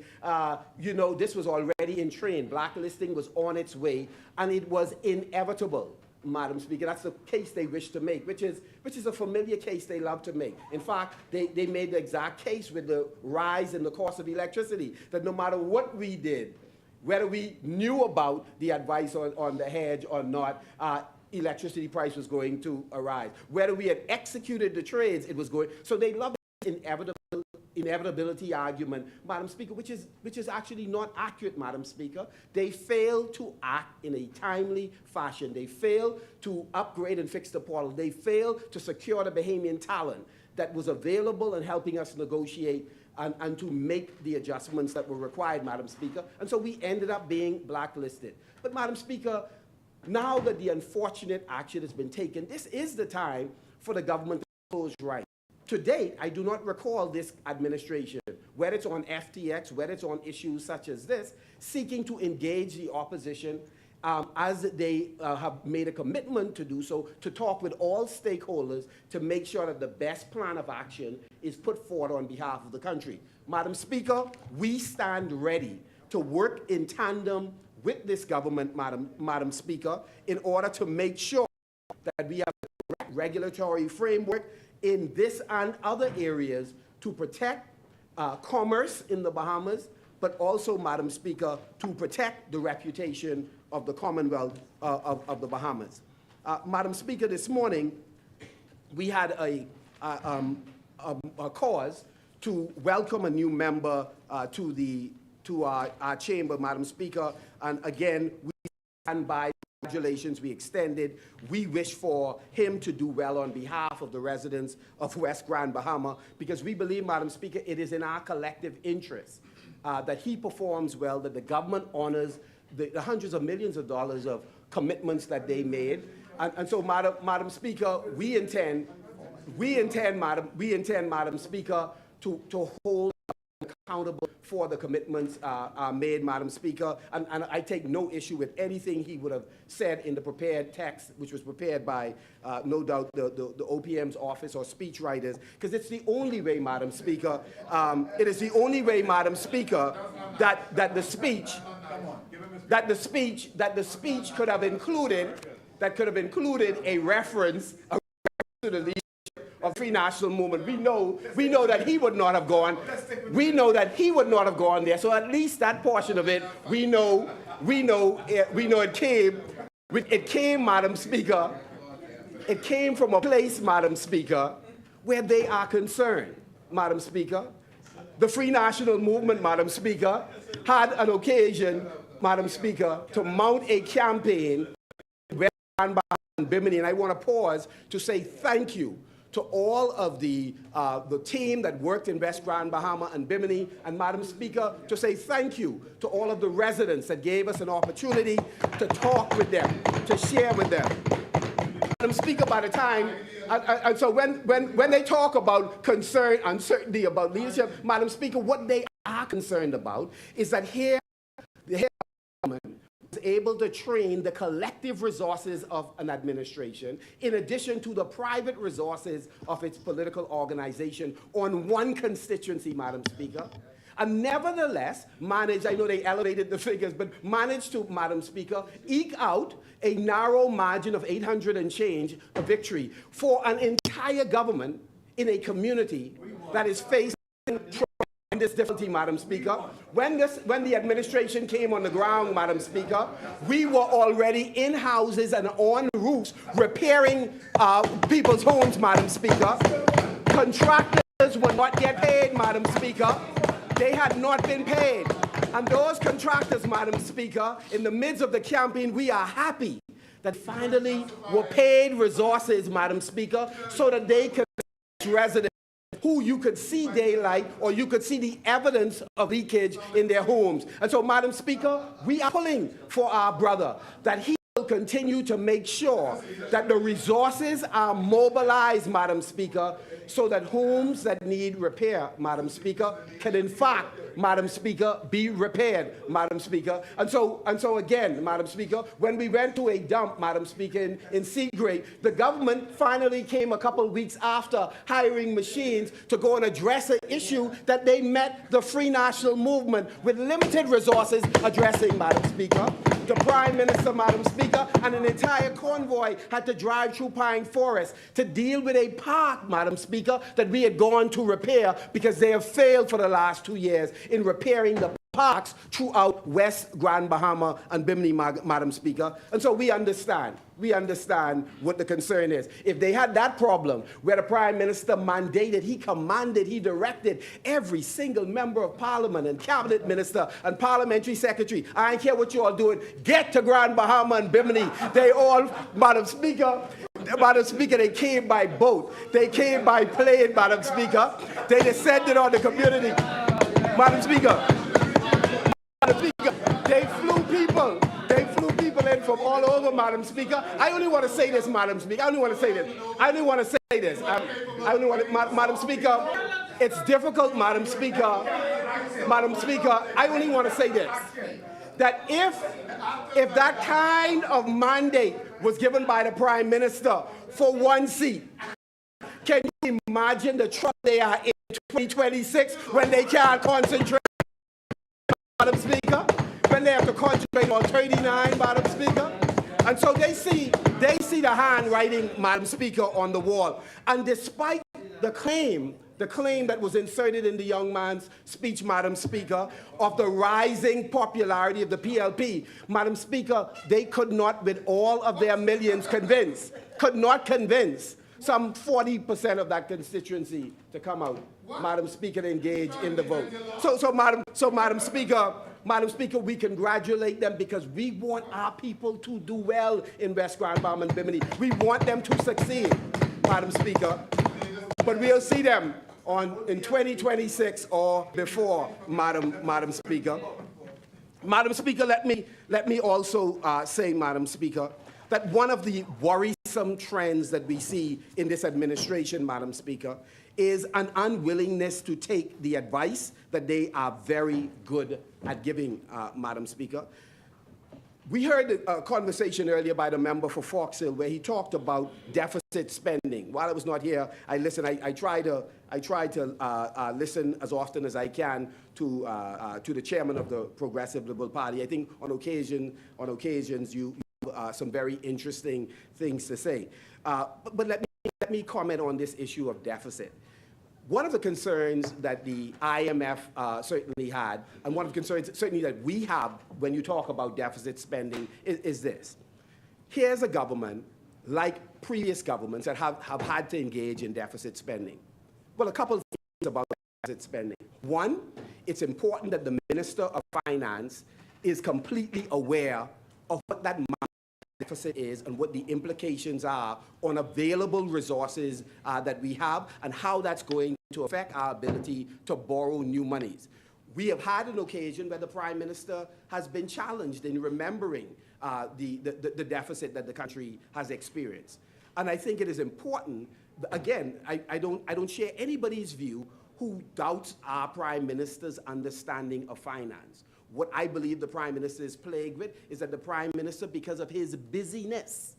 you know, this was already in train. Blacklisting was on its way, and it was inevitable. Madam Speaker, that's the case they wish to make, which is a familiar case they love to make. In fact, they made the exact case with the rise in the cost of electricity, that no matter what we did, whether we knew about the advice on the hedge or not, electricity price was going to arise. Whether we had executed the trades, it was going. So they love this inevitability argument, Madam Speaker, which is actually not accurate, Madam Speaker. They failed to act in a timely fashion. They failed to upgrade and fix the portal. They failed to secure the Bahamian talent that was available and helping us negotiate and to make the adjustments that were required, Madam Speaker. And so we ended up being blacklisted. But, Madam Speaker, now that the unfortunate action has been taken, this is the time for the government to close right. To date, I do not recall this administration, whether it's on FTX, whether it's on issues such as this, seeking to engage the opposition as they have made a commitment to do so, to talk with all stakeholders to make sure that the best plan of action is put forward on behalf of the country. Madam Speaker, we stand ready to work in tandem with this government, Madam Speaker, in order to make sure that we have the correct regulatory framework in this and other areas to protect commerce in the Bahamas, but also, Madam Speaker, to protect the reputation of the Commonwealth of the Bahamas. Madam Speaker, this morning we had a cause to welcome a new member to our chamber, Madam Speaker, and again, we stand by. Congratulations, we extended. We wish for him to do well on behalf of the residents of West Grand Bahama, because we believe, Madam Speaker, it is in our collective interest that he performs well, that the government honors the hundreds of millions of dollars of commitments that they made. And so, Madam Speaker, we intend, Madam Speaker, to hold accountable for the commitments made, Madam Speaker, and I take no issue with anything he would have said in the prepared text, which was prepared by, no doubt, the OPM's office or speechwriters, because it's the only way, Madam Speaker, it is the only way, Madam Speaker, that the speech could have included a reference to the leadership of Free National Movement. We know that he would not have gone. We know that he would not have gone there. So at least that portion of it, we know it came, Madam Speaker. It came from a place, Madam Speaker, where they are concerned, Madam Speaker. The Free National Movement, Madam Speaker, had an occasion, Madam Speaker, to mount a campaign and Bimini, and I want to pause to say thank you to all of the team that worked in West Grand Bahama and Bimini, and Madam Speaker, to say thank you to all of the residents that gave us an opportunity to talk with them, to share with them. Madam Speaker, by the time, and so when they talk about concern, uncertainty about leadership, Madam Speaker, what they are concerned about is that here, the government was able to train the collective resources of an administration, in addition to the private resources of its political organization, on one constituency, Madam Speaker. and nevertheless managed, I know they elevated the figures, but managed to, Madam Speaker, eke out a narrow margin of 800 and change, a victory for an entire government in a community that is facing tremendous difficulty, Madam Speaker. When the administration came on the ground, Madam Speaker, we were already in houses and on roofs repairing people's homes, Madam Speaker. Contractors would not get paid, Madam Speaker. They had not been paid. And those contractors, Madam Speaker, in the midst of the campaign, we are happy that finally were paid resources, Madam Speaker, so that they could residents who you could see daylight or you could see the evidence of leakage in their homes. And so, Madam Speaker, we are pulling for our brother that he will continue to make sure that the resources are mobilized, Madam Speaker, so that homes that need repair, Madam Speaker, can in fact, Madam Speaker, be repaired, Madam Speaker. And so again, Madam Speaker, when we went to a dump, Madam Speaker, in Seagrave, the government finally came a couple of weeks after hiring machines to go and address an issue that they met the Free National Movement with limited resources addressing, Madam Speaker. The Prime Minister, Madam Speaker, and an entire convoy had to drive through Pine Forest to deal with a park, Madam Speaker, that we had gone to repair because they have failed for the last 2 years in repairing the parks throughout West Grand Bahama and Bimini, Madam Speaker. And so we understand what the concern is. If they had that problem where the Prime Minister mandated, he commanded, he directed every single member of Parliament and Cabinet Minister and Parliamentary Secretary, I don't care what you all doing, get to Grand Bahama and Bimini. They all, Madam Speaker, they came by boat. They came by plane, Madam Speaker. They descended on the community. Madam Speaker, they flew people in from all over, Madam Speaker. I only want to say this, Madam Speaker. Madam Speaker, it's difficult, Madam Speaker. I only want to say this, that if that kind of mandate was given by the Prime Minister for one seat, can you imagine the trouble they are in 2026 when they can't concentrate, Madam Speaker? When they have to concentrate on 39, Madam Speaker? And so they see the handwriting, Madam Speaker, on the wall. And despite the claim that was inserted in the young man's speech, Madam Speaker, of the rising popularity of the PLP, Madam Speaker, they could not, with all of their millions, convince some 40% of that constituency to come out, Madam Speaker, to engage in the vote. Madam Speaker, we congratulate them because we want our people to do well in West Grand Bahama and Bimini. We want them to succeed, Madam Speaker. But we'll see them in 2026 or before, Madam Speaker. Madam Speaker, let me also say, Madam Speaker, that one of the worrisome trends that we see in this administration, Madam Speaker, is an unwillingness to take the advice that they are very good at giving, Madam Speaker. We heard a conversation earlier by the member for Fox Hill where he talked about deficit spending. While I was not here, I listened. I try to listen as often as I can to the chairman of the Progressive Liberal Party. I think on occasions you some very interesting things to say. But let me comment on this issue of deficit. One of the concerns that the IMF certainly had, and one of the concerns certainly that we have when you talk about deficit spending is this. Here's a government, like previous governments, that have had to engage in deficit spending. Well, a couple of things about deficit spending. One, it's important that the Minister of Finance is completely aware of what that deficit is and what the implications are on available resources that we have and how that's going to affect our ability to borrow new monies. We have had an occasion where the Prime Minister has been challenged in remembering the deficit that the country has experienced. And I think it is important, again, I don't share anybody's view who doubts our Prime Minister's understanding of finance. What I believe the Prime Minister is plagued with is that the Prime Minister, because of his busyness,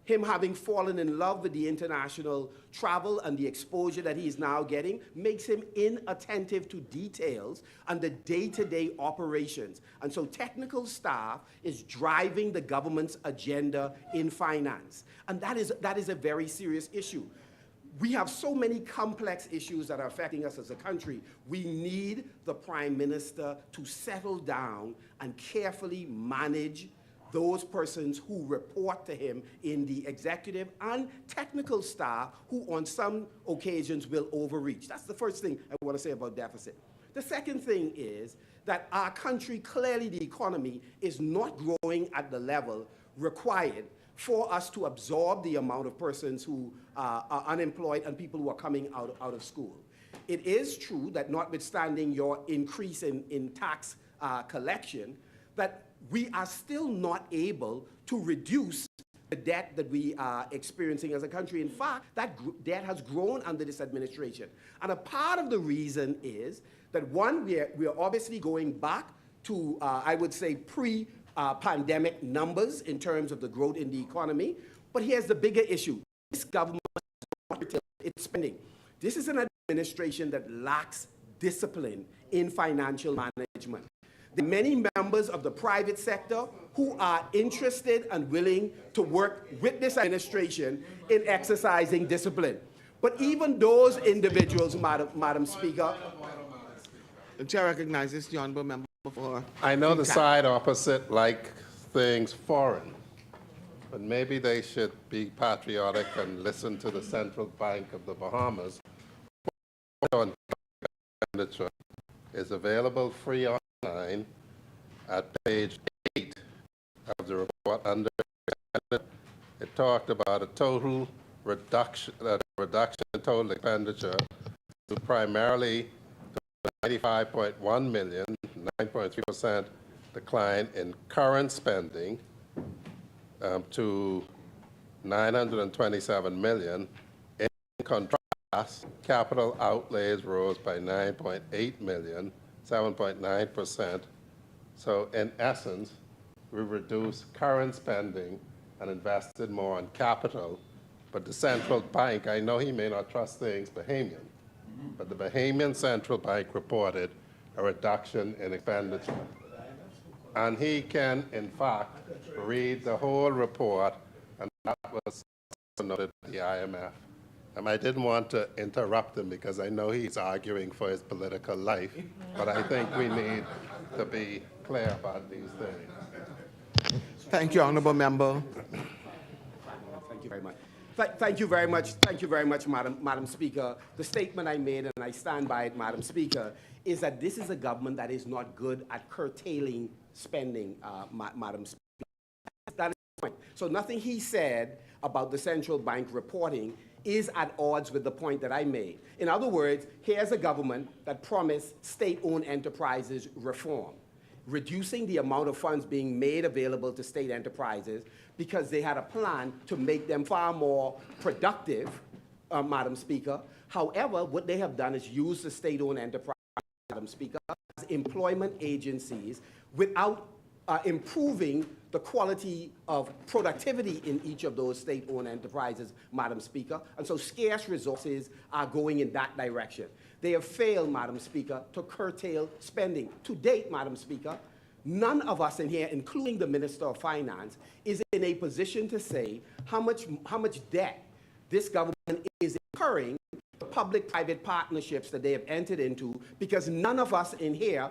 him having fallen in love with the international travel and the exposure that he's now getting makes him inattentive to details and the day-to-day operations. And so technical staff is driving the government's agenda in finance. And that is a very serious issue. We have so many complex issues that are affecting us as a country. We need the Prime Minister to settle down and carefully manage those persons who report to him in the executive and technical staff who on some occasions will overreach. That's the first thing I want to say about deficit. The second thing is that our country, clearly the economy, is not growing at the level required for us to absorb the amount of persons who are unemployed and people who are coming out of school. It is true that notwithstanding your increase in tax collection, that we are still not able to reduce the debt that we are experiencing as a country. In fact, that debt has grown under this administration. And a part of the reason is that, one, we are obviously going back to, I would say, pre-pandemic numbers in terms of the growth in the economy. But here's the bigger issue. This government is not curtailing its spending. This is an administration that lacks discipline in financial management. There are many members of the private sector who are interested and willing to work with this administration in exercising discipline. But even those individuals, Madam Speaker. The chair recognizes the honourable member for. I know the side opposite like things foreign, but maybe they should be patriotic and listen to the Central Bank of the Bahamas. Expenditure is available free online at page 8 of the report. Under it talked about a total reduction in total expenditure to primarily 95.1 million, 9.3% decline in current spending to 927 million. In contrast, capital outlays rose by 9.8 million, 7.9%. So in essence, we reduced current spending and invested more on capital. But the central bank, I know he may not trust things Bahamian, but the Bahamian central bank reported a reduction in expenditure. And he can, in fact, read the whole report, and that was noted by the IMF. I didn't want to interrupt him because I know he's arguing for his political life, but I think we need to be clear about these things. Thank you, honourable member. Thank you very much. Thank you very much. Thank you very much, Madam Speaker. The statement I made, and I stand by it, Madam Speaker, is that this is a government that is not good at curtailing spending, Madam Speaker. That is the point. So nothing he said about the central bank reporting is at odds with the point that I made. In other words, here's a government that promised state-owned enterprises reform, reducing the amount of funds being made available to state enterprises because they had a plan to make them far more productive, Madam Speaker. However, what they have done is use the state-owned enterprises, Madam Speaker, as employment agencies without improving the quality of productivity in each of those state-owned enterprises, Madam Speaker. And so scarce resources are going in that direction. They have failed, Madam Speaker, to curtail spending. To date, Madam Speaker, none of us in here, including the Minister of Finance, is in a position to say how much debt this government is incurring, the public-private partnerships that they have entered into, because none of us in here,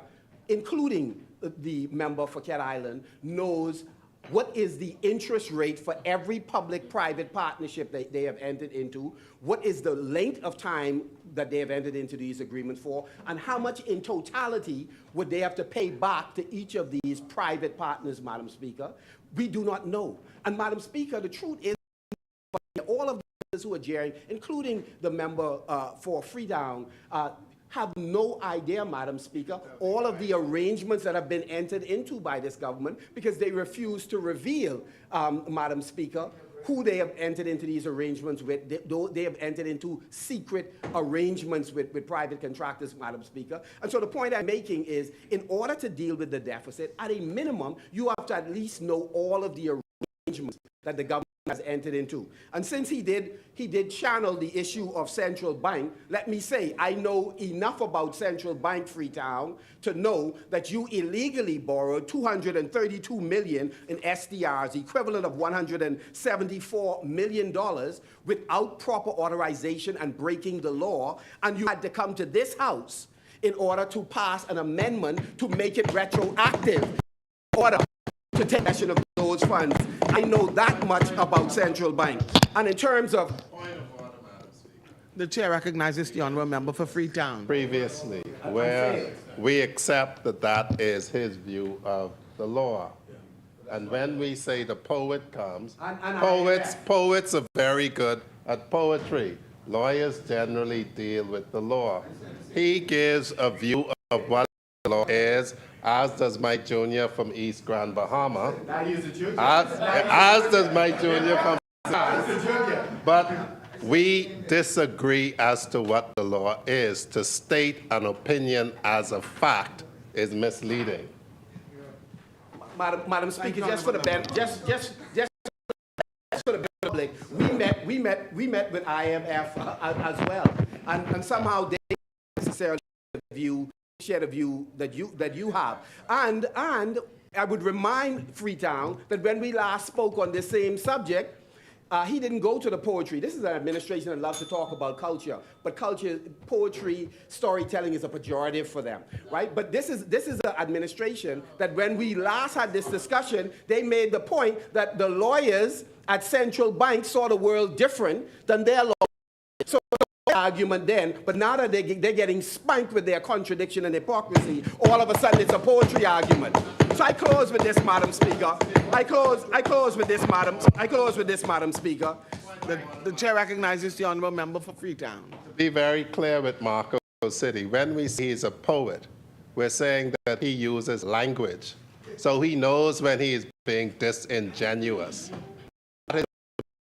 including the member for Cat Island, knows what is the interest rate for every public-private partnership that they have entered into, what is the length of time that they have entered into these agreements for, and how much in totality would they have to pay back to each of these private partners, Madam Speaker. We do not know. And Madam Speaker, the truth is all of those who are jeering, including the member for Freetown, have no idea, Madam Speaker, all of the arrangements that have been entered into by this government because they refuse to reveal, Madam Speaker, who they have entered into these arrangements with. They have entered into secret arrangements with private contractors, Madam Speaker. And so the point I'm making is, in order to deal with the deficit, at a minimum, you have to at least know all of the arrangements that the government has entered into. And since he did channel the issue of central bank, let me say, I know enough about central bank, Freetown, to know that you illegally borrowed $232 million in SDRs, equivalent of $174 million, without proper authorization and breaking the law, and you had to come to this House in order to pass an amendment to make it retroactive in order to take possession of those funds. I know that much about central bank. And in terms of... The chair recognizes the honourable member for Freetown. Previously, where we accept that that is his view of the law. And when we say the poet comes, poets are very good at poetry. Lawyers generally deal with the law. He gives a view of what the law is, as does Mike Jr. from East Grand Bahama. As does Mike Jr. from... But we disagree as to what the law is. To state an opinion as a fact is misleading. Madam Speaker, just for the public, we met with IMF as well, and somehow they necessarily share the view that you have, and I would remind Freetown that when we last spoke on this same subject, he didn't go to the poetry. This is an administration that loves to talk about culture, but culture, poetry, storytelling is a pejorative for them, right? But this is an administration that when we last had this discussion, they made the point that the lawyers at central bank saw the world different than their lawyers. So the argument then, but now that they're getting spanked with their contradiction and hypocrisy, all of a sudden it's a poetry argument. So I close with this, Madam Speaker. I close with this, Madam Speaker. The chair recognizes the honourable member for Freetown. To be very clear with Marco City, when we say he's a poet, we're saying that he uses language. So he knows when he is being disingenuous.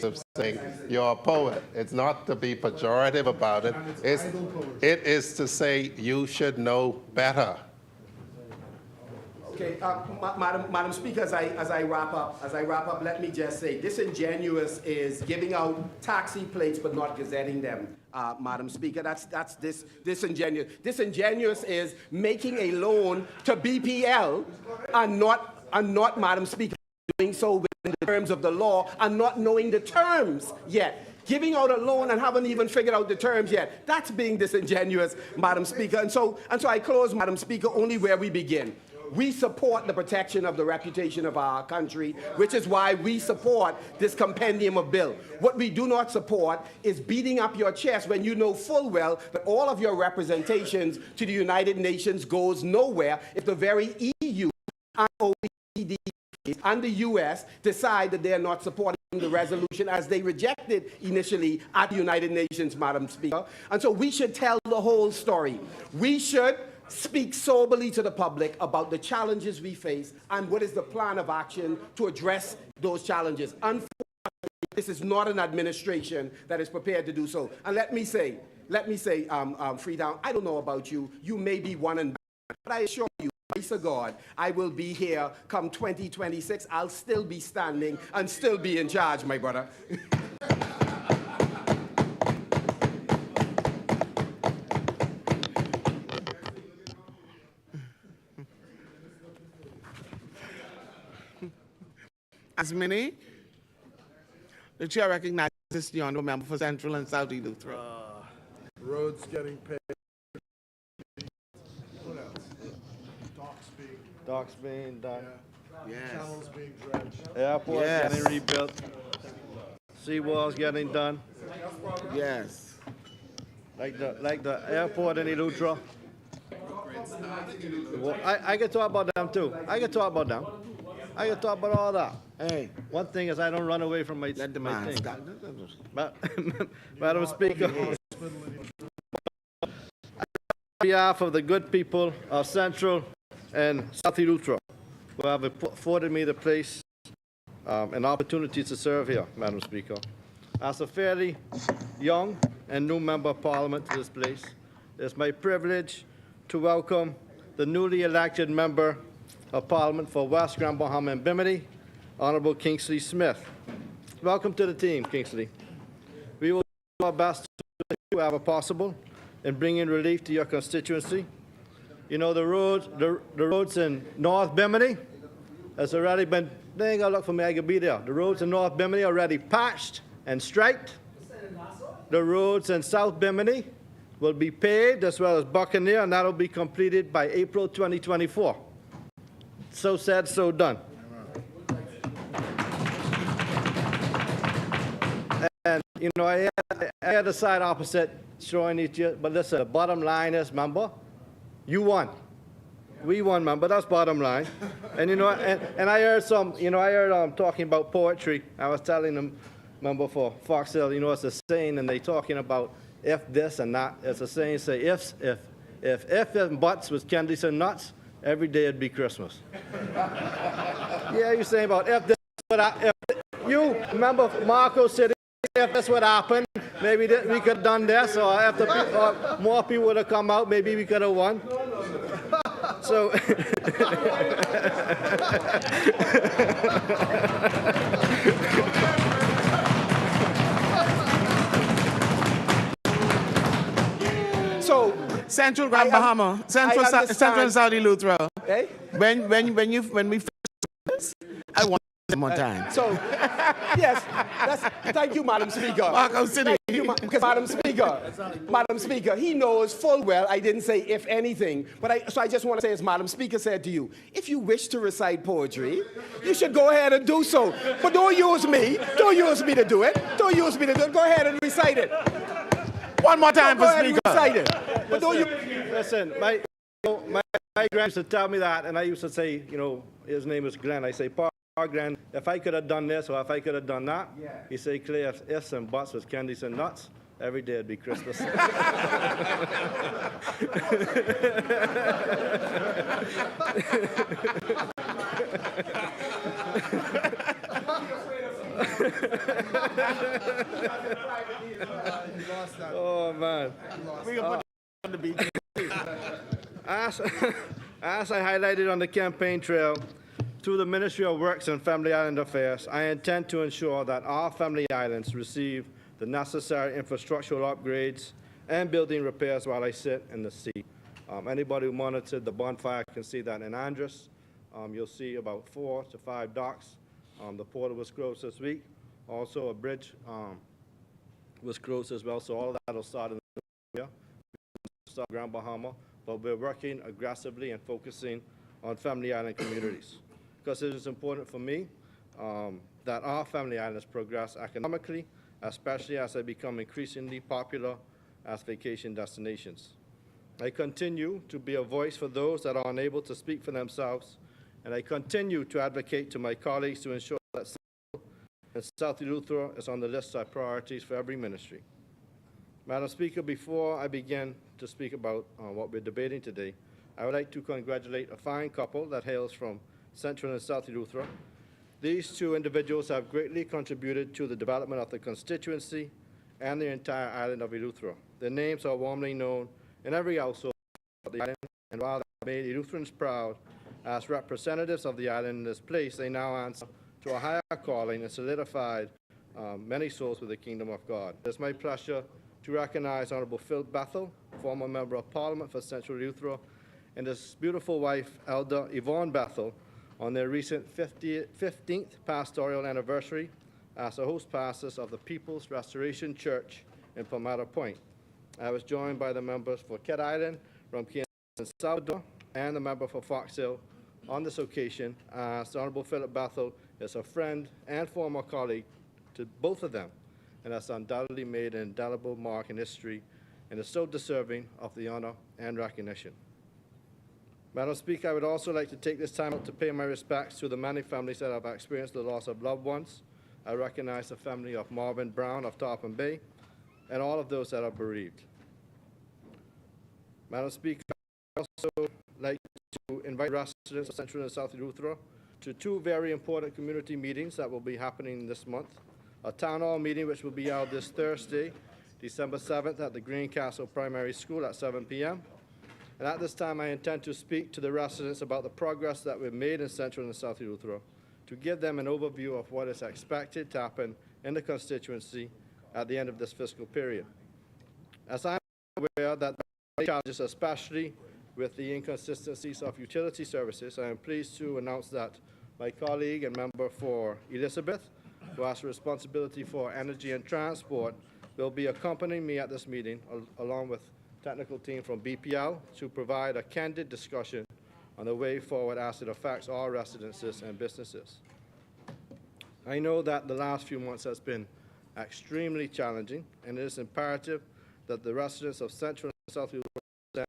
Of saying you're a poet. It's not to be pejorative about it. It is to say you should know better. Okay, Madam Speaker, as I wrap up, let me just say, disingenuous is giving out taxi plates but not gazetting them. Madam Speaker, that's disingenuous. Disingenuous is making a loan to BPL and not, Madam Speaker, doing so within the terms of the law and not knowing the terms yet. Giving out a loan and haven't even figured out the terms yet. That's being disingenuous, Madam Speaker. And so I close, Madam Speaker, only where we begin. We support the protection of the reputation of our country, which is why we support this compendium of bill. What we do not support is beating up your chest when you know full well that all of your representations to the United Nations goes nowhere if the very EU and OECD and the U.S. decide that they are not supporting the resolution as they rejected initially at the United Nations, Madam Speaker. And so we should tell the whole story. We should speak soberly to the public about the challenges we face and what is the plan of action to address those challenges. Unfortunately, this is not an administration that is prepared to do so. And let me say, Freetown, I don't know about you. You may be one and bad, but I assure you, grace of God, I will be here come 2026. I'll still be standing and still be in charge, my brother. As many, the chair recognizes the honourable member for Central and South Eleuthera. Roads getting paved. What else? Docks being done. Yes. Channels being dredged. Airport Yes. getting rebuilt. Seawalls getting done. Yes. Like the airport in Eleuthera. I can talk about them too. I can talk about them. I can talk about all that. Hey, One thing is I don't run away from my, let the my man thing. start. But, Madam Speaker, on behalf of the good people of Central and South Eleuthera, who have afforded me the place and opportunity to serve here, Madam Speaker. As a fairly young and new member of Parliament to this place, it's my privilege to welcome the newly elected member of Parliament for West Grand Bahama and Bimini, Honorable Kingsley Smith. welcome to the team, Kingsley. We will do our best to do whatever possible in bringing relief to your constituency. You know, the roads in North Bimini has already been, they ain't gonna look for me, I could be there. The roads in North Bimini are already patched and striped. The roads in South Bimini will be paved as well as Buccaneer, and that'll be completed by April 2024. So said, so done. And, you know, I had the side opposite showing each year, but listen, the bottom line is, remember, you won. We won, man, but that's bottom line. And, you know, and I heard some, you know, I heard talking about poetry. I was telling them, remember, for Fox Hill, you know, it's a saying, and they talking about if this and that. It's a saying, say, if and buts was candies and nuts, every day it'd be Christmas. Yeah, you're saying about if this, if you remember Marco said, if this would happen, maybe we could have done this, or if more people would have come out, maybe we could have won. So, So, Central Grand Bahama, Central and Saudi Lutheran. eh? When we finish this, I want it one more time. So, yes, thank you, Madam Speaker. Marco City. Because Madam Speaker, he knows full well I didn't say if anything, but so I just want to say, as Madam Speaker said to you, if you wish to recite poetry, you should go ahead and do so. But don't use me. Don't use me to do it. Don't use me to do it. Go ahead and recite it. One more time for Go ahead Speaker. and recite it. But don't you... Listen, my grand used to tell me that, and I used to say, you know, his name is Glenn. I say, Grand, if I could have done this or if I could have done that, he say, Clay, if ifs and buts was candies and nuts, every day it'd be Christmas. Oh, man. We can put it on the beach. As I highlighted on the campaign trail, through the Ministry of Works and Family Island Affairs, I intend to ensure that our family islands receive the necessary infrastructural upgrades and building repairs while I sit in the seat. Anybody who monitored the bonfire can see that in Andros. You'll see about 4 to 5 docks. The portal was closed this week. Also, a bridge was closed as well, so all of that will start in the year. Start Grand Bahama, but we're working aggressively and focusing on family island communities, because it is important for me that our family islands progress economically, especially as they become increasingly popular as vacation destinations. I continue to be a voice for those that are unable to speak for themselves, and I continue to advocate to my colleagues to ensure that Central and South Eleuthera is on the list of priorities for every ministry. Madam Speaker, before I begin to speak about what we're debating today, I would like to congratulate a fine couple that hails from Central and South Eleuthera. These two individuals have greatly contributed to the development of the constituency and the entire island of Eleuthera. Their names are warmly known in every household of the island, and while they made Eleutherans proud as representatives of the island in this place, they now answer to a higher calling and solidified many souls with the kingdom of God. It's my pleasure to recognize Honorable Phil Bethel, former Member of Parliament for Central Eleuthera, and his beautiful wife, Elder Yvonne Bethel, on their recent 15th pastoral anniversary as the host pastors of the People's Restoration Church in Palmetto Point. I was joined by the members for Cat Island, Rumkey and Salvador, and the member for Fox Hill on this occasion, as Honorable Philip Bethel is a friend and former colleague to both of them, and has undoubtedly made an indelible mark in history and is so deserving of the honor and recognition. Madam Speaker, I would also like to take this time out to pay my respects to the many families that have experienced the loss of loved ones. I recognize the family of Marvin Brown of Tarpon Bay and all of those that are bereaved. Madam Speaker, I would also like to invite residents of Central and South Eleuthera to two very important community meetings that will be happening this month. A town hall meeting which will be held this Thursday, December 7th at the Greencastle Primary School at 7 p.m. And at this time, I intend to speak to the residents about the progress that we've made in Central and South Eleuthera to give them an overview of what is expected to happen in the constituency at the end of this fiscal period. As I'm aware that there are challenges, especially with the inconsistencies of utility services, I am pleased to announce that my colleague and member for Elizabeth, who has responsibility for energy and transport, will be accompanying me at this meeting, along with technical team from BPL, to provide a candid discussion on the way forward as it affects all residences and businesses. I know that the last few months has been extremely challenging, and it is imperative that the residents of Central and South understand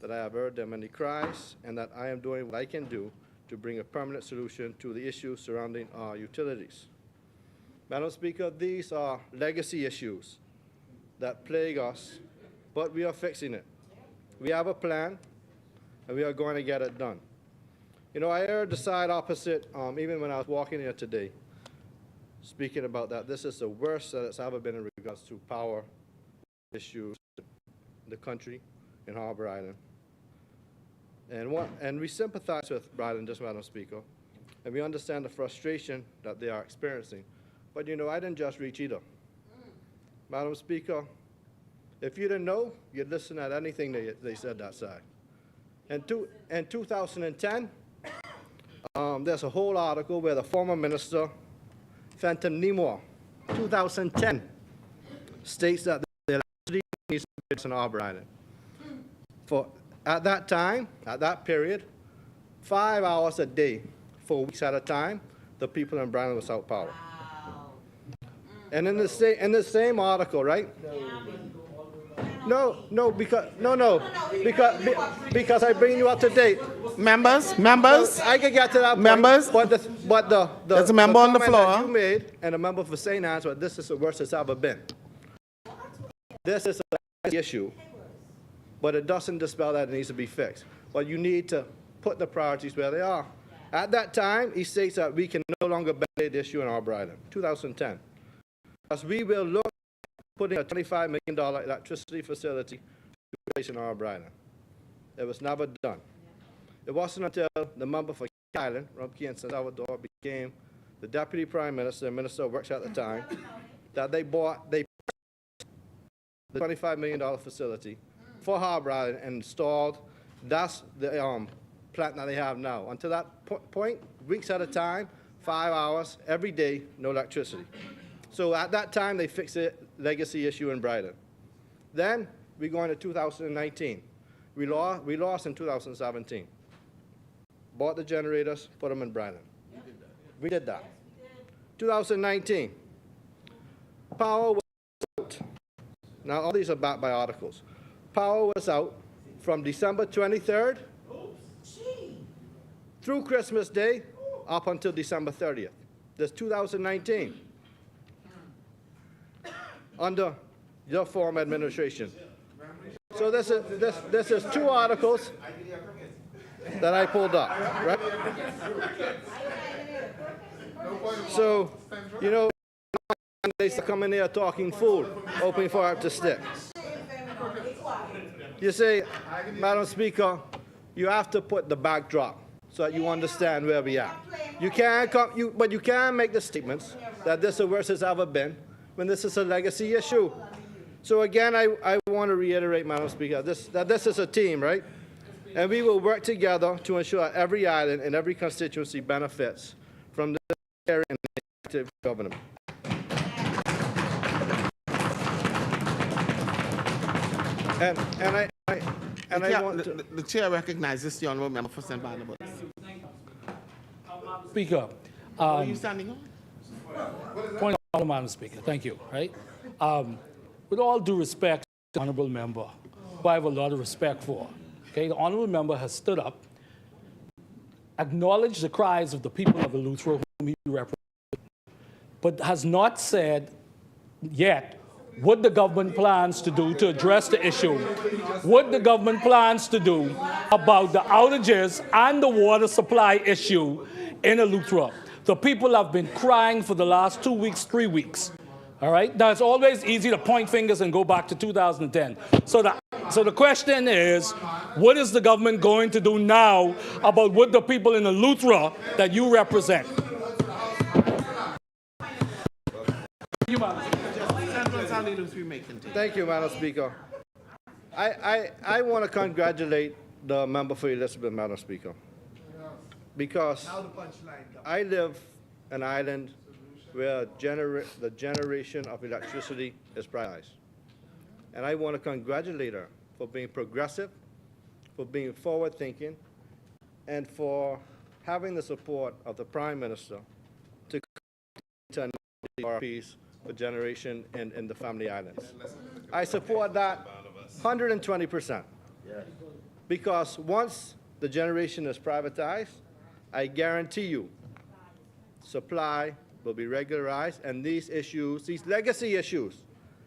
that I have heard their many cries and that I am doing what I can do to bring a permanent solution to the issues surrounding our utilities. Madam Speaker, these are legacy issues that plague us, but we are fixing it. We have a plan, and we are going to get it done. You know, I heard the side opposite, even when I was walking here today, speaking about that. This is the worst that it's ever been in regards to power issues in the country, in Harbor Island. And we sympathize with Brad and this, Madam Speaker, and we understand the frustration that they are experiencing. But, you know, I didn't just reach either. Madam Speaker, if you didn't know, you'd listen at anything they said that side. In 2010, there's a whole article where the former minister, Fenton Nimore, 2010, states that the electricity needs to be in Harbor Island. At that time, at that period, 5 hours a day, for weeks at a time, the people in Brandon were without power. And in the same article, right? Because I bring you up to date. Members, I can get to that point. Members, but there's a member on the comment that floor. you made, and a member for St. Anne's, but this is the worst it's ever been. This is an issue, but it doesn't dispel that it needs to be fixed. But you need to put the priorities where they are. At that time, he states that we can no longer band-aid the issue in Harbor Island, 2010. As we will look at putting a $25 million electricity facility to place in Harbor Island. It was never done. It wasn't until the member for Island, Rumpke and San Salvador, became the Deputy Prime Minister and Minister of Works at the time, that they purchased the $25 million facility for Harbor Island and installed. That's the plant that they have now. Until that point, weeks at a time, 5 hours, every day, no electricity. So at that time, they fixed the legacy issue in Brighton. Then we go into 2019. We lost in 2017. Bought the generators, put them in Brighton. We did that. 2019, power was out. Now, all these are backed by articles. Power was out from December 23rd through Christmas Day up until December 30th. This 2019, under your former administration. So this is two articles that I pulled up, right? So, you know, they come in there talking fool, hoping for it to stick. You say, Madam Speaker, you have to put the backdrop so that you understand where we are. You can't but you can make the statements that this is the worst it's ever been when this is a legacy issue. So again, I want to reiterate, Madam Speaker, that this is a team, right? And we will work together to ensure that every island and every constituency benefits from this area and active government. And I want to... The chair recognizes the honourable member for St. Barnabas. Speaker. Are you standing on? Point of order, Madam Speaker. Thank you. Right. With all due respect to the honourable member, who I have a lot of respect for, okay, the honourable member has stood up, acknowledged the cries of the people of Eleuthera whom he represents, but has not said yet what the government plans to do to address the issue, what the government plans to do about the outages and the water supply issue in Eleuthera. The people have been crying for the last 2 weeks, 3 weeks. All right? Now, it's always easy to point fingers and go back to 2010. So the question is, what is the government going to do now about what the people in Eleuthera that you represent? you, Madam Speaker. Central and South Illusory may continue. Thank you, Madam Speaker. I want to congratulate the member for Elizabeth, Madam Speaker, because I live an island where the generation of electricity is privatized. And I want to congratulate her for being progressive, for being forward-thinking, and for having the support of the Prime Minister to turn RPs for generation in the Family Islands. I support that 120%. Because once the generation is privatized, I guarantee you, supply will be regularized, and these issues, these legacy issues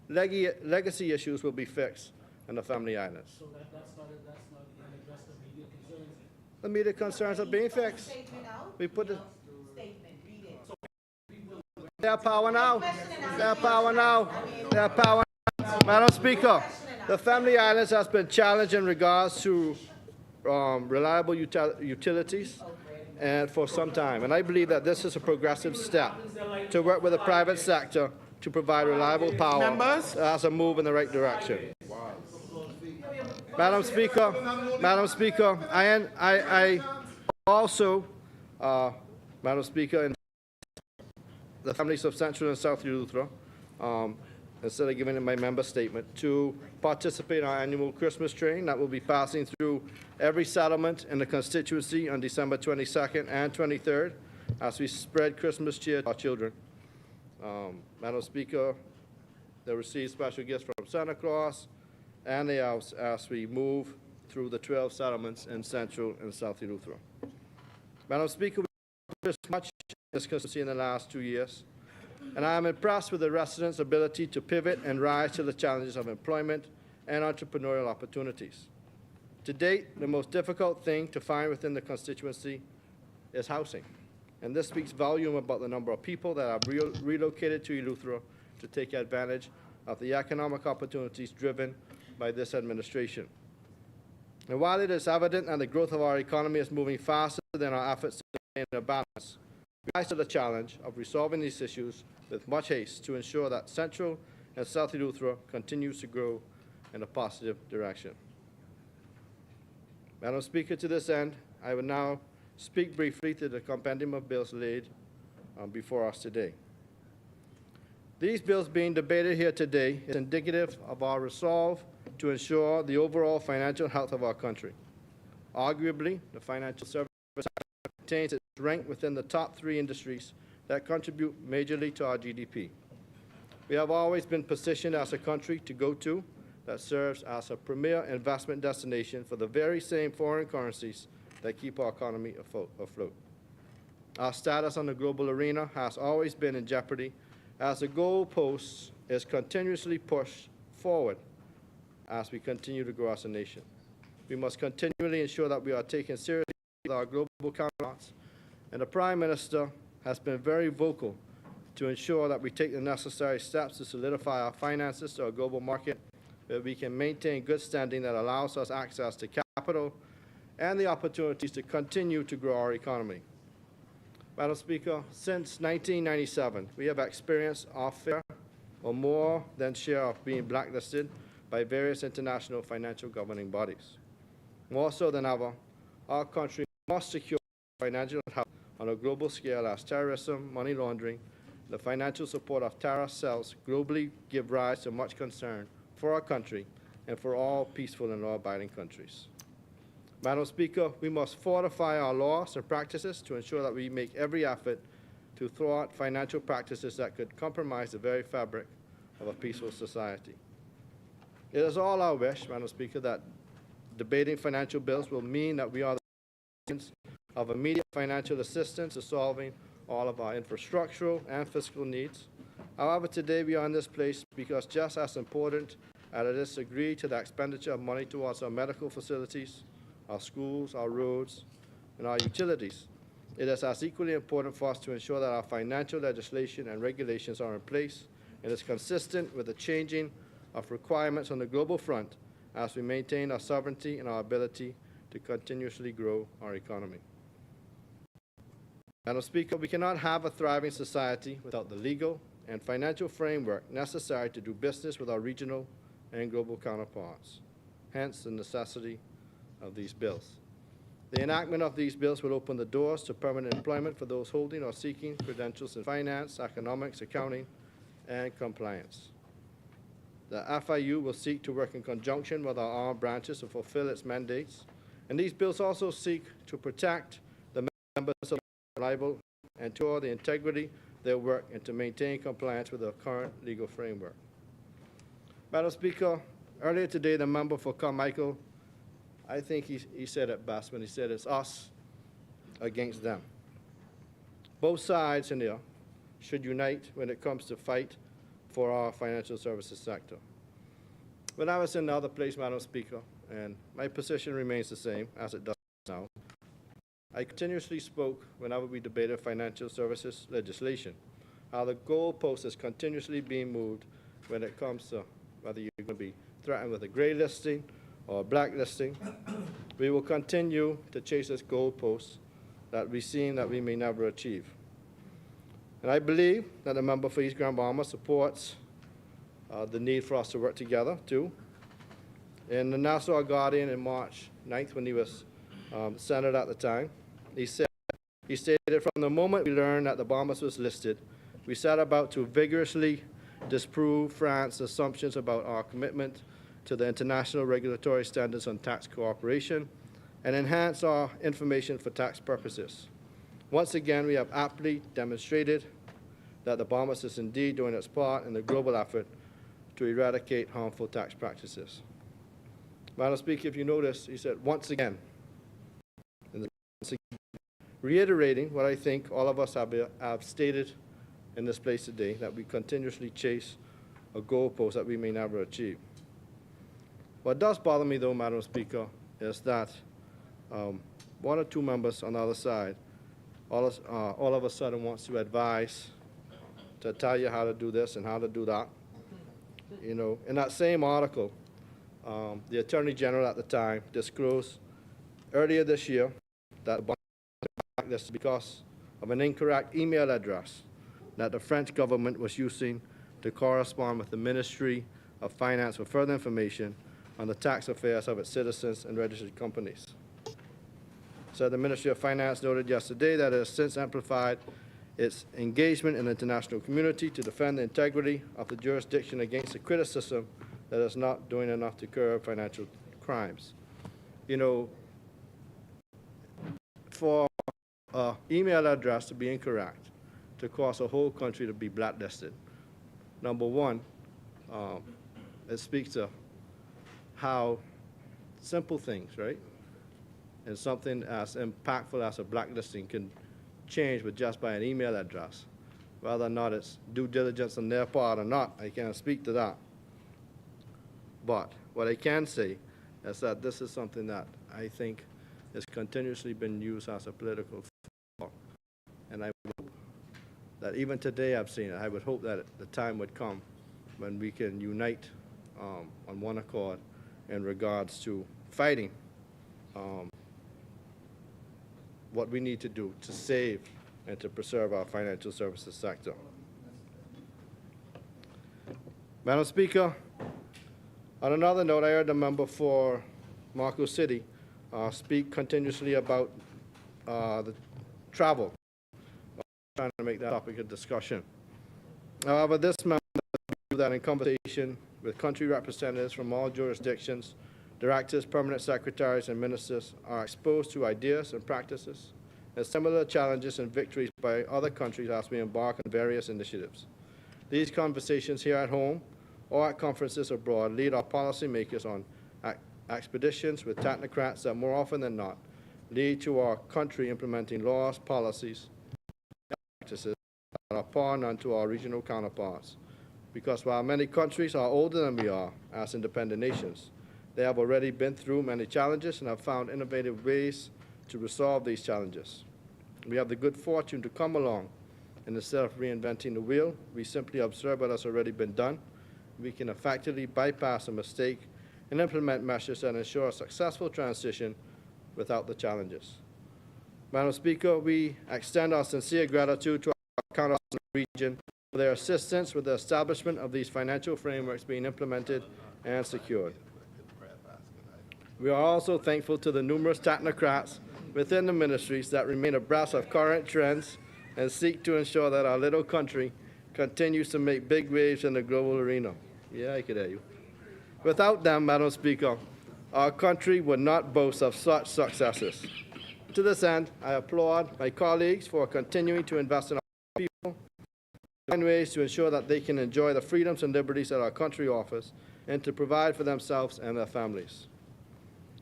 will be fixed in the Family Islands. So that's not address the immediate concerns. The immediate concerns are being fixed. We put it. They have power now. They have power now. They have power now. Madam Speaker, the Family Islands has been challenged in regards to reliable utilities and for some time. And I believe that this is a progressive step to work with the private sector to provide reliable power. Members? As a move in the right direction. Madam Speaker, I also, Madam Speaker, in the families of Central and South Eleuthera, instead of giving it my member statement, to participate in our annual Christmas train that will be passing through every settlement in the constituency on December 22nd and 23rd as we spread Christmas cheer to our children. Madam Speaker, they receive special gifts from Santa Claus and the elves as we move through the 12 settlements in Central and South Eleuthera. Madam Speaker, we have accomplished much in this constituency in the last 2 years, and I am impressed with the residents' ability to pivot and rise to the challenges of employment and entrepreneurial opportunities. To date, the most difficult thing to find within the constituency is housing, and this speaks volume about the number of people that have relocated to Eleuthera to take advantage of the economic opportunities driven by this administration. And while it is evident that the growth of our economy is moving faster than our efforts to maintain a balance, we rise to the challenge of resolving these issues with much haste to ensure that Central and South Eleuthera continues to grow in a positive direction. Madam Speaker, to this end, I will now speak briefly to the compendium of bills laid before us today. These bills being debated here today is indicative of our resolve to ensure the overall financial health of our country. Arguably, the financial services sector maintains its rank within the top 3 industries that contribute majorly to our GDP. We have always been positioned as a country to go to that serves as a premier investment destination for the very same foreign currencies that keep our economy afloat. Our status on the global arena has always been in jeopardy as the goalpost is continuously pushed forward as we continue to grow as a nation. We must continually ensure that we are taken seriously with our global counterparts, and the Prime Minister has been very vocal to ensure that we take the necessary steps to solidify our finances to our global market, where we can maintain good standing that allows us access to capital and the opportunities to continue to grow our economy. Madam Speaker, since 1997, we have experienced our fair or more than share of being blacklisted by various international financial governing bodies. More so than ever, our country must secure financial health on a global scale as terrorism, money laundering, the financial support of terrorist cells globally give rise to much concern for our country and for all peaceful and law-abiding countries. Madam Speaker, we must fortify our laws and practices to ensure that we make every effort to thwart financial practices that could compromise the very fabric of a peaceful society. It is all our wish, Madam Speaker, that debating financial bills will mean that we are the recipients of immediate financial assistance to solving all of our infrastructural and fiscal needs. However, today we are in this place because just as important as it is to agree to the expenditure of money towards our medical facilities, our schools, our roads, and our utilities, it is as equally important for us to ensure that our financial legislation and regulations are in place and is consistent with the changing of requirements on the global front as we maintain our sovereignty and our ability to continuously grow our economy. Madam Speaker, we cannot have a thriving society without the legal and financial framework necessary to do business with our regional and global counterparts, hence the necessity of these bills. The enactment of these bills will open the doors to permanent employment for those holding or seeking credentials in finance, economics, accounting, and compliance. The FIU will seek to work in conjunction with our armed branches to fulfill its mandates, and these bills also seek to protect the members of the liable and to ensure the integrity of their work and to maintain compliance with the current legal framework. Madam Speaker, earlier today, the member for Carmichael, I think he said it best when he said it's us against them. Both sides in there should unite when it comes to fight for our financial services sector. When I was in the other place, Madam Speaker, and my position remains the same as it does now, I continuously spoke whenever we debated financial services legislation, how the goalpost is continuously being moved when it comes to whether you're going to be threatened with a gray listing or blacklisting. We will continue to chase this goalpost that we seem that we may never achieve. And I believe that the member for East Grand Bahama supports the need for us to work together, too. In the Nassau Guardian in March 9th, when he was senator at the time, he stated, from the moment we learned that the Bahamas was listed, we set about to vigorously disprove France's assumptions about our commitment to the international regulatory standards on tax cooperation and enhance our information for tax purposes. Once again, we have aptly demonstrated that the Bahamas is indeed doing its part in the global effort to eradicate harmful tax practices. Madam Speaker, if you notice, he said once again, reiterating what I think all of us have stated in this place today, that we continuously chase a goalpost that we may never achieve. What does bother me, though, Madam Speaker, is that one or two members on the other side all of a sudden wants to advise, to tell you how to do this and how to do that. You know, in that same article, the Attorney General at the time disclosed earlier this year that this is because of an incorrect email address that the French government was using to correspond with the Ministry of Finance for further information on the tax affairs of its citizens and registered companies. So the Ministry of Finance noted yesterday that it has since amplified its engagement in the international community to defend the integrity of the jurisdiction against the criticism that it's not doing enough to curb financial crimes. You know, for an email address to be incorrect, to cause a whole country to be blacklisted, number one, it speaks to how simple things, right? And something as impactful as a blacklisting can change with just by an email address. Whether or not it's due diligence on their part or not, I can't speak to that. But what I can say is that this is something that I think has continuously been used as a political football. And I hope that even today I've seen it. I would hope that the time would come when we can unite on one accord in regards to fighting what we need to do to save and to preserve our financial services sector. Madam Speaker, on another note, I heard the member for Marco City speak continuously about the travel, trying to make that topic of discussion. However, this member believes that in conversation with country representatives from all jurisdictions, directors, permanent secretaries, and ministers are exposed to ideas and practices and similar challenges and victories by other countries as we embark on various initiatives. These conversations here at home or at conferences abroad lead our policymakers on expeditions with technocrats that more often than not lead to our country implementing laws, policies, and practices that are foreign unto our regional counterparts. Because while many countries are older than we are as independent nations, they have already been through many challenges and have found innovative ways to resolve these challenges. We have the good fortune to come along, and instead of reinventing the wheel, we simply observe what has already been done. We can effectively bypass a mistake and implement measures that ensure a successful transition without the challenges. Madam Speaker, we extend our sincere gratitude to our counterparts in the region for their assistance with the establishment of these financial frameworks being implemented and secured. We are also thankful to the numerous technocrats within the ministries that remain abreast of current trends and seek to ensure that our little country continues to make big waves in the global arena. Yeah, I could hear you. Without them, Madam Speaker, our country would not boast of such successes. To this end, I applaud my colleagues for continuing to invest in our people, find ways to ensure that they can enjoy the freedoms and liberties that our country offers, and to provide for themselves and their families.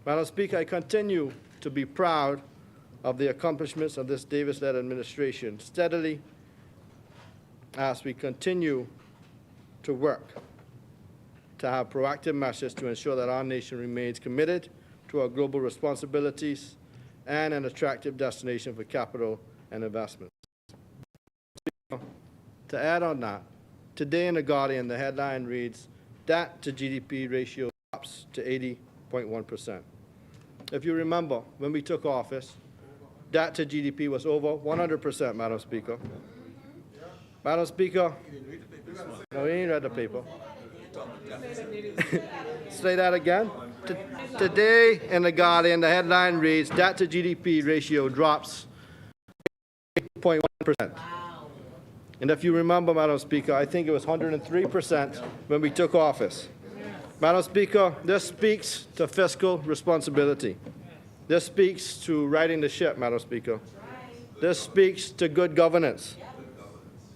Madam Speaker, I continue to be proud of the accomplishments of this Davis-led administration steadily as we continue to work to have proactive measures to ensure that our nation remains committed to our global responsibilities and an attractive destination for capital and investment. To add on that, today in The Guardian, the headline reads, debt to GDP ratio drops to 80.1%. If you remember, when we took office, debt to GDP was over 100%, Madam Speaker. Madam Speaker, no, you ain't read the paper. Say that again. Today in The Guardian, the headline reads, debt to GDP ratio drops 8.1%. And if you remember, Madam Speaker, I think it was 103% when we took office. Madam Speaker, this speaks to fiscal responsibility. This speaks to righting the ship, Madam Speaker. This speaks to good governance.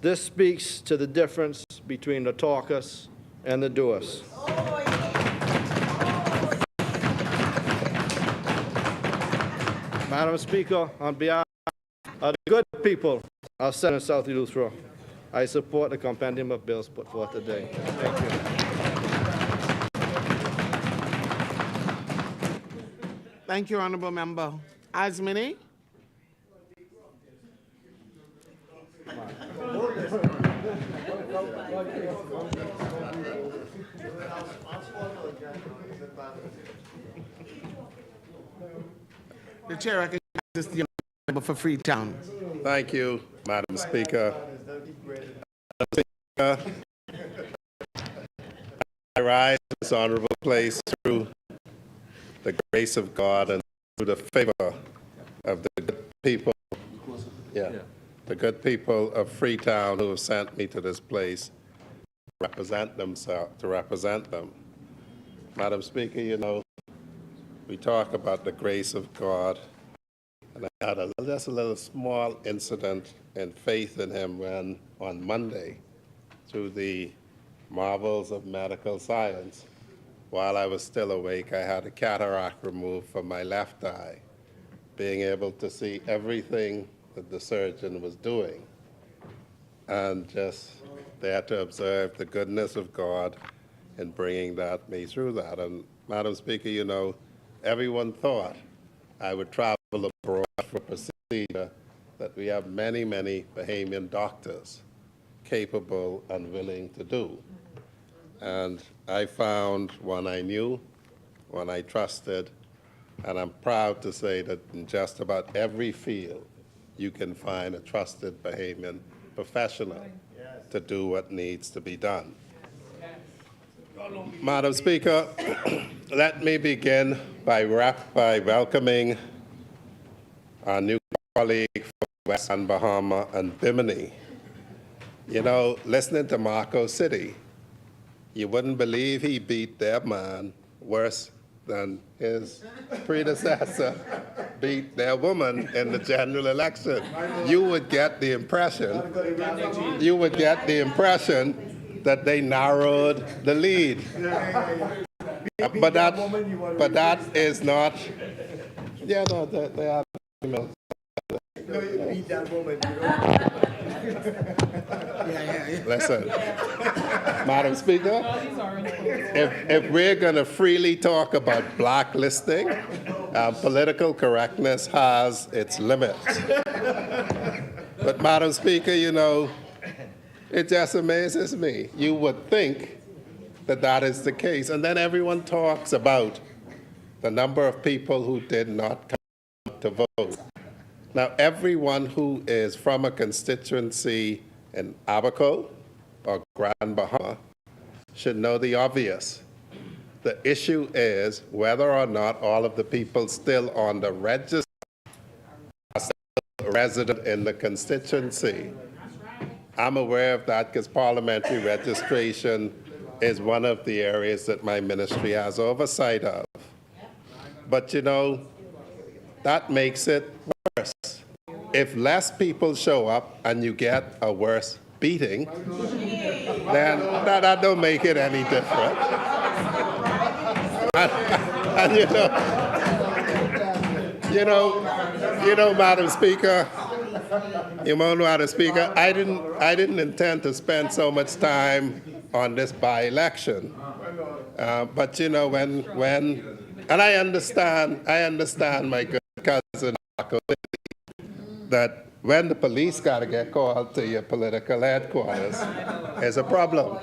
This speaks to the difference between the talkers and the doers. Madam Speaker, on behalf of the good people of Central and South Eleuthera, I support the compendium of bills put forth today. Thank you. Thank you, Honourable Member. Asmini? The chair recognizes the member for Freetown. Thank you, Madam Speaker. I rise in this honorable place through the grace of God and through the favor of the good people, the good people of Freetown who have sent me to this place to represent them. Madam Speaker, you know, we talk about the grace of God, and I had just a little small incident in faith in him when on Monday, through the marvels of medical science, while I was still awake, I had a cataract removed from my left eye, being able to see everything that the surgeon was doing, and just there to observe the goodness of God in bringing me through that. And Madam Speaker, you know, everyone thought I would travel abroad for a procedure that we have many, many Bahamian doctors capable and willing to do. And I found one I knew, one I trusted, and I'm proud to say that in just about every field, you can find a trusted Bahamian professional to do what needs to be done. Madam Speaker, let me begin by welcoming our new colleague from Western Bahama and Bimini. You know, listening to Marco City, you wouldn't believe he beat their man worse than his predecessor beat their woman in the general election. You would get the impression that they narrowed the lead. But that is not, yeah, no, they are females. Listen, Madam Speaker, if we're going to freely talk about blacklisting, political correctness has its limits. But Madam Speaker, you know, it just amazes me. You would think that that is the case. And then everyone talks about the number of people who did not come to vote. Now, everyone who is from a constituency in Abaco, or Grand Bahama should know the obvious. The issue is whether or not all of the people still on the register are still resident in the constituency. I'm aware of that because parliamentary registration is one of the areas that my ministry has oversight of. But you know, that makes it worse. If less people show up and you get a worse beating, then that don't make it any different. And Madam Speaker, Madam Speaker, I didn't intend to spend so much time on this by-election. But you know, and I understand my good cousin Marco, that when the police got to get called to your political headquarters, it's a problem.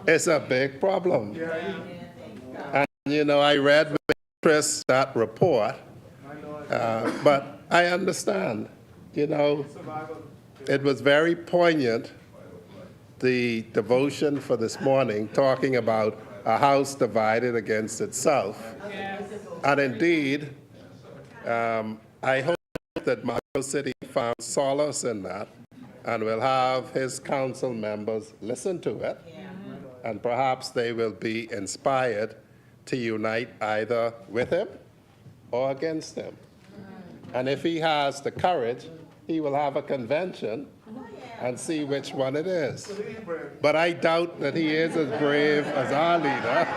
It's a big problem. And you know, I read with interest that report, but I understand. You know, it was very poignant, the devotion for this morning, talking about a house divided against itself. And indeed, I hope that Marco City found solace in that and will have his council members listen to it, and perhaps they will be inspired to unite either with him or against him. And if he has the courage, he will have a convention and see which one it is. But I doubt that he is as brave as our leader.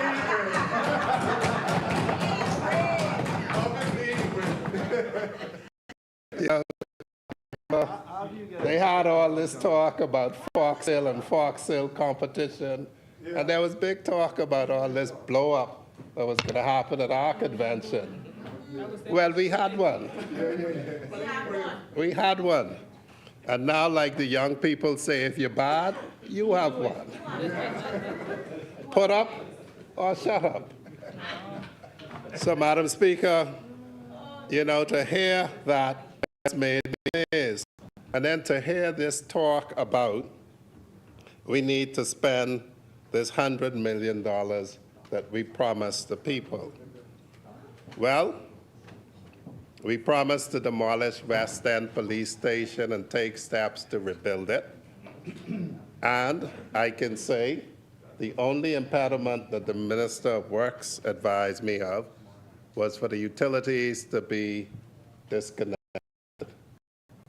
You know, they had all this talk about Fox Hill and Fox Hill competition, and there was big talk about all this blow-up that was going to happen at our convention. Well, we had one. We had one. And now, like the young people say, if you're bad, you have one. Put up or shut up. So, Madam Speaker, you know, to hear that has made me amazed. And then to hear this talk about we need to spend this $100 million that we promised the people. Well, we promised to demolish West End Police Station and take steps to rebuild it. And I can say the only impediment that the Minister of Works advised me of was for the utilities to be disconnected.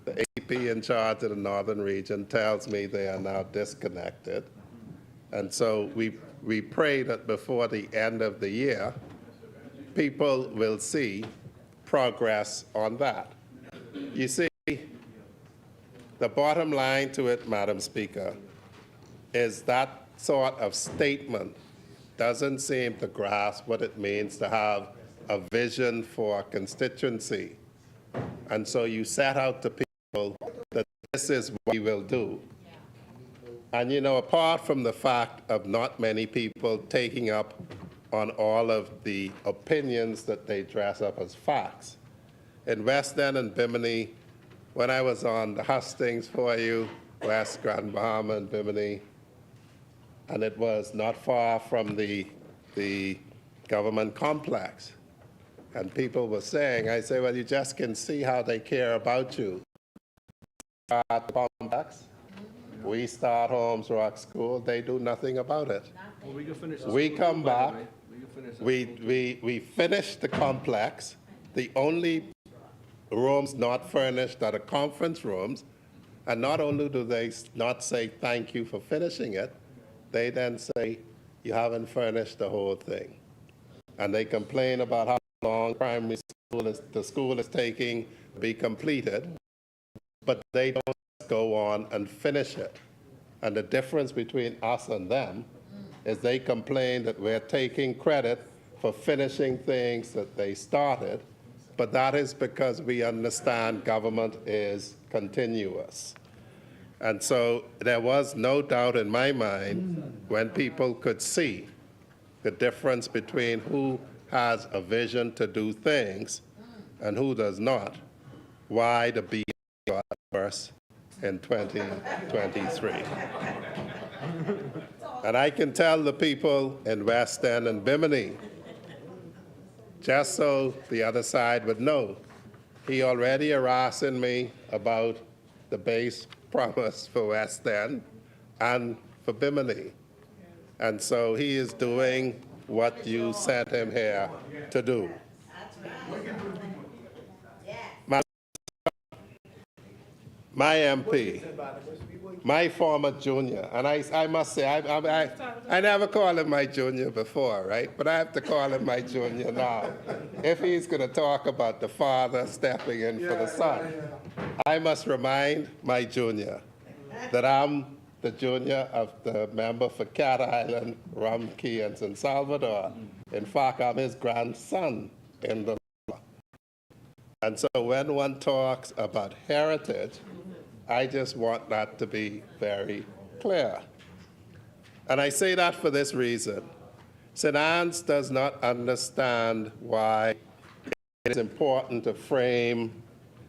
The AP in charge of the northern region tells me they are now disconnected. And so we pray that before the end of the year, people will see progress on that. You see, the bottom line to it, Madam Speaker, is that sort of statement doesn't seem to grasp what it means to have a vision for a constituency. And so you set out to people that this is what we will do. And you know, apart from the fact of not many people taking up on all of the opinions that they dress up as facts. In West End and Bimini, when I was on the hustings for you, West, Grand Bahama, and Bimini, and it was not far from the government complex. And people were saying, I say, well, you just can see how they care about you. At the complex, we start Holmes Rock School, they do nothing about it. We come back, we finish the complex. The only rooms not furnished are the conference rooms. And not only do they not say thank you for finishing it, they then say you haven't furnished the whole thing. And they complain about how long primary school the school is taking to be completed, but they don't go on and finish it. And the difference between us and them is they complain that we're taking credit for finishing things that they started, but that is because we understand government is continuous. And so there was no doubt in my mind when people could see the difference between who has a vision to do things and who does not, why the BS got worse in 2023. And I can tell the people in West End and Bimini, just so the other side would know, he already harassing me about the base promise for West End and for Bimini. And so he is doing what you sent him here to do. My MP, my former junior, and I must say, I never called him my junior before, right? But I have to call him my junior now. If he's going to talk about the father stepping in for the son, I must remind my junior that I'm the junior of the member for Cat Island, Rum Key, and San Salvador. In fact, I'm his grandson in the law. And so when one talks about heritage, I just want that to be very clear. And I say that for this reason. St. Anne's does not understand why it is important to frame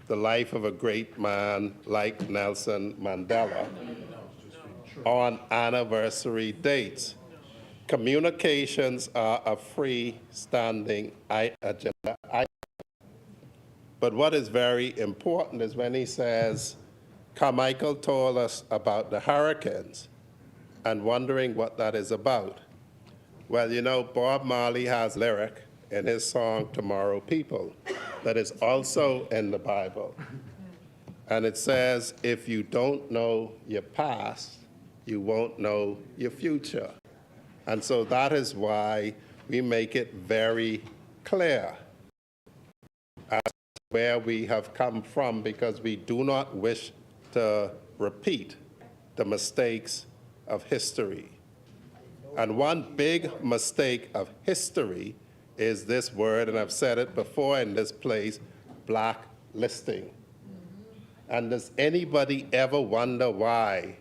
the life of a great man like Nelson Mandela on anniversary dates. Communications are a free-standing agenda. But what is very important is when he says, Carmichael told us about the hurricanes and wondering what that is about. Well, you know, Bob Marley has lyric in his song, Tomorrow People, that is also in the Bible. And it says, if you don't know your past, you won't know your future. And so that is why we make it very clear as to where we have come from, because we do not wish to repeat the mistakes of history. And one big mistake of history is this word, and I've said it before in this place, blacklisting. And does anybody ever wonder why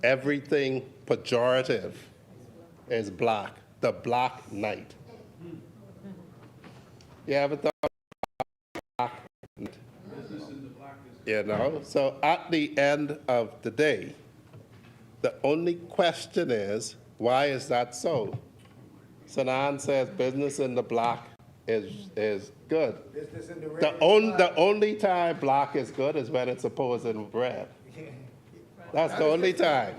everything pejorative is black? The Black Knight. You ever thought about Black Knight? You know, so at the end of the day, the only question is, why is that so? St. Anne says business in the black is good. The only time black is good is when it's opposing red. That's the only time.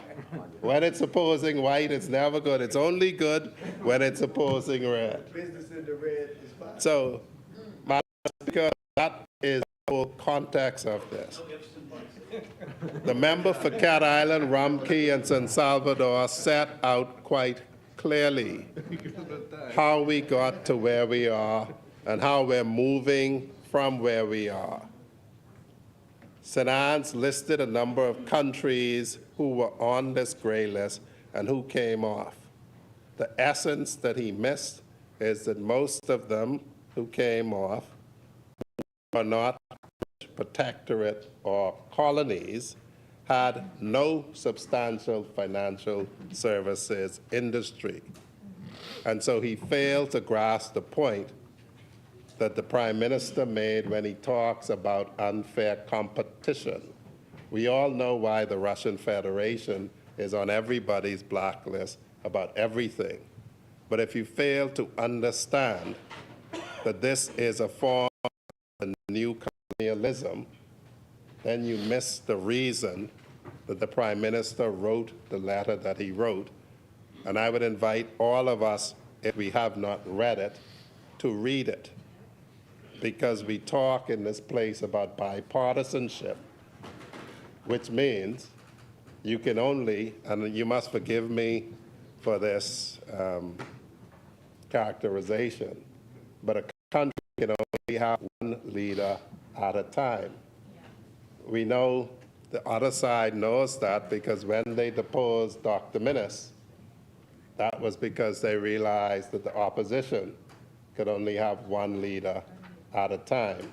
When it's opposing white, it's never good. It's only good when it's opposing red. Business in the red is fine. So, because that is the whole context of this. The member for Cat Island, Rum Key, and San Salvador set out quite clearly how we got to where we are and how we're moving from where we are. St. Anne's listed a number of countries who were on this gray list and who came off. The essence that he missed is that most of them who came off are not protectorate or colonies, had no substantial financial services industry. And so he failed to grasp the point that the Prime Minister made when he talks about unfair competition. We all know why the Russian Federation is on everybody's blacklist about everything. But if you fail to understand that this is a form of new colonialism, then you miss the reason that the Prime Minister wrote the letter that he wrote. And I would invite all of us, if we have not read it, to read it. Because we talk in this place about bipartisanship, which means you can only, and you must forgive me for this characterization, but a country can only have one leader at a time. We know the other side knows that because when they deposed Dr. Minnis, that was because they realized that the opposition could only have one leader at a time.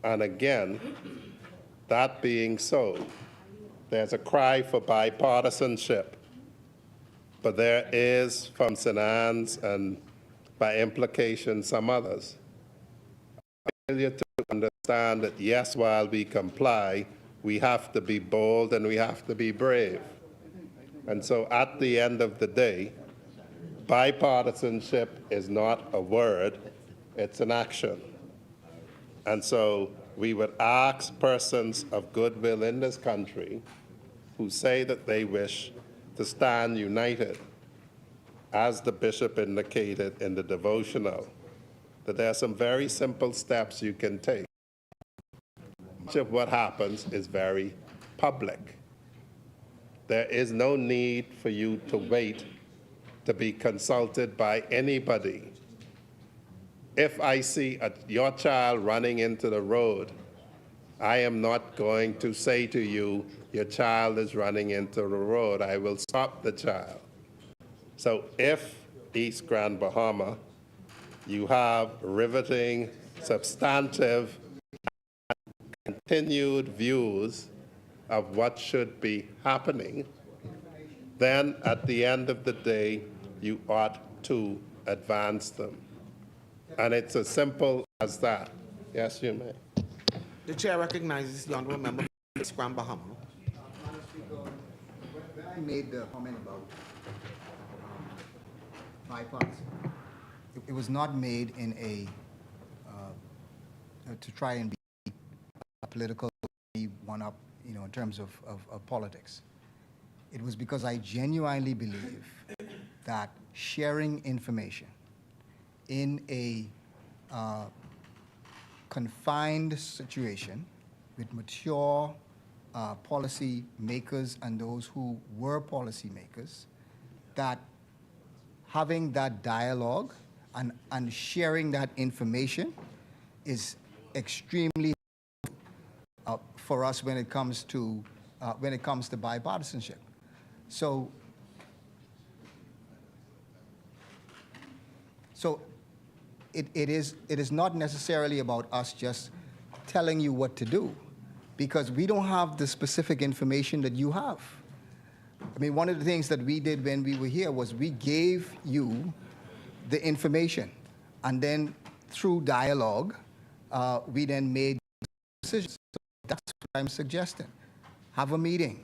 And again, that being so, there's a cry for bipartisanship, but there is from St. Anne's and by implication some others, failure to understand that yes, while we comply, we have to be bold and we have to be brave. And so at the end of the day, bipartisanship is not a word, it's an action. And so we would ask persons of goodwill in this country who say that they wish to stand united, as the bishop indicated in the devotional, that there are some very simple steps you can take. Much of what happens is very public. There is no need for you to wait to be consulted by anybody. If I see your child running into the road, I am not going to say to you, your child is running into the road. I will stop the child. So if East Grand Bahama, you have riveting, substantive, continued views of what should be happening, then at the end of the day, you ought to advance them. And it's as simple as that. Yes, you may. The chair recognizes the honorable member from East Grand Bahama. When I made the comment about bipartisan, it was not made in to try and be political, one-up, in terms of politics. It was because I genuinely believe that sharing information in a confined situation with mature policy makers and those who were policy makers, that having that dialogue and sharing that information is extremely for us when it comes to bipartisanship. So it is not necessarily about us just telling you what to do, because we don't have the specific information that you have. I mean, one of the things that we did when we were here was we gave you the information, and then through dialogue, we then made decisions. So that's what I'm suggesting. Have a meeting.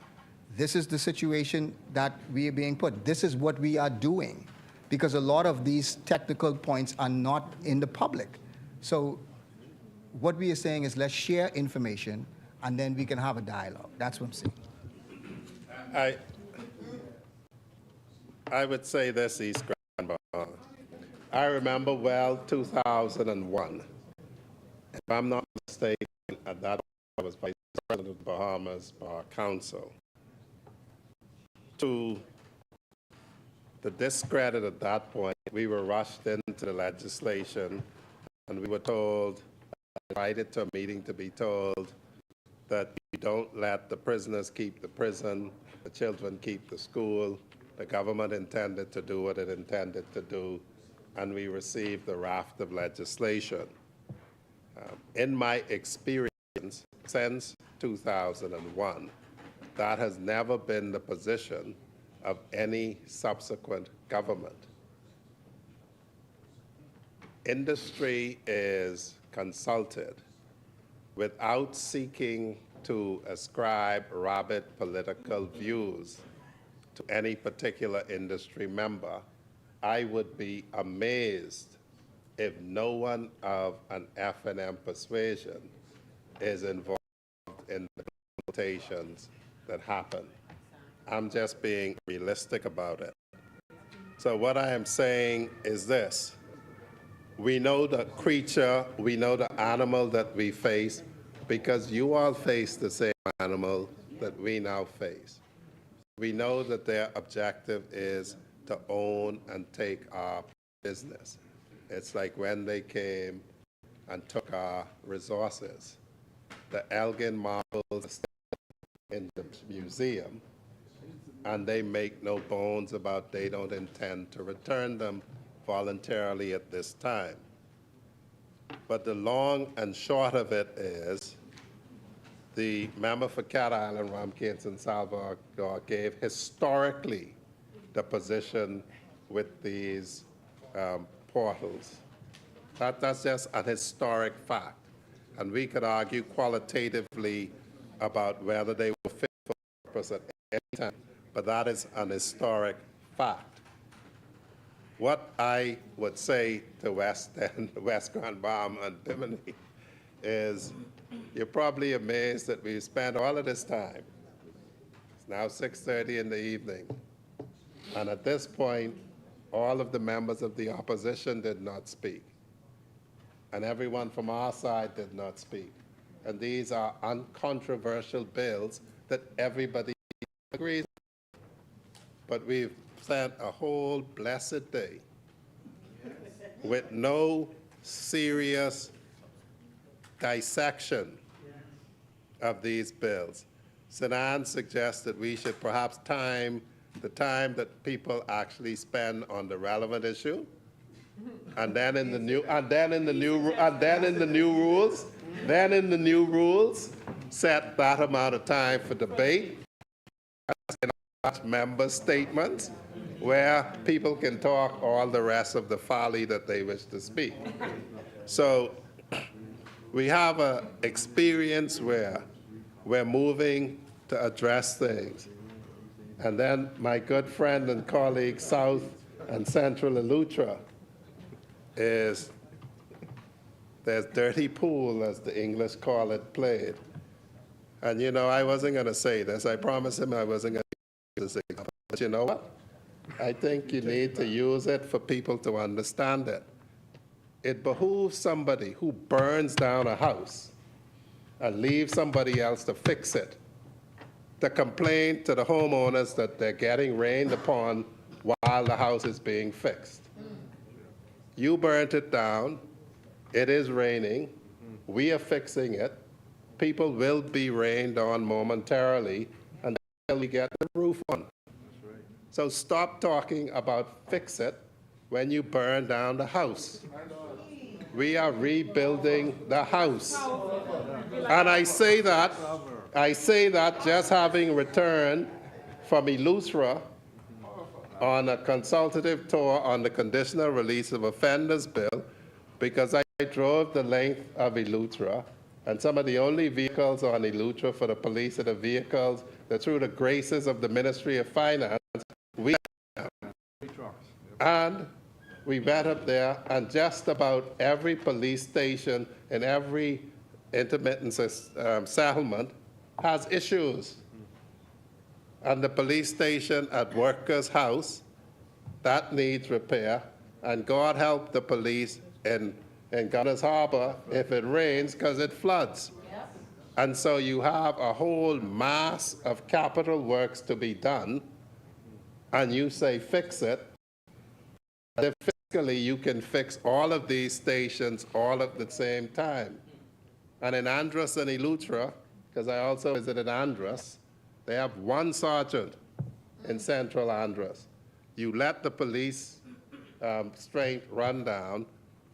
This is the situation that we are being put. This is what we are doing, because a lot of these technical points are not in the public. So what we are saying is let's share information, and then we can have a dialogue. That's what I'm saying. I would say this, East Grand Bahama. I remember well 2001. If I'm not mistaken, at that time I was Vice President of the Bahamas Bar Council. To the discredit at that point, we were rushed into the legislation, and we were told, invited to a meeting to be told, that you don't let the prisoners keep the prison, the children keep the school. The government intended to do what it intended to do, and we received a raft of legislation. In my experience since 2001, that has never been the position of any subsequent government. Industry is consulted without seeking to ascribe rabid political views to any particular industry member. I would be amazed if no one of an F&M persuasion is involved in the consultations that happen. I'm just being realistic about it. So what I am saying is this. We know the creature, we know the animal that we face, because you all face the same animal that we now face. We know that their objective is to own and take our business. It's like when they came and took our resources. The Elgin marbles are still in the museum, and they make no bones about they don't intend to return them voluntarily at this time. But the long and short of it is, the member for Cat Island, Ram Kingston Salvador, gave historically the position with these portals. That's just an historic fact. And we could argue qualitatively about whether they were fit for purpose at any time. but that is an historic fact. What I would say to West End, West Grand Bahama and Bimini is you're probably amazed that we spent all of this time. It's now 6:30 in the evening. And at this point, all of the members of the opposition did not speak. And everyone from our side did not speak. And these are uncontroversial bills that everybody agrees with. But we've spent a whole blessed day with no serious dissection of these bills. Sinan suggested we should perhaps time the time that people actually spend on the relevant issue, and then in the new rules, set that amount of time for debate, member statements, where people can talk all the rest of the folly that they wish to speak. So we have an experience where we're moving to address things. And then my good friend and colleague, South and Central Eleuthera, there's dirty pool, as the English call it, played. And you know, I wasn't going to say this. I promised him I wasn't going to use this example. But you know what? I think you need to use it for people to understand it. It behooves somebody who burns down a house and leaves somebody else to fix it, to complain to the homeowners that they're getting rained upon while the house is being fixed. You burnt it down. It is raining. We are fixing it. People will be rained on momentarily until we get the roof on. So stop talking about fix it when you burn down the house. We are rebuilding the house. And I say that just having returned from Eleuthera on a consultative tour on the conditional release of offenders bill, because I drove the length of Eleuthera, and some of the only vehicles on Eleuthera for the police are the vehicles that, through the graces of the Ministry of Finance, we and we went up there, and just about every police station in every intermittent settlement has issues. And the police station at Workers' House, that needs repair, and God help the police in Governor's Harbor if it rains, because it floods. And so you have a whole mass of capital works to be done, and you say fix it. If fiscally you can fix all of these stations all at the same time. And in Andros and Eleuthera, because I also visited Andros, they have one sergeant in central Andros. You let the police strength run down,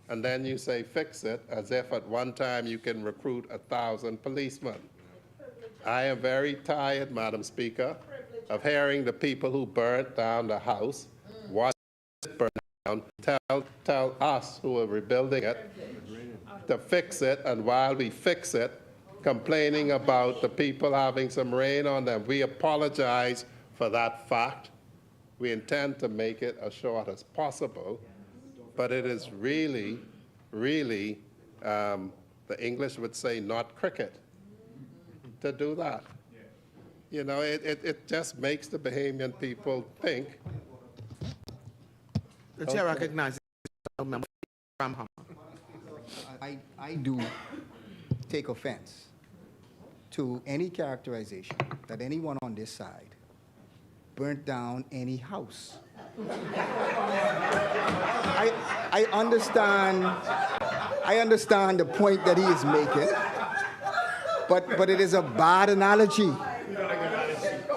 and then you say fix it, as if at one time you can recruit 1,000 policemen. I am very tired, Madam Speaker, of hearing the people who burnt down the house, watch it burn down, tell us who are rebuilding it to fix it, and while we fix it, complaining about the people having some rain on them. We apologize for that fact. We intend to make it as short as possible, but it is really, really, the English would say, not cricket to do that. You know, it just makes the Bahamian people think. The chair recognizes member from Bahamas. I do take offense to any characterization that anyone on this side burnt down any house. I understand the point that he is making, but it is a bad analogy.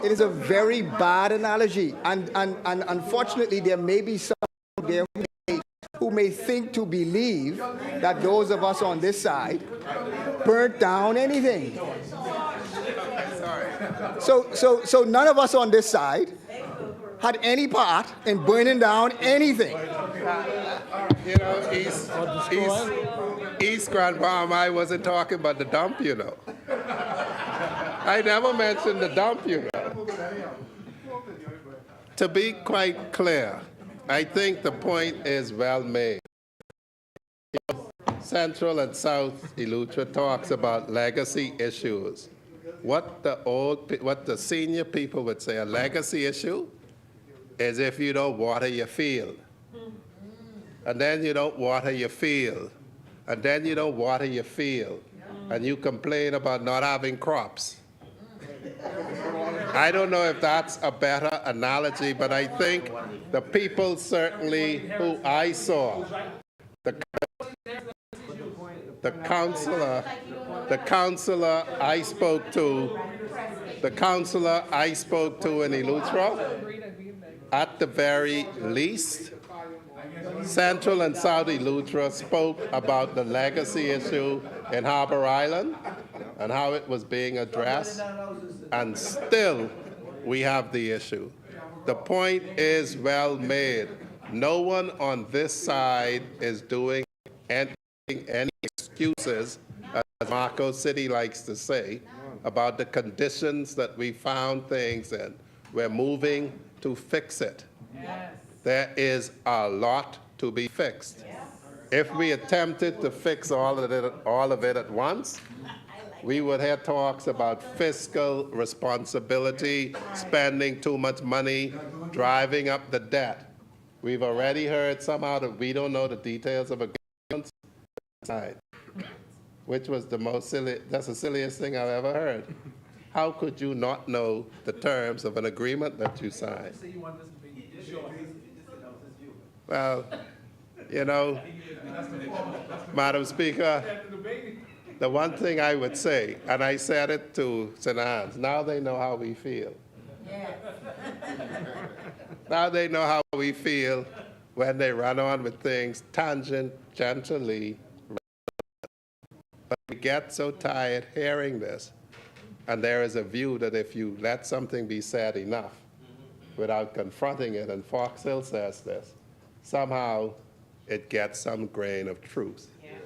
It is a very bad analogy, and unfortunately there may be some there who may think to believe that those of us on this side burnt down anything. So none of us on this side had any part in burning down anything. You know, East Grand Bahama, I wasn't talking about the dump, you know. I never mentioned the dump, you know. to be quite clear, I think the point is well made. Central and South Eleuthera talks about legacy issues. What the senior people would say, a legacy issue is if you don't water your field. And then you don't water your field. And then you don't water your field. And you complain about not having crops. I don't know if that's a better analogy, but I think the people certainly who I saw, the counselor I spoke to, in Eleuthera, at the very least, Central and South Eleuthera spoke about the legacy issue in Harbor Island and how it was being addressed, and still we have the issue. The point is well made. No one on this side is doing any excuses, as Marco City likes to say, about the conditions that we found things in. We're moving to fix it. Yes. There is a lot to be fixed. Yes. If we attempted to fix all of it at once, we would have talks about fiscal responsibility, spending too much money, driving up the debt. We've already heard somehow that we don't know the details of a government side, which was that's the silliest thing I've ever heard. How could you not know the terms of an agreement that you signed? Well, you know, Madam Speaker, the one thing I would say, and I said it to St. Anne's, now they know how we feel. Yes. Now they know how we feel when they run on with things tangentially. But we get so tired hearing this, and there is a view that if you let something be said enough without confronting it, and Fox Hill says this, somehow it gets some grain of truth. Yeah.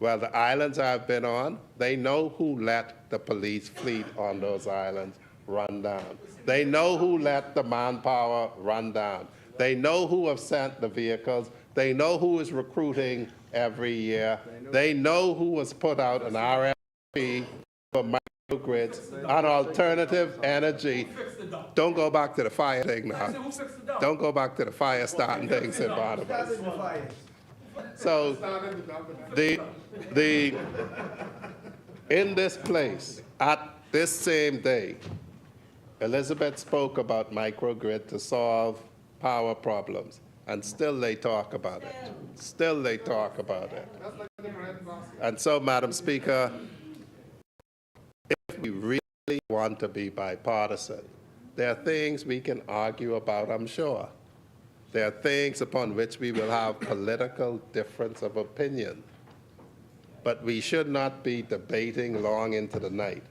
Well, the islands I've been on, they know who let the police fleet on those islands run down. They know who let the manpower run down. They know who have sent the vehicles. They know who is recruiting every year. They know who has put out an RFP for microgrids on alternative energy. Don't go back to the fire thing now. Don't go back to the fire starting things in Bahamas. So in this place, at this same day, Elizabeth spoke about microgrid to solve power problems, and still they talk about it. Still they talk about it. And so, Madam Speaker, if we really want to be bipartisan, there are things we can argue about, I'm sure. There are things upon which we will have political difference of opinion. But we should not be debating long into the night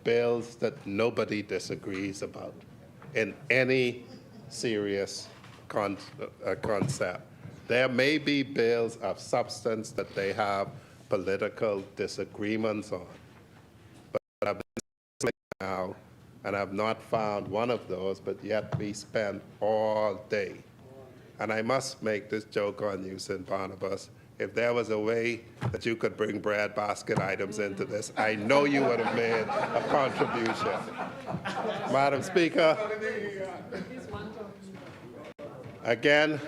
bills that nobody disagrees about in any serious concept. There may be bills of substance that they have political disagreements on. But I've been now, and I've not found one of those, but yet we spend all day. And I must make this joke on you, St. Barnabas. If there was a way that you could bring bread basket items into this, I know you would have made a contribution. Madam Speaker, again,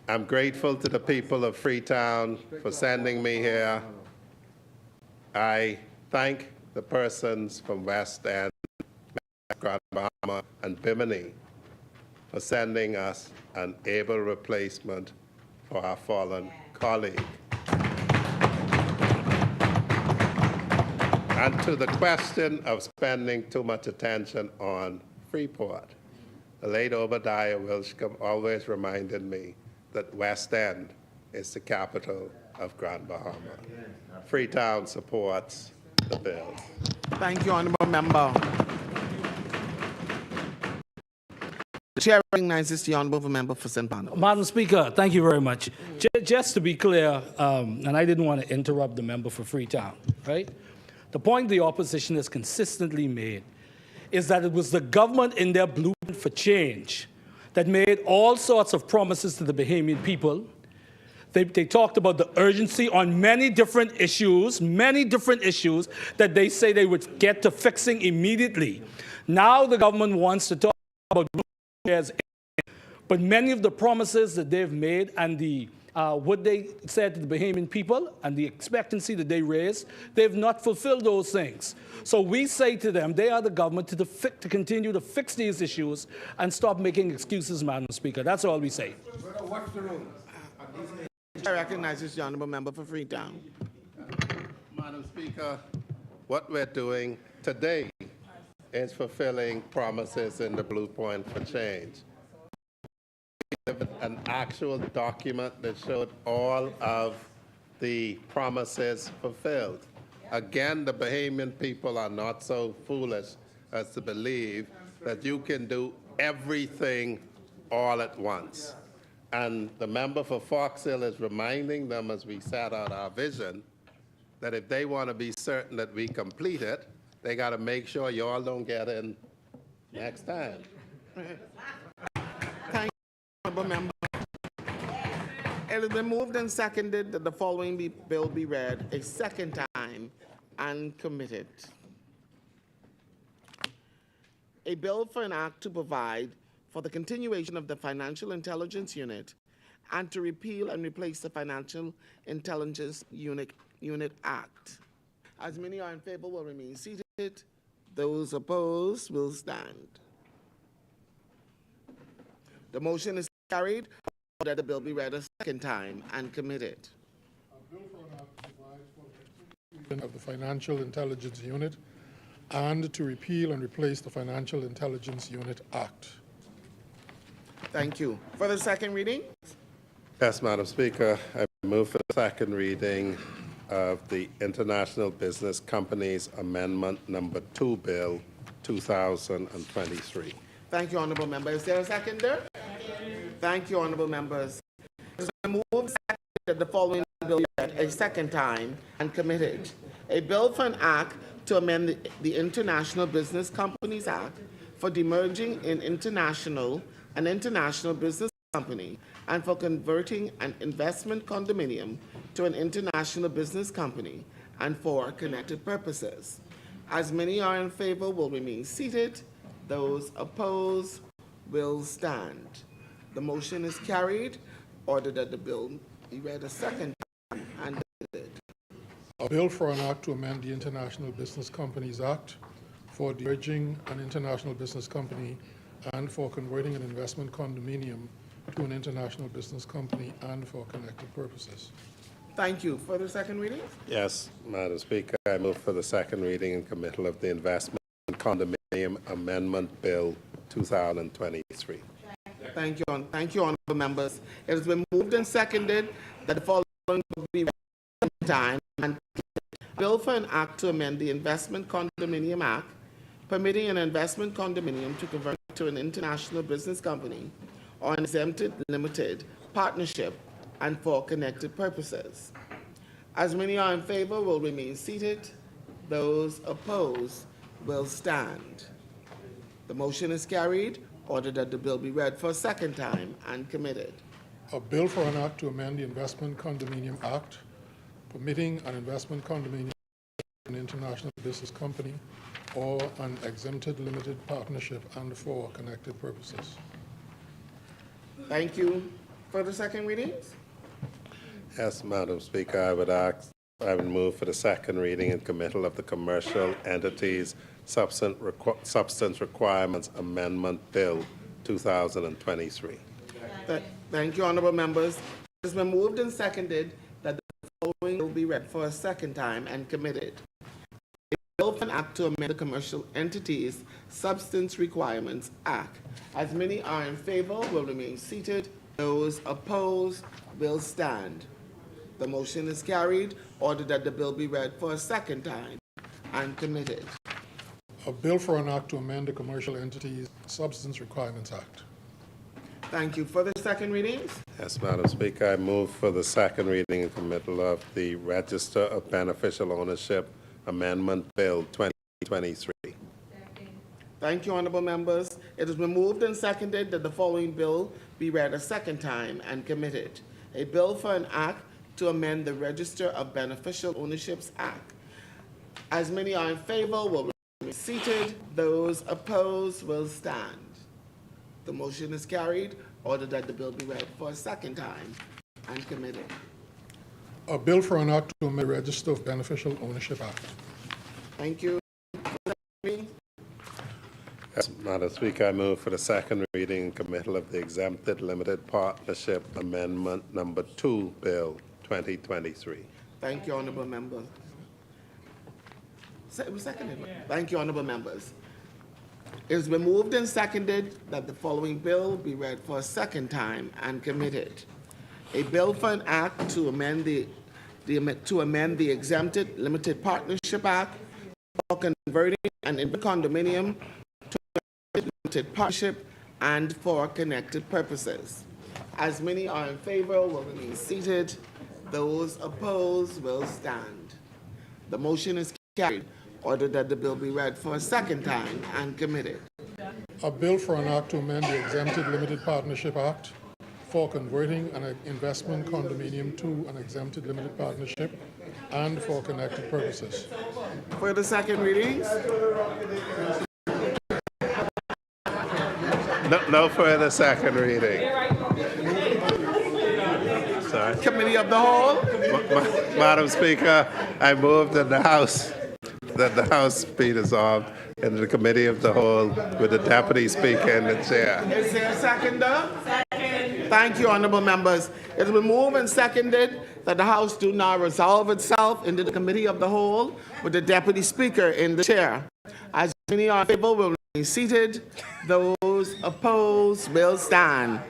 I'm grateful to the people of Freetown for sending me here. I thank the persons from West End, Grand Bahama, and Bimini for sending us an able replacement for our fallen colleague. And to the question of spending too much attention on Freeport, the late Obadiah Wilshcombe always reminded me that West End is the capital of Grand Bahama. Freetown supports the bill. Thank you, Honourable Member. The Chair recognizes the Honourable Member for St. Barnabas. Madam Speaker, thank you very much. Just to be clear, and I didn't want to interrupt the member for Freetown, right? The point the opposition has consistently made is that it was the government in their blueprint for change that made all sorts of promises to the Bahamian people. They talked about the urgency on many different issues that they say they would get to fixing immediately. Now the government wants to talk about affairs, but many of the promises that they've made and the what they said to the Bahamian people and the expectancy that they raised, they've not fulfilled those things. So we say to them, they are the government to continue to fix these issues and stop making excuses, Madam Speaker. That's all we say. I recognize the honourable member for Freetown. Madam Speaker, what we're doing today is fulfilling promises in the Blueprint for Change. An actual document that showed all of the promises fulfilled. Again, the Bahamian people are not so foolish as to believe that you can do everything all at once. And the member for Fox Hill is reminding them as we set out our vision that if they want to be certain that we complete it, they got to make sure you all don't get in next time. Thank you, honourable member. It has been moved and seconded that the following bill be read a second time and committed. A bill for an act to provide for the continuation of the Financial Intelligence Unit and to repeal and replace the Financial Intelligence Unit Act. As many are in favor will remain seated. Those opposed will stand. The motion is carried. That the bill be read a second time and committed. A bill for an act to provide for the continuation of the Financial Intelligence Unit and to repeal and replace the Financial Intelligence Unit Act. Thank you. For the second reading? Yes, Madam Speaker, I move for the second reading of the International Business Companies Amendment Number 2 Bill 2023. Thank you, honourable member. Is there a seconder? Thank you, honourable members. It has been moved and seconded that the following bill be read a second time and committed. A bill for an act to amend the International Business Companies Act for demerging an international business company and for converting an investment condominium to an international business company and for connected purposes. As many are in favor will remain seated. Those opposed will stand. The motion is carried. Order that the bill be read a second time and committed. A bill for an act to amend the International Business Companies Act for demerging an international business company and for converting an investment condominium to an international business company and for connected purposes. Thank you. For the second reading? Yes, Madam Speaker, I move for the second reading and committal of the Investment Condominium Amendment Bill 2023. Thank you, honourable members. It has been moved and seconded that the following will be read a second time and bill for an act to amend the Investment Condominium Act, permitting an investment condominium to convert to an international business company or an exempted limited partnership and for connected purposes. As many are in favor will remain seated. Those opposed will stand. The motion is carried. Order that the bill be read for a second time and committed. A bill for an act to amend the Investment Condominium Act, permitting an investment condominium to an international business company or an exempted limited partnership and for connected purposes. Thank you. For the second readings? Yes, Madam Speaker, I would move for the second reading and committal of the Commercial Entities Substance Requirements Amendment Bill 2023. Thank you, honourable members. It has been moved and seconded that the following will be read for a second time and committed. A bill for an act to amend the Commercial Entities Substance Requirements Act. As many are in favor will remain seated. Those opposed will stand. The motion is carried. Order that the bill be read for a second time and committed. A bill for an act to amend the Commercial Entities Substance Requirements Act. Thank you. For the second readings? Yes, Madam Speaker, I move for the second reading and committal of the Register of Beneficial Ownership Amendment Bill 2023. Thank you, honorable members. It has been moved and seconded that the following bill be read a second time and committed. A bill for an act to amend the Register of Beneficial Ownerships Act. As many are in favor will remain seated. Those opposed will stand. The motion is carried. Order that the bill be read for a second time and committed. A bill for an act to amend the Register of Beneficial Ownership Act. Thank you. Yes, Madam Speaker, I move for the second reading and committal of the Exempted Limited Partnership Amendment Number 2, Bill 2023. Thank you, honorable member. It was seconded. Thank you, honorable members. It has been moved and seconded that the following bill be read for a second time and committed. A bill for an act to amend the Exempted Limited Partnership Act for converting an condominium to a limited partnership and for connected purposes. As many are in favor will remain seated. Those opposed will stand. The motion is carried. Order that the bill be read for a second time and committed. A bill for an act to amend the Exempted Limited Partnership Act for converting an investment condominium to an exempted limited partnership and for connected purposes. For the second readings, No further second reading. Sorry. Committee of the Whole. Madam Speaker, I move that the House be dissolved into the Committee of the Whole with the Deputy Speaker in the chair. Is there a seconder? Second. Thank you, honorable members. It has been moved and seconded that the House do now resolve itself into the Committee of the Whole with the Deputy Speaker in the chair. As many are in favor will remain seated. Those opposed will stand.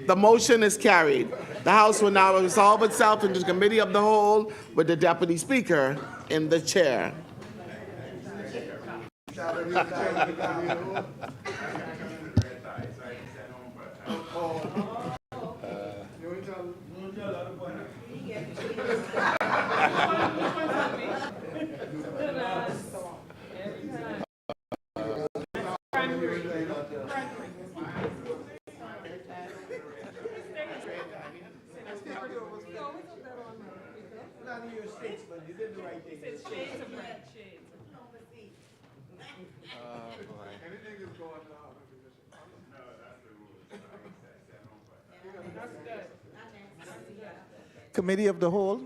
The motion is carried. The House will now resolve itself into the Committee of the Whole with the Deputy Speaker in the chair. Committee of the Whole.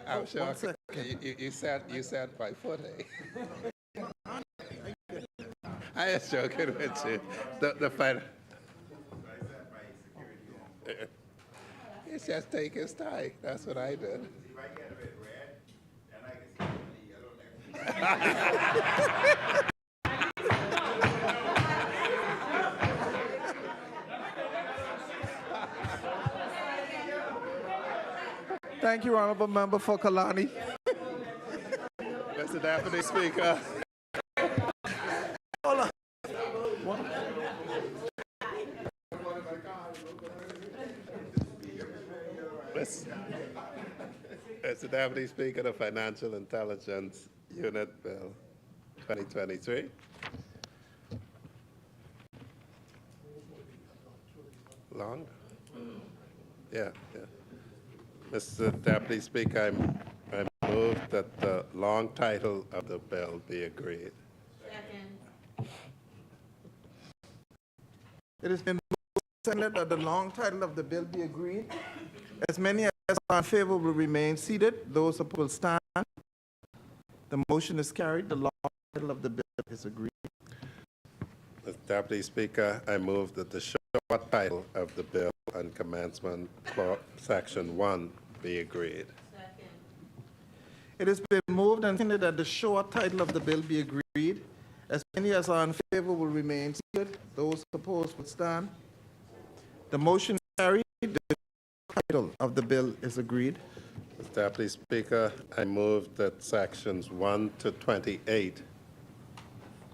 I'm sure you said by foot, eh? I was joking with you. The fight. It's just take his time. That's what I did. Thank you, Honorable Member for Kalani. Mr. Deputy Speaker. Hold on. Mr. Deputy Speaker, the Financial Intelligence Unit Bill 2023. Long? Yeah. Mr. Deputy Speaker, I move that the long title of the bill be agreed. Second. It has been moved that the long title of the bill be agreed. As many as are in favor will remain seated. Those opposed will stand. The motion is carried. The long title of the bill is agreed. Mr. Deputy Speaker, I move that the short title of the bill and commencement section 1 be agreed. Second. It has been moved and seconded that the short title of the bill be agreed. As many as are in favor will remain seated. Those opposed will stand. The motion is carried. The title of the bill is agreed. Mr. Deputy Speaker, I move that sections 1 to 28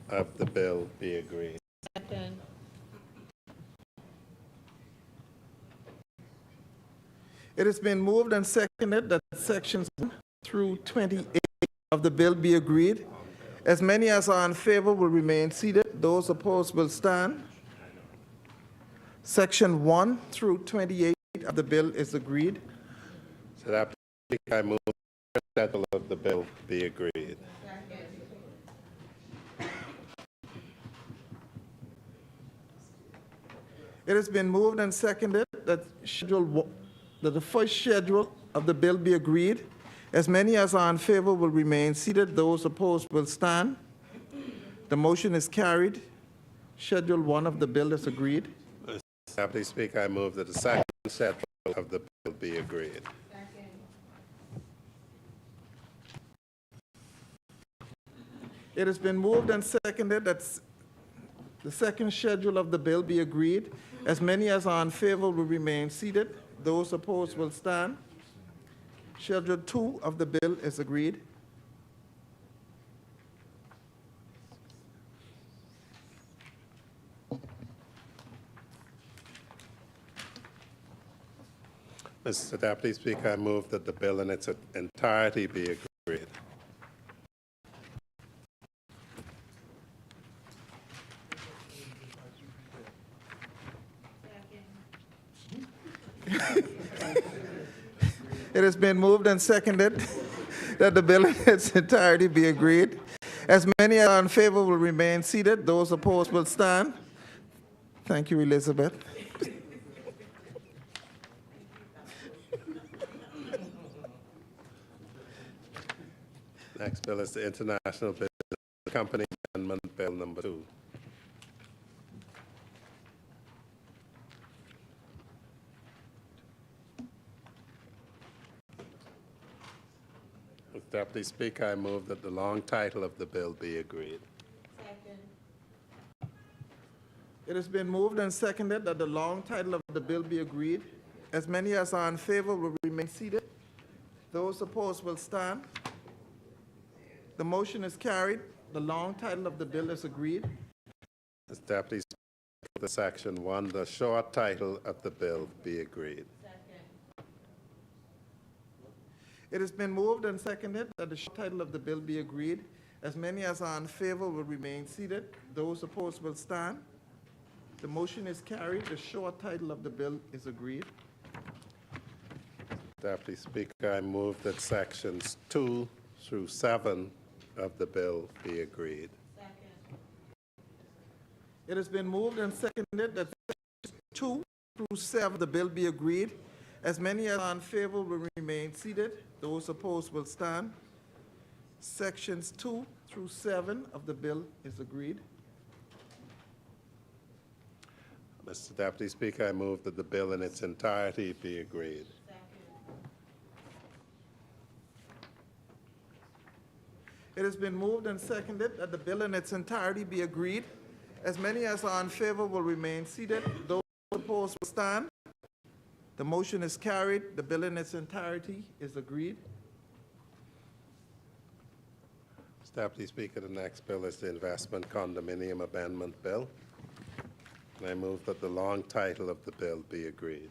of the bill be agreed. Second. It has been moved and seconded that sections 1 through 28 of the bill be agreed. As many as are in favor will remain seated. Those opposed will stand. Section 1 through 28 of the bill is agreed. So that I move the schedule of the bill be agreed. It has been moved and seconded that the first schedule of the bill be agreed. As many as are in favor will remain seated. Those opposed will stand. The motion is carried. Schedule 1 of the bill is agreed. Mr. Deputy Speaker, I move that the second schedule of the bill be agreed. It has been moved and seconded that the second schedule of the bill be agreed. As many as are in favor will remain seated. Those opposed will stand. Schedule 2 of the bill is agreed. Mr. Deputy Speaker, I move that the bill in its entirety be agreed. It has been moved and seconded that the bill in its entirety be agreed. As many as are in favor will remain seated. Those opposed will stand. Thank you, Elizabeth. Next bill is the International Business Company Amendment Bill number 2. Mr. Deputy Speaker, I move that the long title of the bill be agreed. It has been moved and seconded that the long title of the bill be agreed. As many as are in favor will remain seated. Those opposed will stand. The motion is carried. The long title of the bill is agreed. Mr. Deputy Speaker, the Section 1, the short title of the bill be agreed. It has been moved and seconded that the short title of the bill be agreed. As many as are in favor will remain seated. Those opposed will stand. The motion is carried. The short title of the bill is agreed. Deputy Speaker, I move that Sections 2 through 7 of the bill be agreed. It has been moved and seconded that sections 2 through 7 of the bill be agreed. As many as are in favor will remain seated. Those opposed will stand. Sections 2 through 7 of the bill is agreed. Mr. Deputy Speaker, I move that the bill in its entirety be agreed. It has been moved and seconded that the bill in its entirety be agreed. As many as are in favor will remain seated. Those opposed will stand. The motion is carried. The bill in its entirety is agreed. Mr. Deputy Speaker, the next bill is the Investment Condominium Amendment Bill. And I move that the long title of the bill be agreed.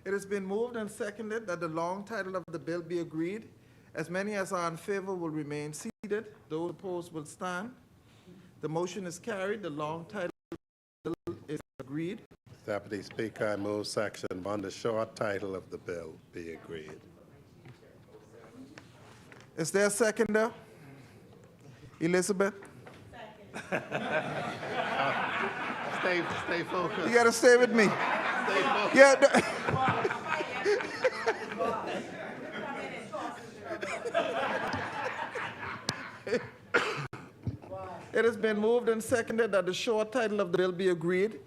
It has been moved and seconded that the long title of the bill be agreed. As many as are in favor will remain seated. Those opposed will stand. The motion is carried. The long title of the bill is agreed. Deputy Speaker, I move Section 1, the short title of the bill be agreed. Is there a seconder? Elizabeth? Stay focused. You got to stay with me. Stay focused. Yeah. It has been moved and seconded that the short title of the bill be agreed.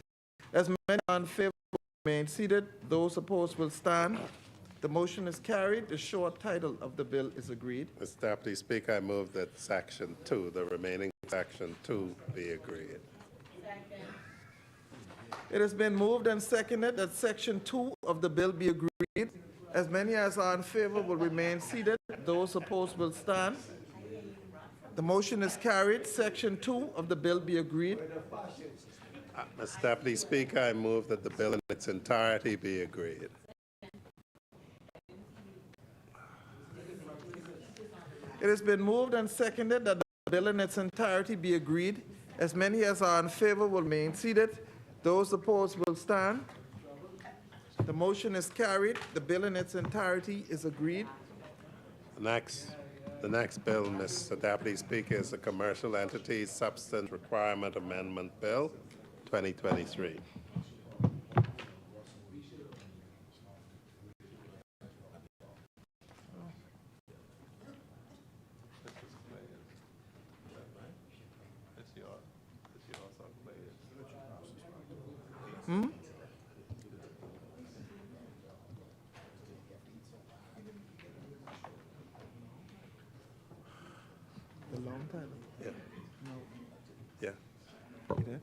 As many are in favor will remain seated. Those opposed will stand. The motion is carried. The short title of the bill is agreed. Mr. Deputy Speaker, I move that Section 2, the remaining Section 2, be agreed. It has been moved and seconded that Section 2 of the bill be agreed. As many as are in favor will remain seated. Those opposed will stand. The motion is carried. Section 2 of the bill be agreed. Mr. Deputy Speaker, I move that the bill in its entirety be agreed. It has been moved and seconded that the bill in its entirety be agreed. As many as are in favor will remain seated. Those opposed will stand. The motion is carried. The bill in its entirety is agreed. The next bill, Mr. Deputy Speaker, is the Commercial Entities Substance Requirement Amendment Bill, 2023. The long title. Yeah. No. Yeah, You there?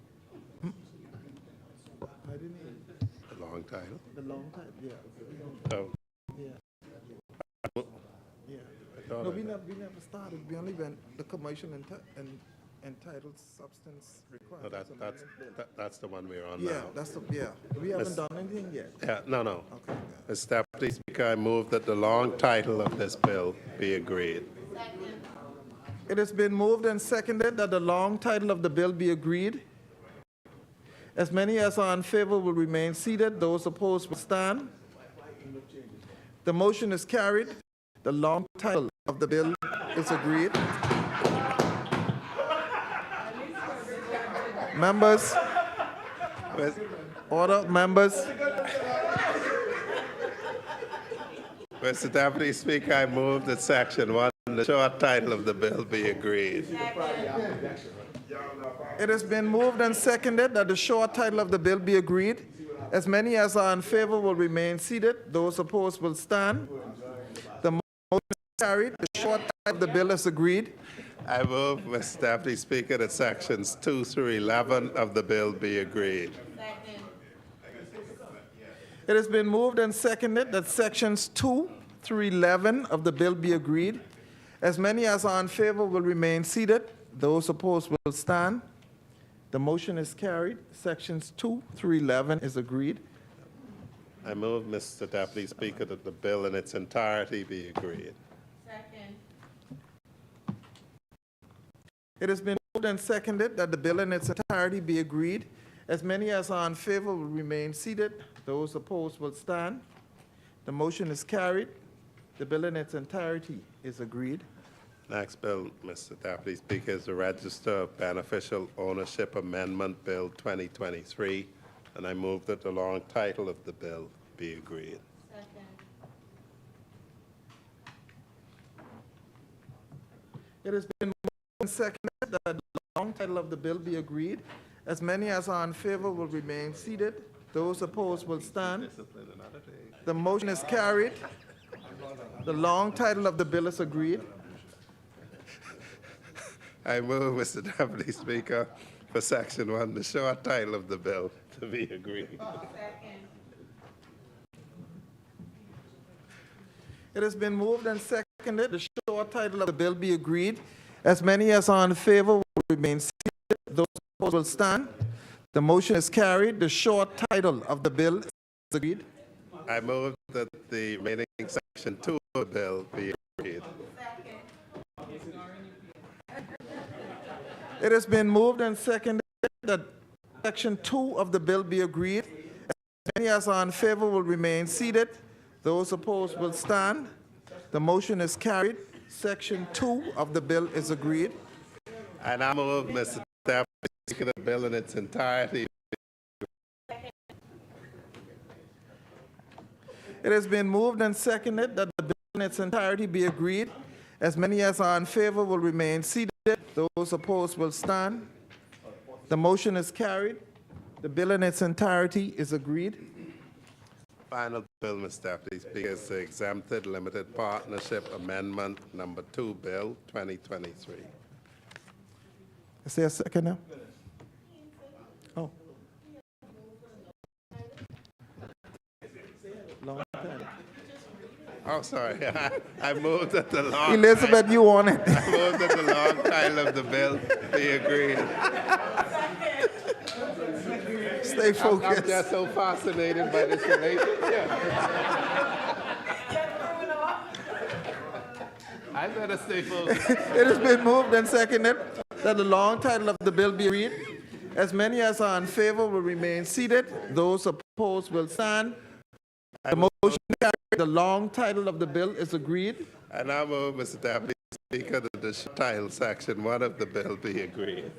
I didn't hear. the long title. The long title, yeah. Oh, Yeah. Yeah. I thought No, I- we never started. We only went the commercial entitled substance no, requirements. that's the one we're on Yeah, now. that's the, yeah. We haven't done anything yet. Yeah, no. Okay. Mr. Deputy Speaker, I move that the long title of this bill be agreed. It has been moved and seconded that the long title of the bill be agreed. As many as are in favor will remain seated. Those opposed will stand. The motion is carried. The long title of the bill is agreed. Members, order, members. Mr. Deputy Speaker, I move that Section 1, the short title of the bill, be agreed. It has been moved and seconded that the short title of the bill be agreed. As many as are in favor will remain seated. Those opposed will stand. The motion is carried. The short title of the bill is agreed. I move, Mr. Deputy Speaker, that Sections 2 through 11 of the bill be agreed. It has been moved and seconded that sections 2 through 11 of the bill be agreed. As many as are in favor will remain seated. Those opposed will stand. The motion is carried. Sections 2 through 11 is agreed. I move, Mr. Deputy Speaker, that the bill in its entirety be agreed. It has been moved and seconded that the bill in its entirety be agreed. As many as are in favor will remain seated. Those opposed will stand. The motion is carried. The bill in its entirety is agreed. Next bill, Mr. Deputy Speaker, is the Register of Beneficial Ownership Amendment Bill 2023, and I move that the long title of the bill be agreed. It has been moved and seconded that the long title of the bill be agreed. As many as are in favor will remain seated. Those opposed will stand. The motion is carried. The long title of the bill is agreed. I move, Mr. Deputy Speaker, for Section 1, the short title of the bill to be agreed. It has been moved and seconded the short title of the bill be agreed. As many as are in favor will remain seated. Those opposed will stand. The motion is carried. The short title of the bill is agreed. I move that the remaining Section 2 of the bill be agreed. It has been moved and seconded that Section 2 of the bill be agreed. As many as are in favor will remain seated. Those opposed will stand. The motion is carried. Section 2 of the bill is agreed. I now move, Mr. Deputy Speaker, the bill in its entirety. It has been moved and seconded that the bill in its entirety be agreed. As many as are in favor will remain seated. Those opposed will stand. The motion is carried. The bill in its entirety is agreed. Final bill, Mr. Deputy Speaker, is the Exempted Limited Partnership Amendment Number 2 Bill 2023. Is there a second now? Oh. Long time. Oh, sorry. I moved that the long. Elizabeth, you want it? I moved that the long title of the bill be agreed. Stay I'm focused. just so fascinated by this relationship. I better stay focused. It has been moved and seconded that the long title of the bill be agreed. As many as are in favor will remain seated. Those opposed will stand. The motion carried. The long title of the bill is agreed. I now move, Mr. Deputy Speaker, that the title section 1 of the bill be agreed.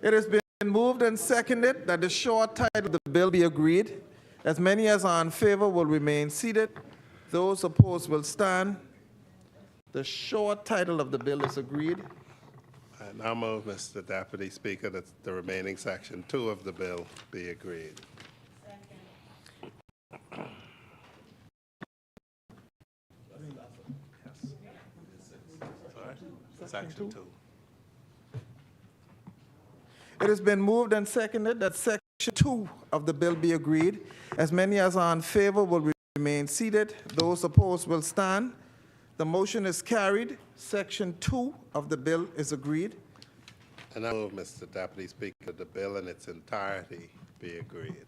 It has been moved and seconded that the short title of the bill be agreed. As many as are in favor will remain seated. Those opposed will stand. The short title of the bill is agreed. I now move, Mr. Deputy Speaker, that the remaining section 2 of the bill be agreed. Section 2. It has been moved and seconded that section 2 of the bill be agreed. As many as are in favor will remain seated. Those opposed will stand. The motion is carried. Section 2 of the bill is agreed. And I move, Mr. Deputy Speaker, the bill in its entirety be agreed.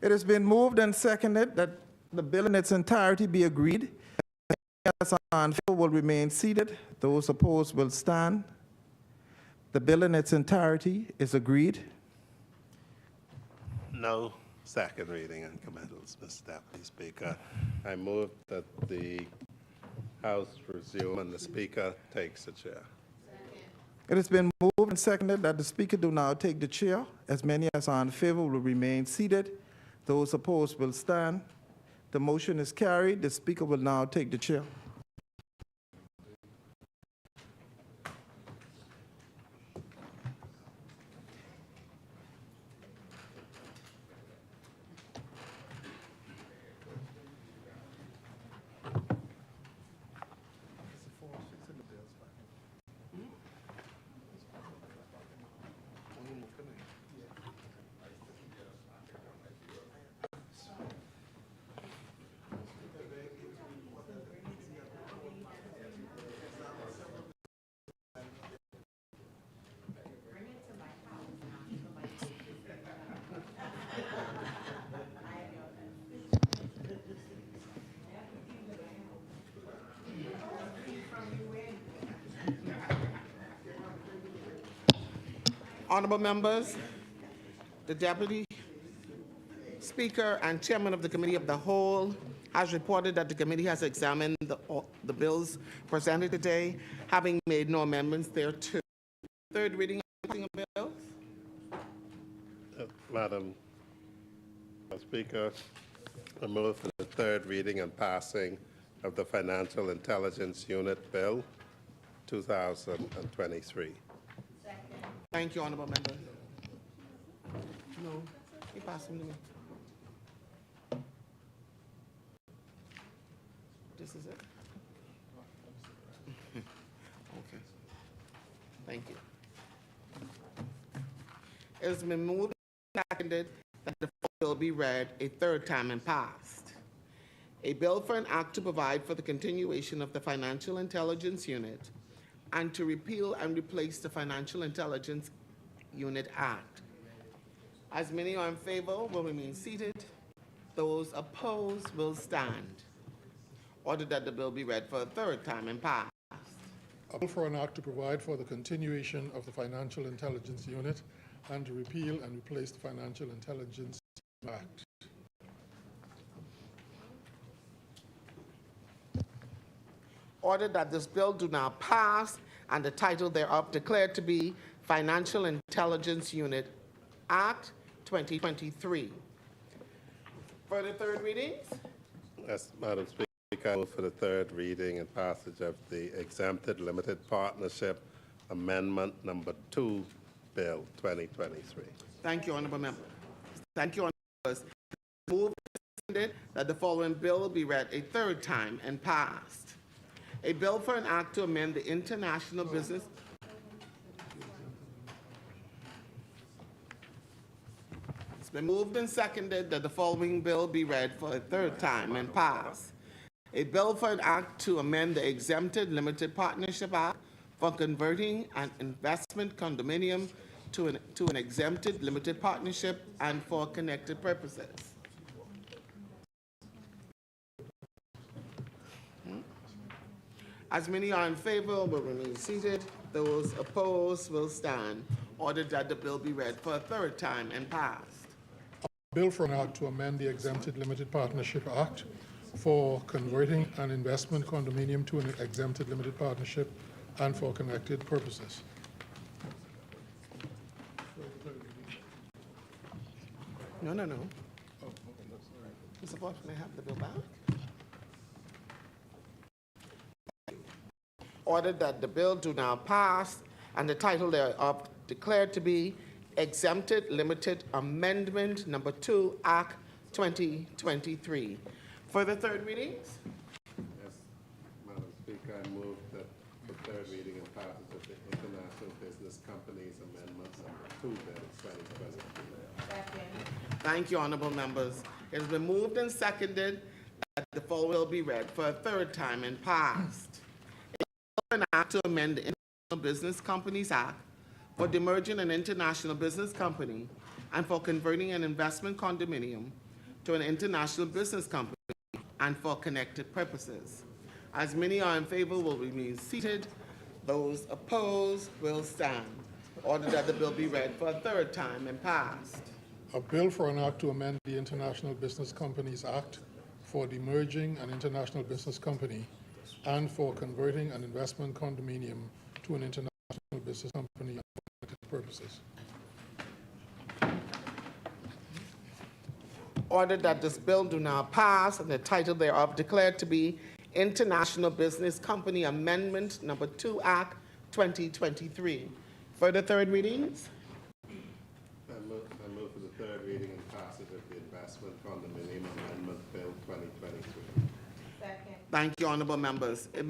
It has been moved and seconded that the bill in its entirety be agreed. As are in favor will remain seated. Those opposed will stand. The bill in its entirety is agreed. No second reading on committals, Mr. Deputy Speaker. I move that the House resume and the Speaker takes the chair. It has been moved and seconded that the Speaker do now take the chair. As many as are in favor will remain seated. Those opposed will stand. The motion is carried. The Speaker will now take the chair. Honorable members, the Deputy Speaker and Chairman of the Committee of the Whole has reported that the committee has examined the bills presented today, having made no amendments thereto. Third reading of bills. Madam Speaker, I move for the third reading and passing of the Financial Intelligence Unit Bill 2023. Thank you, Honorable Member. No, he passed them to me. This is it? Okay. Thank you. It has been moved and seconded that the bill be read a third time and passed. A bill for an act to provide for the continuation of the Financial Intelligence Unit and to repeal and replace the Financial Intelligence Unit Act. As many are in favor will remain seated. Those opposed will stand. Ordered that the bill be read for a third time and passed. A bill for an act to provide for the continuation of the Financial Intelligence Unit and to repeal and replace the Financial Intelligence Act. Ordered that this bill do now pass and the title thereof declared to be Financial Intelligence Unit Act 2023. Further third readings? Yes, Madam Speaker, I move for the third reading and passage of the Exempted Limited Partnership Amendment Number 2 Bill 2023. Thank you, Honorable Member. Thank you, Honorable Members. Moved and seconded that the following bill be read a third time and passed. A bill for an act to amend the International Business. It's been moved and seconded that the following bill be read for a third time and pass. A bill for an act to amend the Exempted Limited Partnership Act for converting an investment condominium to an exempted limited partnership and for connected purposes. As many are in favor will remain seated. Those opposed will stand. Ordered that the bill be read for a third time and passed. Bill for an act to amend the Exempted Limited Partnership Act for converting an investment condominium to an exempted limited partnership and for connected purposes. No. Mr. Fox, may I have the bill back? Ordered that the bill do now pass and the title thereof declared to be Exempted Limited Amendment Number 2, Act 2023. For the third readings? Yes, Madam Speaker, I move that the third reading and passage of the International Business Companies Amendments Number 2 Bill 2023. Thank you, honorable members. It has been moved and seconded that the following will be read for a third time and passed. An act to amend the International Business Companies Act for demerging an international business company and for converting an investment condominium to an international business company and for connected purposes. As many are in favor will remain seated. Those opposed will stand. Ordered that the bill be read for a third time and passed. A bill for an act to amend the International Business Companies Act for demerging an international business company and for converting an investment condominium to an international business company for connected purposes. Ordered that this bill do now pass and the title thereof declared to be International Business Company Amendment Number 2 Act 2023. For the third readings? I move for the third reading and passage of the Investment Condominium Amendment Bill 2023. Thank you, honorable members. It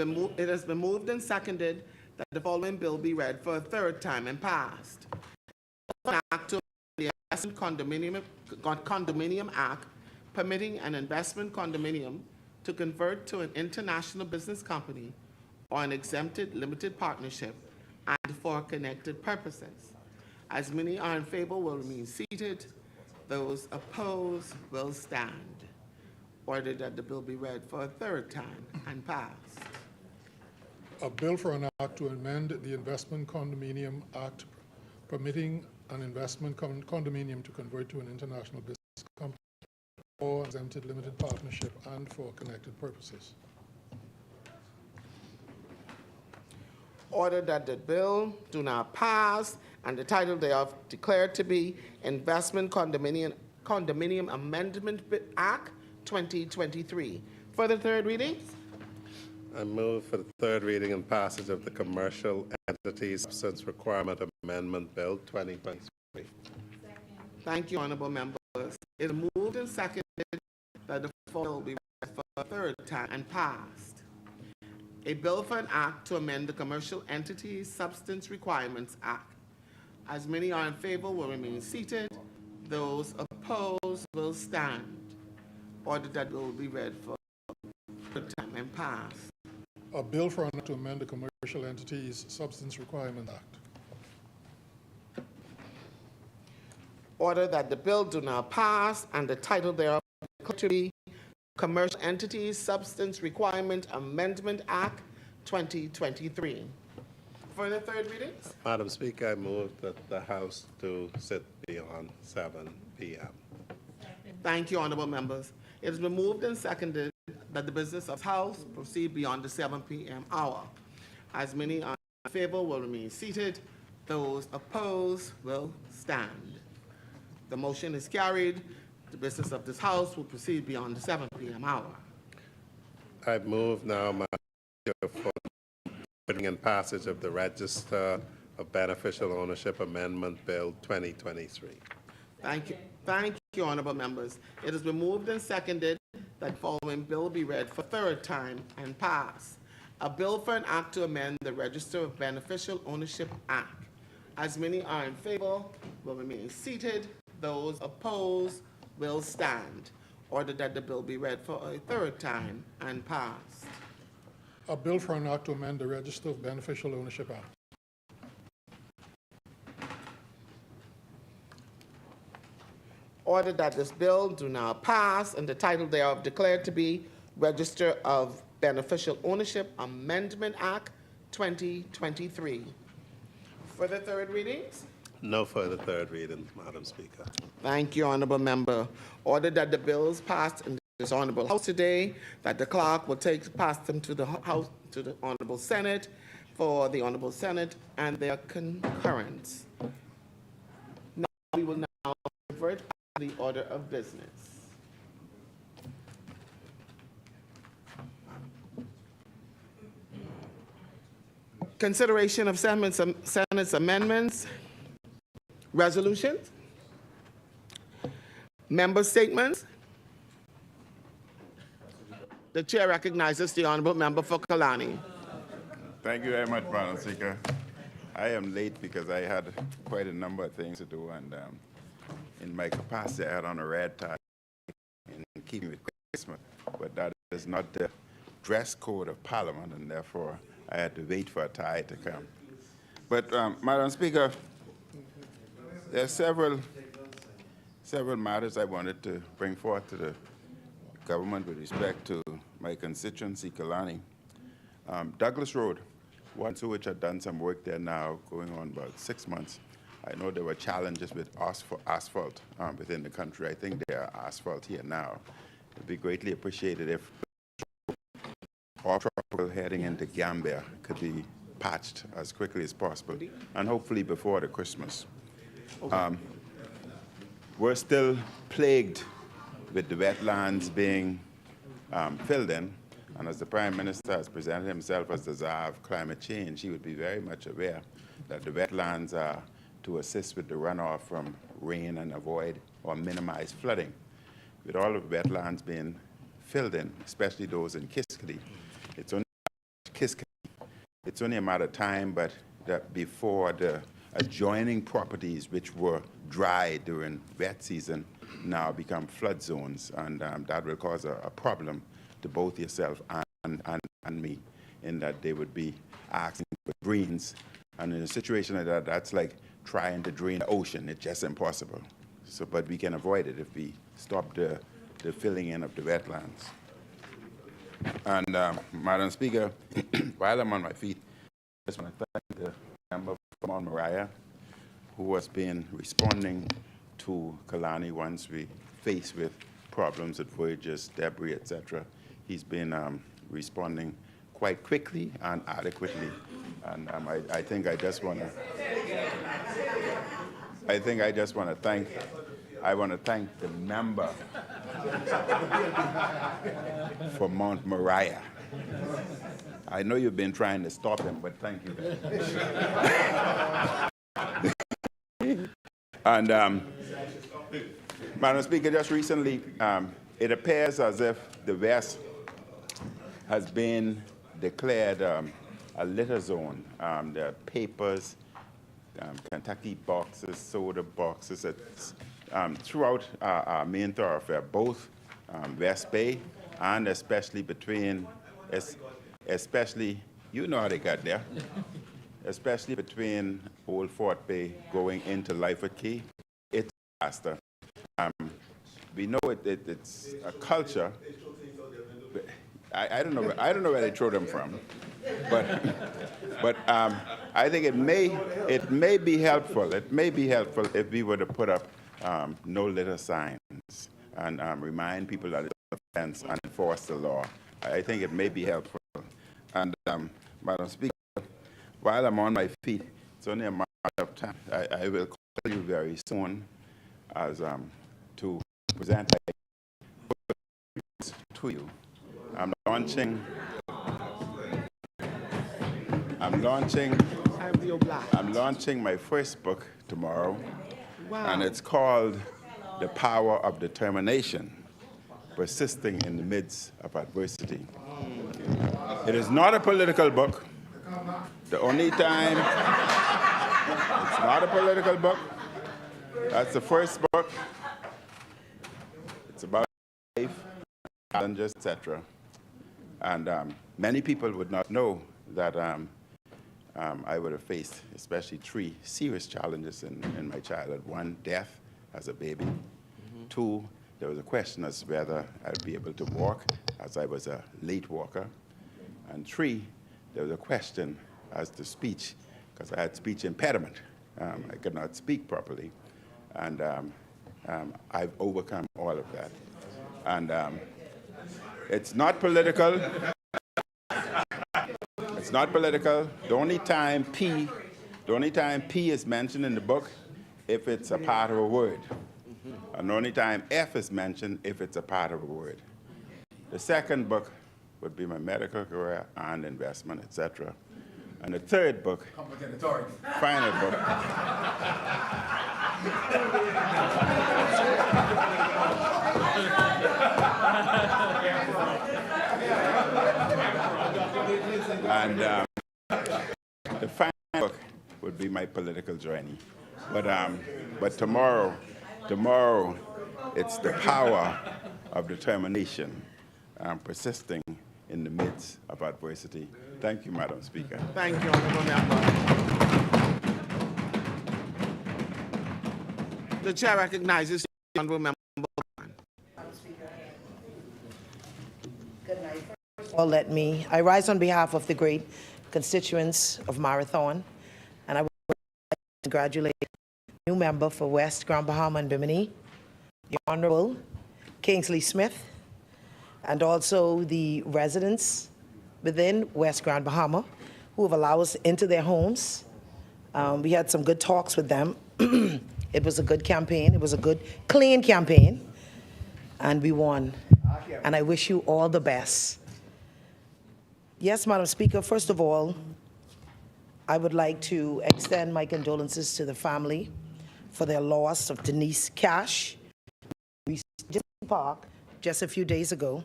has been moved and seconded that the following bill be read for a third time and passed. An act to amend the Investment Condominium Act permitting an investment condominium to convert to an international business company or an exempted limited partnership and for connected purposes. As many are in favor will remain seated. Those opposed will stand. Ordered that the bill be read for a third time and passed. A bill for an act to amend the Investment Condominium Act permitting an investment condominium to convert to an international business company or exempted limited partnership and for connected purposes. Ordered that the bill do not pass and the title thereof declared to be Investment Condominium Amendment Act 2023. For the third readings? I move for the third reading and passage of the Commercial Entities Substance Requirement Amendment Bill 2023. Thank you, honorable members. It is moved and seconded that the bill be read for a third time and passed. A bill for an act to amend the Commercial Entities Substance Requirements Act. As many are in favor will remain seated. Those opposed will stand. Ordered that will be read for a third time and passed. A bill for an act to amend the Commercial Entities Substance Requirement Act. Order that the bill do not pass and the title thereof declared to be Commercial Entities Substance Requirement Amendment Act 2023. For the third readings? Madam Speaker, I move that the House do sit beyond 7 p.m. Thank you, honorable members. It has been moved and seconded that the business of the House proceed beyond the 7 p.m. hour. As many are in favor will remain seated. Those opposed will stand. The motion is carried. The business of this House will proceed beyond the 7 p.m. hour. I move now, Madam Speaker, for the reading and passage of the Register of Beneficial Ownership Amendment Bill 2023. Thank you. Thank you, honorable members. It has been moved and seconded that following bill be read for third time and pass. A bill for an act to amend the Register of Beneficial Ownership Act. As many are in favor will remain seated. Those opposed will stand. Ordered that the bill be read for a third time and passed. A bill for an act to amend the Register of Beneficial Ownership Act. Ordered that this bill do now pass and the title thereof declared to be Register of Beneficial Ownership Amendment Act 2023. For the third readings? No further third reading, Madam Speaker. Thank you, Honorable Member. Ordered that the bills passed in this Honorable House today, that the clerk will pass them to the House, to the Honorable Senate, for the Honorable Senate and their concurrence. Now, we will now revert to the order of business. Consideration of Senate's amendments, resolutions, member statements. The chair recognizes the Honorable Member for Kalani. Thank you very much, Madam Speaker. I am late because I had quite a number of things to do, and in my capacity, I had on a red tie in keeping with Christmas, but that is not the dress code of Parliament, and therefore I had to wait for a tie to come. But, Madam Speaker, there are several matters I wanted to bring forth to the government with respect to my constituency, Kalani. Douglas Road, one to which I've done some work there now, going on about 6 months. I know there were challenges with asphalt within the country. I think there are asphalt here now. It would be greatly appreciated if all traffic heading into Gambia could be patched as quickly as possible, and hopefully before the Christmas. We're still plagued with the wetlands being filled in, and as the Prime Minister has presented himself as the Czar of climate change, he would be very much aware that the wetlands are to assist with the runoff from rain and avoid or minimize flooding. With all of the wetlands being filled in, especially those in Kiskadee, it's only a matter of time, but that before the adjoining properties which were dry during wet season now become flood zones, and that will cause a problem to both yourself and me, in that they would be asking for drains, and in a situation like that, that's like trying to drain the ocean. It's just impossible. So, but we can avoid it if we stop the filling in of the wetlands. And Madam Speaker, while I'm on my feet, I just want to thank the member from Mount Moriah, who has been responding to Kalani once we faced with problems with voyages, debris, etc. He's been responding quite quickly and adequately, and I think I just want to thank. I want to thank the member for Mount Moriah. I know you've been trying to stop him, but thank you. And Madam Speaker, just recently, it appears as if the West has been declared a litter zone. There are papers, Kentucky boxes, soda boxes, throughout our main thoroughfare, both West Bay and especially between, especially, you know how they got there, especially between Old Fort Bay going into Lyford Key. It's a disaster. We know it's a culture. I don't know where they throw them from, but I think it may be helpful. It may be helpful if we were to put up no litter signs and remind people that it's an offense and enforce the law. I think it may be helpful. And Madam Speaker, while I'm on my feet, it's only a matter of time. I will call you very soon as to present to you. I'm launching my first book tomorrow. Wow. And it's called The Power of Determination, Persisting in the Midst of Adversity. It is not a political book. The only time it's not a political book. That's the first book. It's about life, challenges, etc. And many people would not know that I would have faced especially 3 serious challenges in my childhood. 1, death as a baby. 2, there was a question as to whether I'd be able to walk, as I was a late walker. And 3, there was a question as to speech, because I had speech impediment. I could not speak properly. And I've overcome all of that. And it's not political. It's not political. The only time P is mentioned in the book if it's a part of a word. And the only time F is mentioned if it's a part of a word. The second book would be my medical career and investment, etc. And the third book, final book, and the final book would be my political journey. But tomorrow, it's the power of determination, persisting in the midst of adversity. Thank you, Madam Speaker. Thank you, Honourable Member. The chair recognizes the Honourable Member. Good night. Well, I rise on behalf of the great constituents of Marathon, and I would like to congratulate the new member for West Grand Bahama and Bimini, the Honorable Kingsley Smith, and also the residents within West Grand Bahama who have allowed us into their homes. We had some good talks with them. It was a good campaign. It was a good, clean campaign, and we won. And I wish you all the best. Yes, Madam Speaker, first of all, I would like to extend my condolences to the family for their loss of Denise Cash, Park, just a few days ago,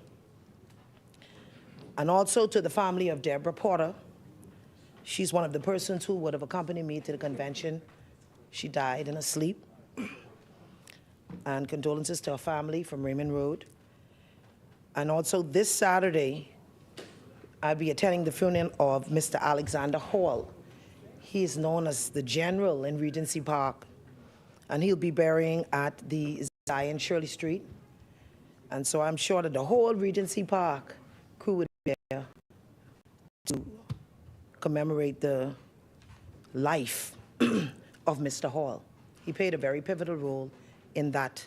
and also to the family of Deborah Porter. She's one of the persons who would have accompanied me to the convention. She died in her sleep. And condolences to her family from Raymond Road. And also this Saturday, I'll be attending the funeral of Mr. Alexander Hall. He is known as the General in Regency Park, and he'll be burying at the Zion Shirley Street. And so I'm sure that the whole Regency Park crew would be there to commemorate the life of Mr. Hall. He played a very pivotal role in that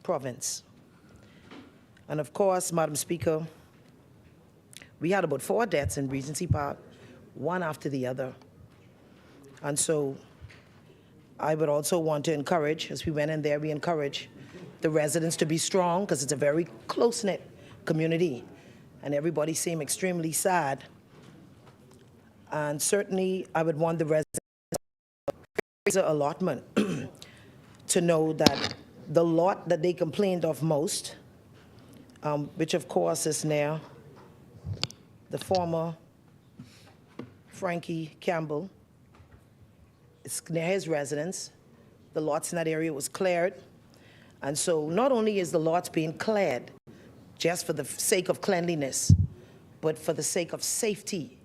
province. And of course, Madam Speaker, we had about 4 deaths in Regency Park, one after the other. And so I would also want to encourage, as we went in there, we encourage the residents to be strong, because it's a very close-knit community, and everybody seemed extremely sad. And certainly, I would want the residents allotment to know that the lot that they complained of most, which of course is near the former Frankie Campbell, it's near his residence. The lots in that area was cleared. And so not only is the lots being cleared just for the sake of cleanliness, but for the sake of safety.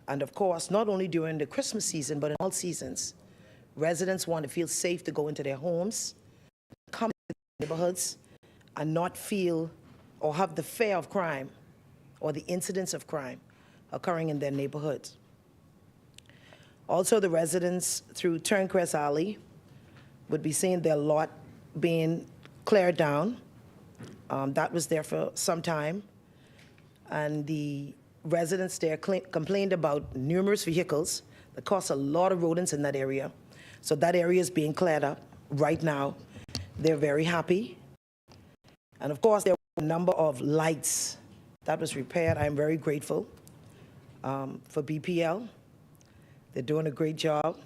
And of course, not only during the Christmas season, but in all seasons, residents want to feel safe to go into their homes, come to the neighborhoods, and not feel or have the fear of crime or the incidents of crime occurring in their neighborhoods. Also, the residents through Turncrest Alley would be seeing their lot being cleared down. That was there for some time. And the residents there complained about numerous vehicles that caused a lot of rodents in that area. So that area is being cleared up right now. They're very happy. And of course, there were a number of lights that was repaired. I'm very grateful for BPL. They're doing a great job.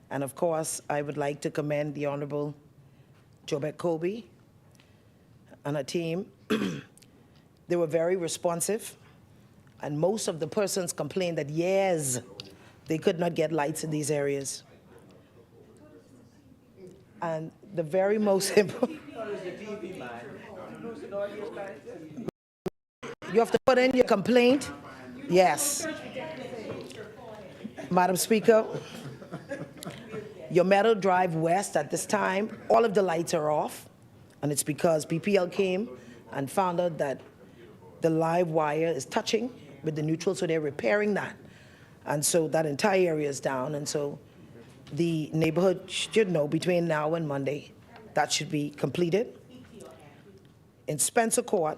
And of course, I would like to commend the Honorable Jobette Kobe and her team. They were very responsive. And most of the persons complained that, yes, they could not get lights in these areas. And the very most important, you have to put in your complaint. Yes. Madam Speaker, your Meadow Drive West at this time, all of the lights are off, and it's because BPL came and found out that the live wire is touching with the neutral, so they're repairing that. And so that entire area is down, and so the neighborhood should know between now and Monday that should be completed. In Spencer Court,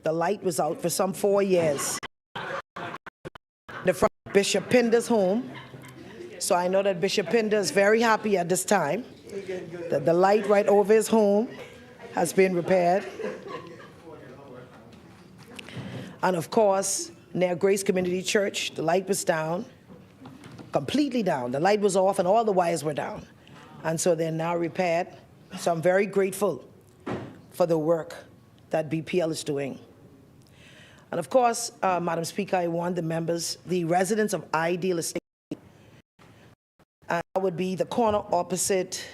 the light was out for some 4 years. The front of Bishop Pinder's home, so I know that Bishop Pinder is very happy at this time that the light right over his home has been repaired. And of course, near Grace Community Church, the light was down, completely down. The light was off and all the wires were down. And so they're now repaired. So I'm very grateful for the work that BPL is doing. And of course, Madam Speaker, I want the members, the residents of Ideal Estate, and that would be the corner opposite,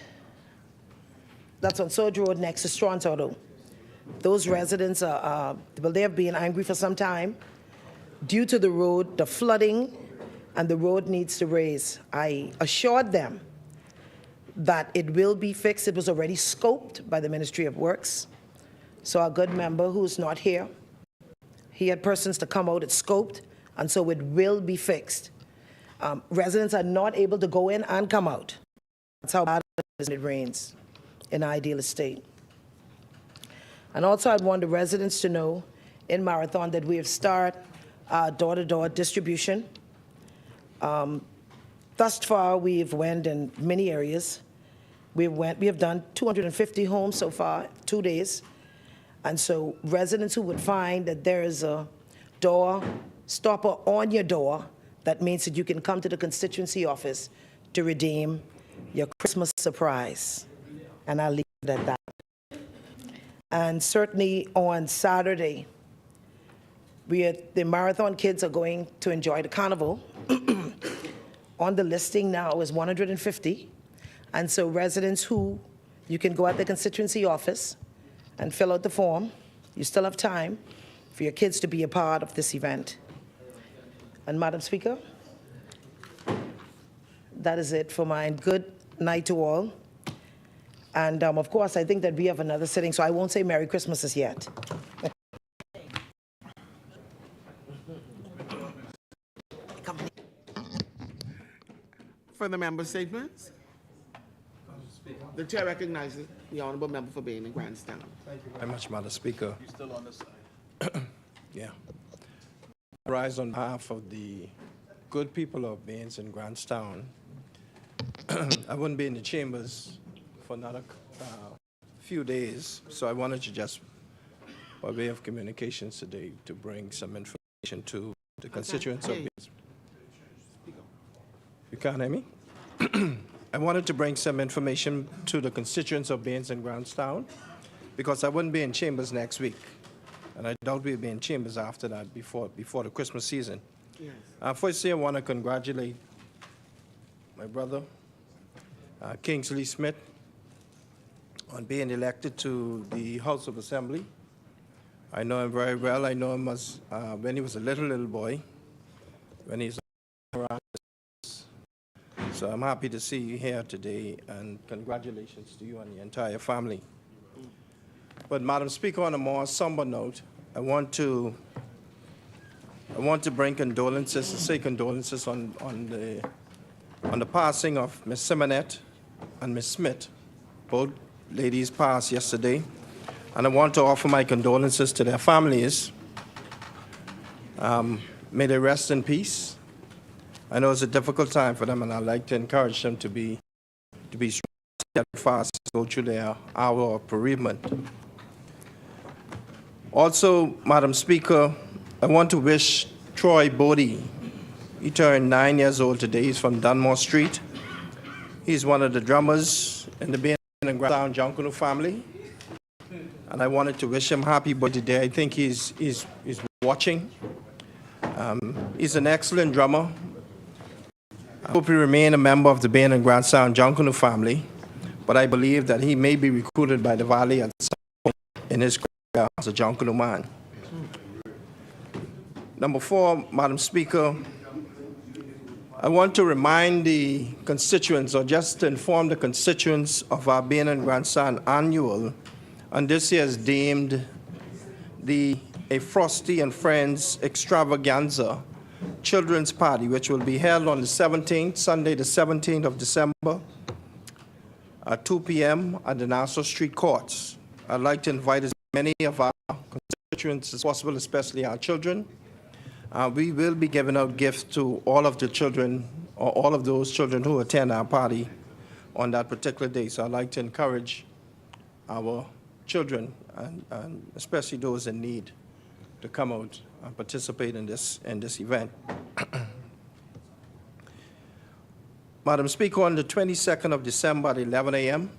that's on Surge Road next to Strawn Auto. Those residents well, they have been angry for some time due to the road, the flooding, and the road needs to raise. I assured them that it will be fixed. It was already scoped by the Ministry of Works. So our good member who's not here, he had persons to come out, it's scoped, and so it will be fixed. Residents are not able to go in and come out. That's how bad it rains in Ideal Estate. And also I'd want the residents to know in Marathon that we have started door-to-door distribution. Thus far, we've went in many areas. We have done 250 homes so far, 2 days. And so residents who would find that there is a door stopper on your door, that means that you can come to the constituency office to redeem your Christmas surprise. And I'll leave it at that. And certainly on Saturday, the Marathon kids are going to enjoy the carnival. On the listing now is 150. And so residents who, you can go at the constituency office and fill out the form. You still have time for your kids to be a part of this event. And Madam Speaker, that is it for mine. Good night to all. And of course, I think that we have another sitting, so I won't say Merry Christmas as yet. For the member statements, the chair recognizes the honorable member for Bain and Grandstown. Thank you very much, Madam Speaker. You're still on this side. Yeah. I rise on behalf of the good people of Baines and Grandstown. I wouldn't be in the chambers for another few days, so I wanted to just, by way of communications today, to bring some information to the constituents of Baines. You can't hear me? I wanted to bring some information to the constituents of Baines and Grandstown because I wouldn't be in chambers next week. And I doubt we'll be in chambers after that, before the Christmas season. Yes. Firstly, I want to congratulate my brother, Kingsley Smith, on being elected to the House of Assembly. I know him very well. I know him as, when he was a little boy, when he's around. So I'm happy to see you here today, and congratulations to you and the entire family. But Madam Speaker, on a more somber note, I want to bring condolences, to say condolences on the passing of Ms. Simonette and Ms. Smith. Both ladies passed yesterday, and I want to offer my condolences to their families. May they rest in peace. I know it's a difficult time for them, and I'd like to encourage them to be steadfast, go through their hour of bereavement. Also, Madam Speaker, I want to wish Troy Bodie. He turned 9 years old today. He's from Dunmore Street. He's one of the drummers in the Bain and Grandstown Junkanoo family, and I wanted to wish him happy birthday today. I think he's watching. He's an excellent drummer. I hope he remain a member of the Bain and Grandstown Junkanoo family, but I believe that he may be recruited by the Valley at some point in his career as a Junkanoo man. Number 4, Madam Speaker, I want to remind the constituents, or just to inform the constituents of our Bain and Grandstown annual, and this year is deemed the a Frosty and Friends extravaganza children's party, which will be held on the 17th, Sunday the 17th of December, at 2 p.m. at the Nassau Street Courts. I'd like to invite as many of our constituents as possible, especially our children. We will be giving out gifts to all of the children, or all of those children who attend our party on that particular day. So I'd like to encourage our children, and especially those in need, to come out and participate in this event. Madam Speaker, on the 22nd of December at 11 a.m.,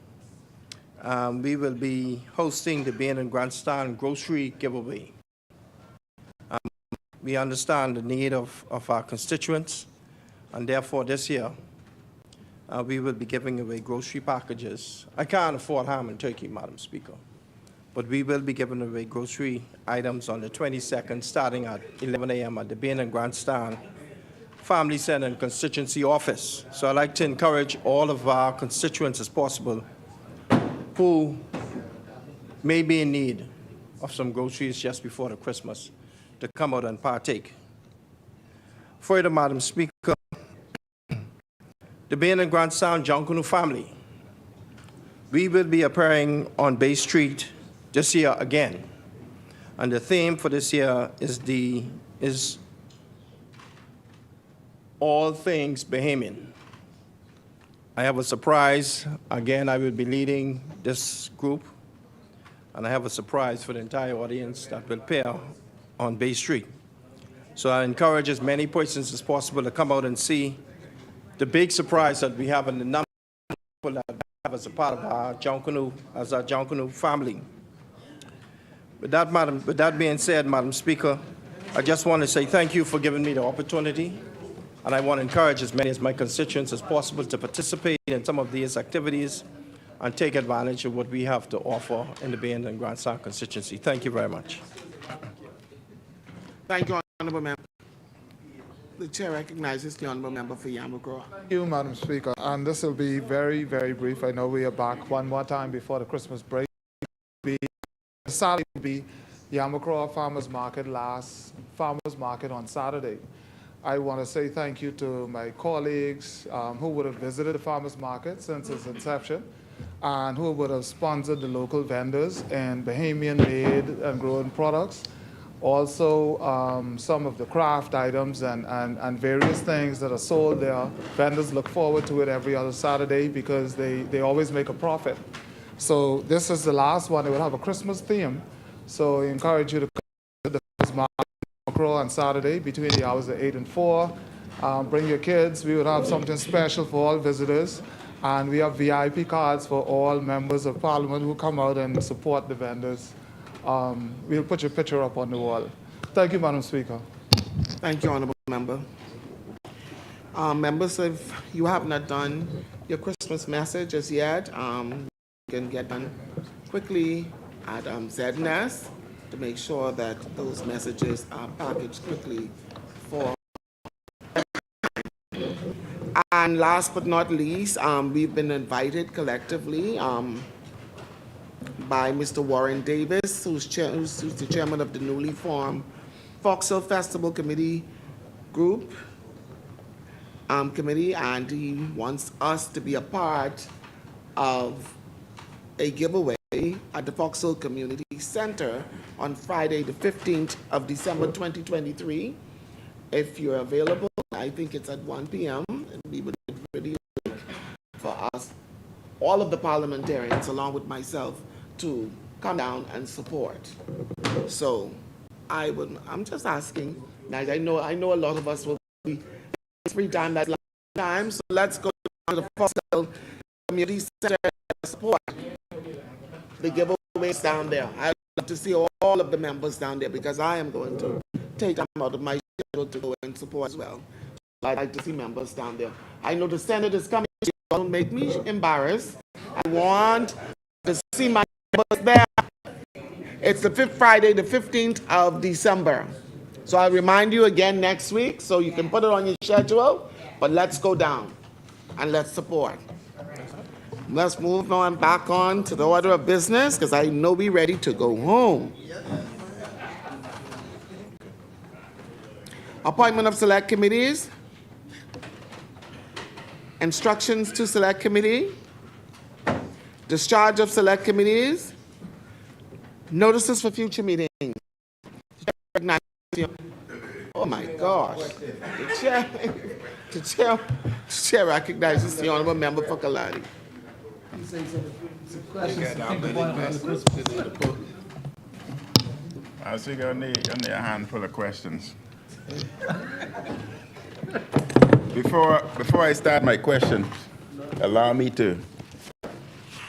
we will be hosting the Bain and Grandstand grocery giveaway. We understand the need of our constituents, and therefore this year we will be giving away grocery packages. I can't afford ham and turkey, Madam Speaker, but we will be giving away grocery items on the 22nd, starting at 11 a.m. at the Bain and Grandstand Family Center and Constituency Office. So I'd like to encourage all of our constituents as possible who may be in need of some groceries just before the Christmas to come out and partake. Further, Madam Speaker, the Bain and Grandstand Junkanoo family, we will be appearing on Bay Street this year again. And the theme for this year is all things Bahamian. I have a surprise. Again, I will be leading this group, and I have a surprise for the entire audience that will appear on Bay Street. So I encourage as many persons as possible to come out and see the big surprise that we have in the number of people that we have as a part of our Junkanoo family. With that being said, Madam Speaker, I just want to say thank you for giving me the opportunity, and I want to encourage as many of my constituents as possible to participate in some of these activities and take advantage of what we have to offer in the Bain and Grandstand constituency. Thank you very much. Thank you, Honorable Member. The Chair recognizes the Honorable Member for Yamagra. Thank you, Madam Speaker. And this will be very, very brief. I know we are back one more time before the Christmas break. Saturday will be Yamagra Farmers Market, last Farmers Market on Saturday. I want to say thank you to my colleagues who would have visited the Farmers Market since its inception, and who would have sponsored the local vendors and Bahamian-made and grown products. Also, some of the craft items and various things that are sold there. Vendors look forward to it every other Saturday because they always make a profit. So this is the last one. It will have a Christmas theme. So I encourage you to come to the Farmers Market on Saturday between the hours of 8 and 4. Bring your kids. We will have something special for all visitors. And we have VIP cards for all members of Parliament who come out and support the vendors. We'll put your picture up on the wall. Thank you, Madam Speaker. Thank you, Honorable Member. Members, if you have not done your Christmas message as yet, you can get done quickly at ZNS to make sure that those messages are packaged quickly for. And last but not least, we've been invited collectively by Mr. Warren Davis, who's the chairman of the newly formed Foxhill Festival Committee Group Committee, and he wants us to be a part of a giveaway at the Foxhill Community Center on Friday, the 15th of December, 2023. If you're available, I think it's at 1 p.m. and we would really like for us, all of the parliamentarians, along with myself, to come down and support. So I'm just asking, I know a lot of us will be free time that last time, so let's go to the Foxhill Community Center and support the giveaways down there. I'd love to see all of the members down there because I am going to take time out of my schedule to go and support as well. I'd like to see members down there. I know the Senate is coming. Don't make me embarrassed. I want to see my members there. It's the fifth Friday, the 15th of December. So I'll remind you again next week so you can put it on your schedule, but let's go down and let's support. Let's move on back on to the order of business because I know we're ready to go home. Appointment of select committees. Instructions to select committee. Discharge of select committees. Notices for future meetings. Oh my gosh. The chair recognizes the honorable member for Kalani. I think I need a handful of questions. Before I start my question, allow me to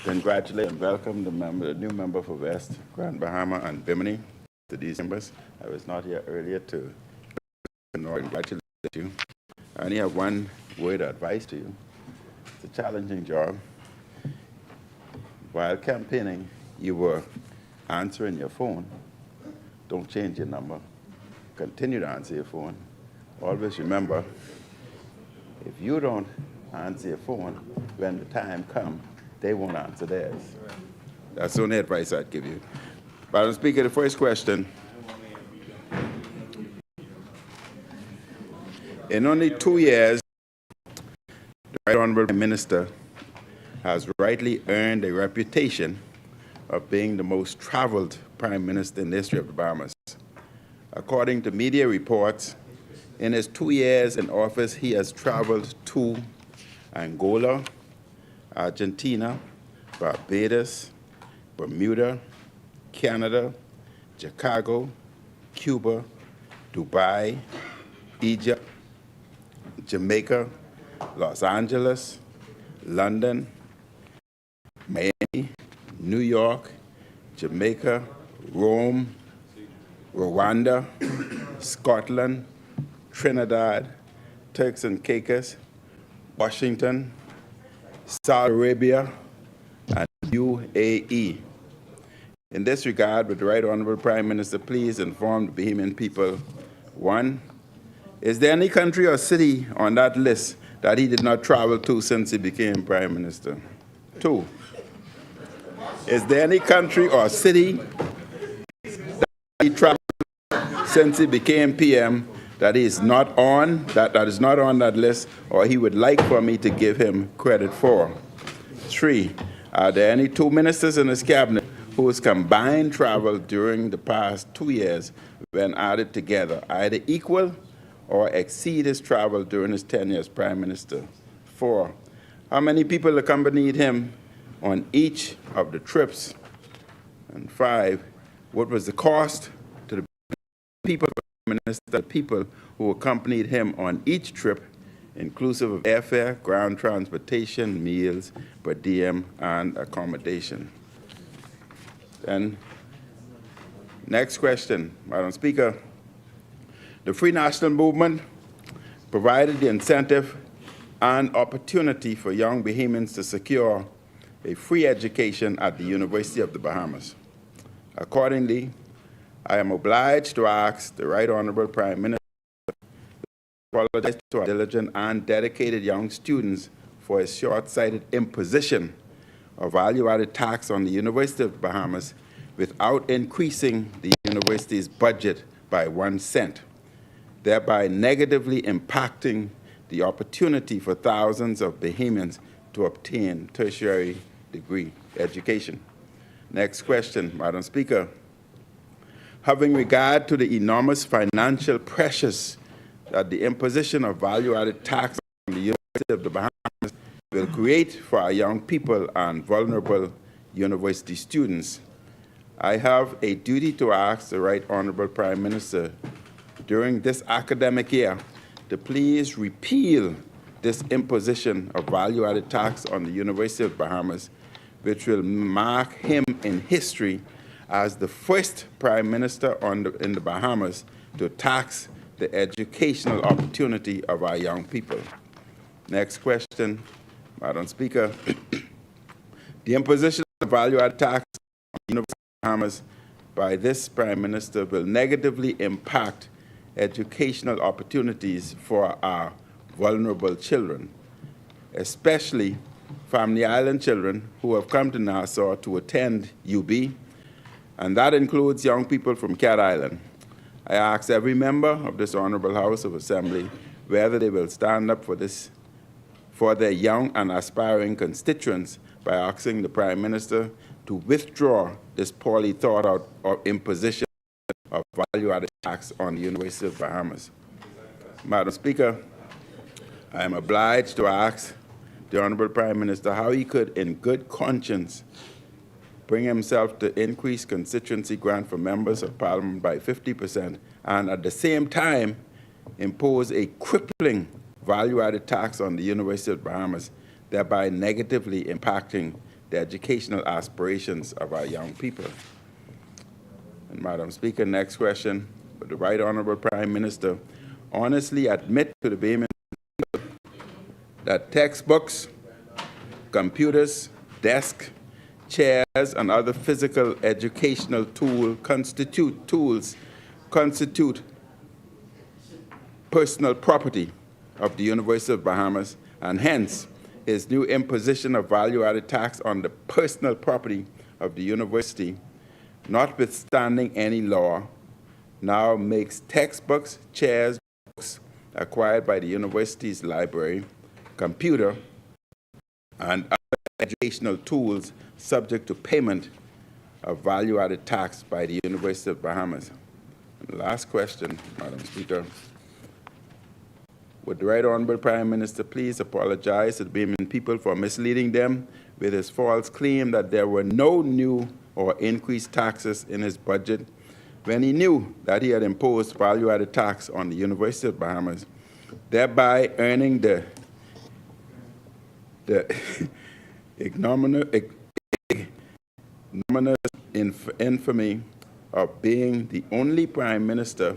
congratulate and welcome the new member for West, Grand Bahama, and Bimini to these members. I was not here earlier to congratulate you. I only have one word of advice to you. It's a challenging job. While campaigning, you were answering your phone. Don't change your number. Continue to answer your phone. Always remember, if you don't answer your phone, when the time comes, they won't answer theirs. That's the only advice I'd give you. Madam Speaker, the first question. In only 2 years, the Right Honorable Prime Minister has rightly earned a reputation of being the most traveled Prime Minister in the history of the Bahamas. According to media reports, in his 2 years in office, he has traveled to Angola, Argentina, Barbados, Bermuda, Canada, Chicago, Cuba, Dubai, Egypt, Jamaica, Los Angeles, London, Miami, New York, Jamaica, Rome, Rwanda, Scotland, Trinidad, Turks and Caicos, Washington, Saudi Arabia, and UAE. In this regard, would the Right Honorable Prime Minister please inform the Bahamian people, 1, is there any country or city on that list that he did not travel to since he became Prime Minister? 2, is there any country or city that he traveled to since he became PM that is not on that list, or he would like for me to give him credit for? 3, are there any 2 ministers in his cabinet whose combined travel during the past 2 years, when added together, either equal or exceed his travel during his tenure as Prime Minister? 4, how many people accompanied him on each of the trips? And 5, what was the cost to the people who accompanied him on each trip, inclusive of airfare, ground transportation, meals, per diem, and accommodation? And next question, Madam Speaker. The Free National Movement provided the incentive and opportunity for young Bahamians to secure a free education at the University of the Bahamas. Accordingly, I am obliged to ask the Right Honorable Prime Minister to apologize to our diligent and dedicated young students for his short-sighted imposition of value-added tax on the University of the Bahamas without increasing the university's budget by 1 cent, thereby negatively impacting the opportunity for thousands of Bahamians to obtain tertiary degree education. Next question, Madam Speaker. Having regard to the enormous financial pressures that the imposition of value-added tax on the University of the Bahamas will create for our young people and vulnerable university students, I have a duty to ask the Right Honorable Prime Minister during this academic year to please repeal this imposition of value-added tax on the University of the Bahamas, which will mark him in history as the first Prime Minister in the Bahamas to tax the educational opportunity of our young people. Next question, Madam Speaker. The imposition of value-added tax on the University of the Bahamas by this Prime Minister will negatively impact educational opportunities for our vulnerable children, especially Family Island children who have come to Nassau to attend UB, and that includes young people from Cat Island. I ask every member of this Honorable House of Assembly whether they will stand up for their young and aspiring constituents by asking the Prime Minister to withdraw this poorly thought out imposition of value-added tax on the University of Bahamas. Madam Speaker, I am obliged to ask the Honorable Prime Minister how he could, in good conscience, bring himself to increase constituency grant for members of Parliament by 50% and at the same time impose a crippling value-added tax on the University of Bahamas, thereby negatively impacting the educational aspirations of our young people. And Madam Speaker, next question. Would the Right Honorable Prime Minister honestly admit to the Bahamian people that textbooks, computers, desks, chairs, and other physical educational tools constitute personal property of the University of Bahamas, and hence his new imposition of value-added tax on the personal property of the university, notwithstanding any law, now makes textbooks, chairs, books acquired by the university's library, computer, and other educational tools subject to payment of value-added tax by the University of Bahamas. And the last question, Madam Speaker. Would the Right Honorable Prime Minister please apologize to the Bahamian people for misleading them with his false claim that there were no new or increased taxes in his budget when he knew that he had imposed value-added tax on the University of Bahamas, thereby earning the ignominious infamy of being the only Prime Minister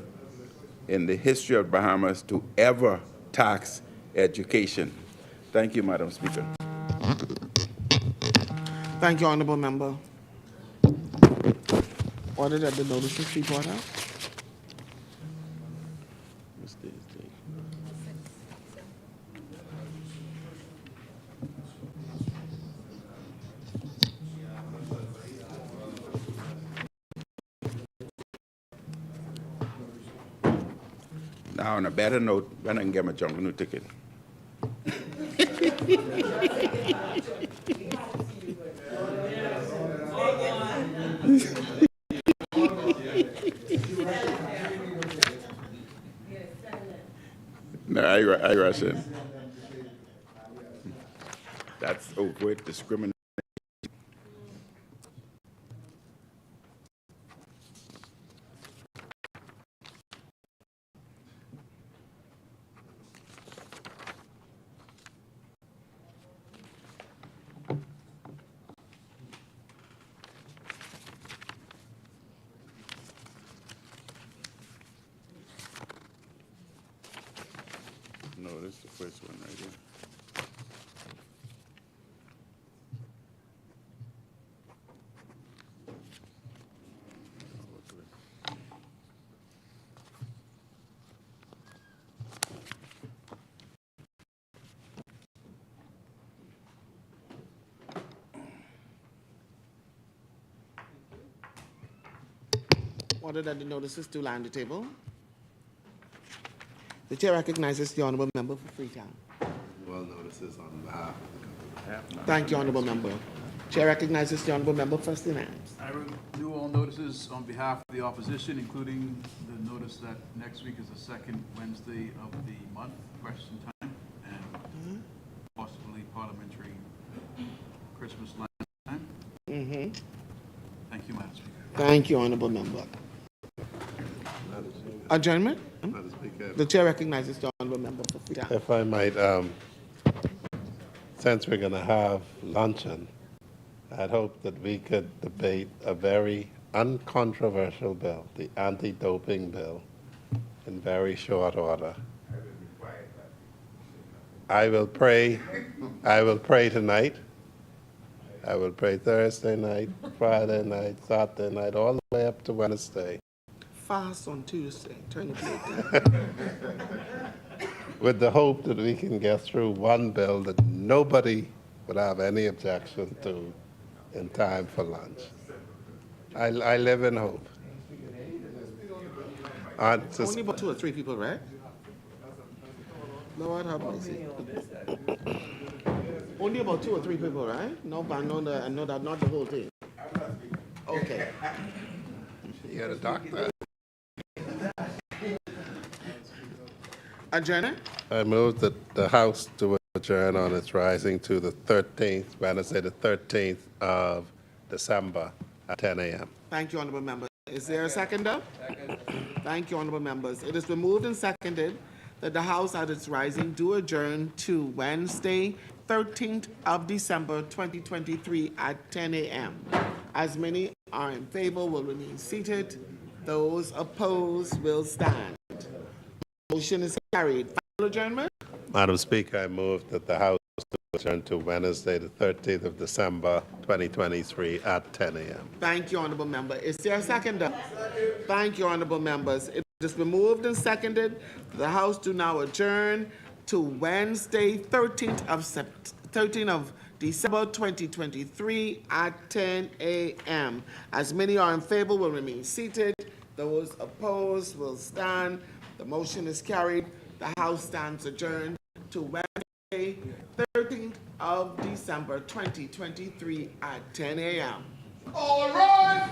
in the history of Bahamas to ever tax education. Thank you, Madam Speaker. Thank you, Honourable Member. Order that the notices be brought out. Now, on a better note, when I can get my jungle new ticket. No, I rush in. That's overt discrimination. No, this is the first one right here. Order that the notices do lie on the table. The chair recognizes the Honourable Member for Freetown. Well, notices on behalf of the government. Thank you, Honourable Member. Chair recognizes the Honourable Member for St. Anne's. I renew all notices on behalf of the opposition, including the notice that next week is the second Wednesday of the month, question time, and possibly parliamentary Christmas lunch time. Thank you, Madam Speaker. Thank you, Honourable Member. Adjournment? Madam Speaker. The chair recognizes the Honourable Member for Freetown. If I might, since we're going to have luncheon, I'd hope that we could debate a very uncontroversial bill, the anti-doping bill, in very short order. I will pray tonight. I will pray Thursday night, Friday night, Saturday night, all the way up to Wednesday. Fast on Tuesday. Turn the plate down. With the hope that we can get through one bill that nobody would have any objection to in time for lunch. I live in hope. Only about 2 or 3 people, right? Lord have mercy. Only about 2 or 3 people, right? No, but no, not the whole thing. Okay. You got a doctor. Adjourn? I move that the House to adjourn on its rising to the 13th, Wednesday, the 13th of December at 10 a.m. Thank you, honorable member. Is there a seconder? Second. Thank you, honorable members. It is been moved and seconded that the House at its rising do adjourn to Wednesday, 13th of December, 2023 at 10 a.m. As many are in favor will remain seated. Those opposed will stand. Motion is carried. Final adjournment? Madam Speaker, I move that the House adjourn to Wednesday, the 13th of December, 2023 at 10 a.m. Thank you, honorable member. Is there a seconder? Thank you, honorable members. It has been moved and seconded. The House do now adjourn to Wednesday, 13th of December 2023 at 10 a.m. As many are in favor will remain seated. Those opposed will stand. The motion is carried. The House stands adjourned to Wednesday, 13th of December 2023 at 10 a.m. All right.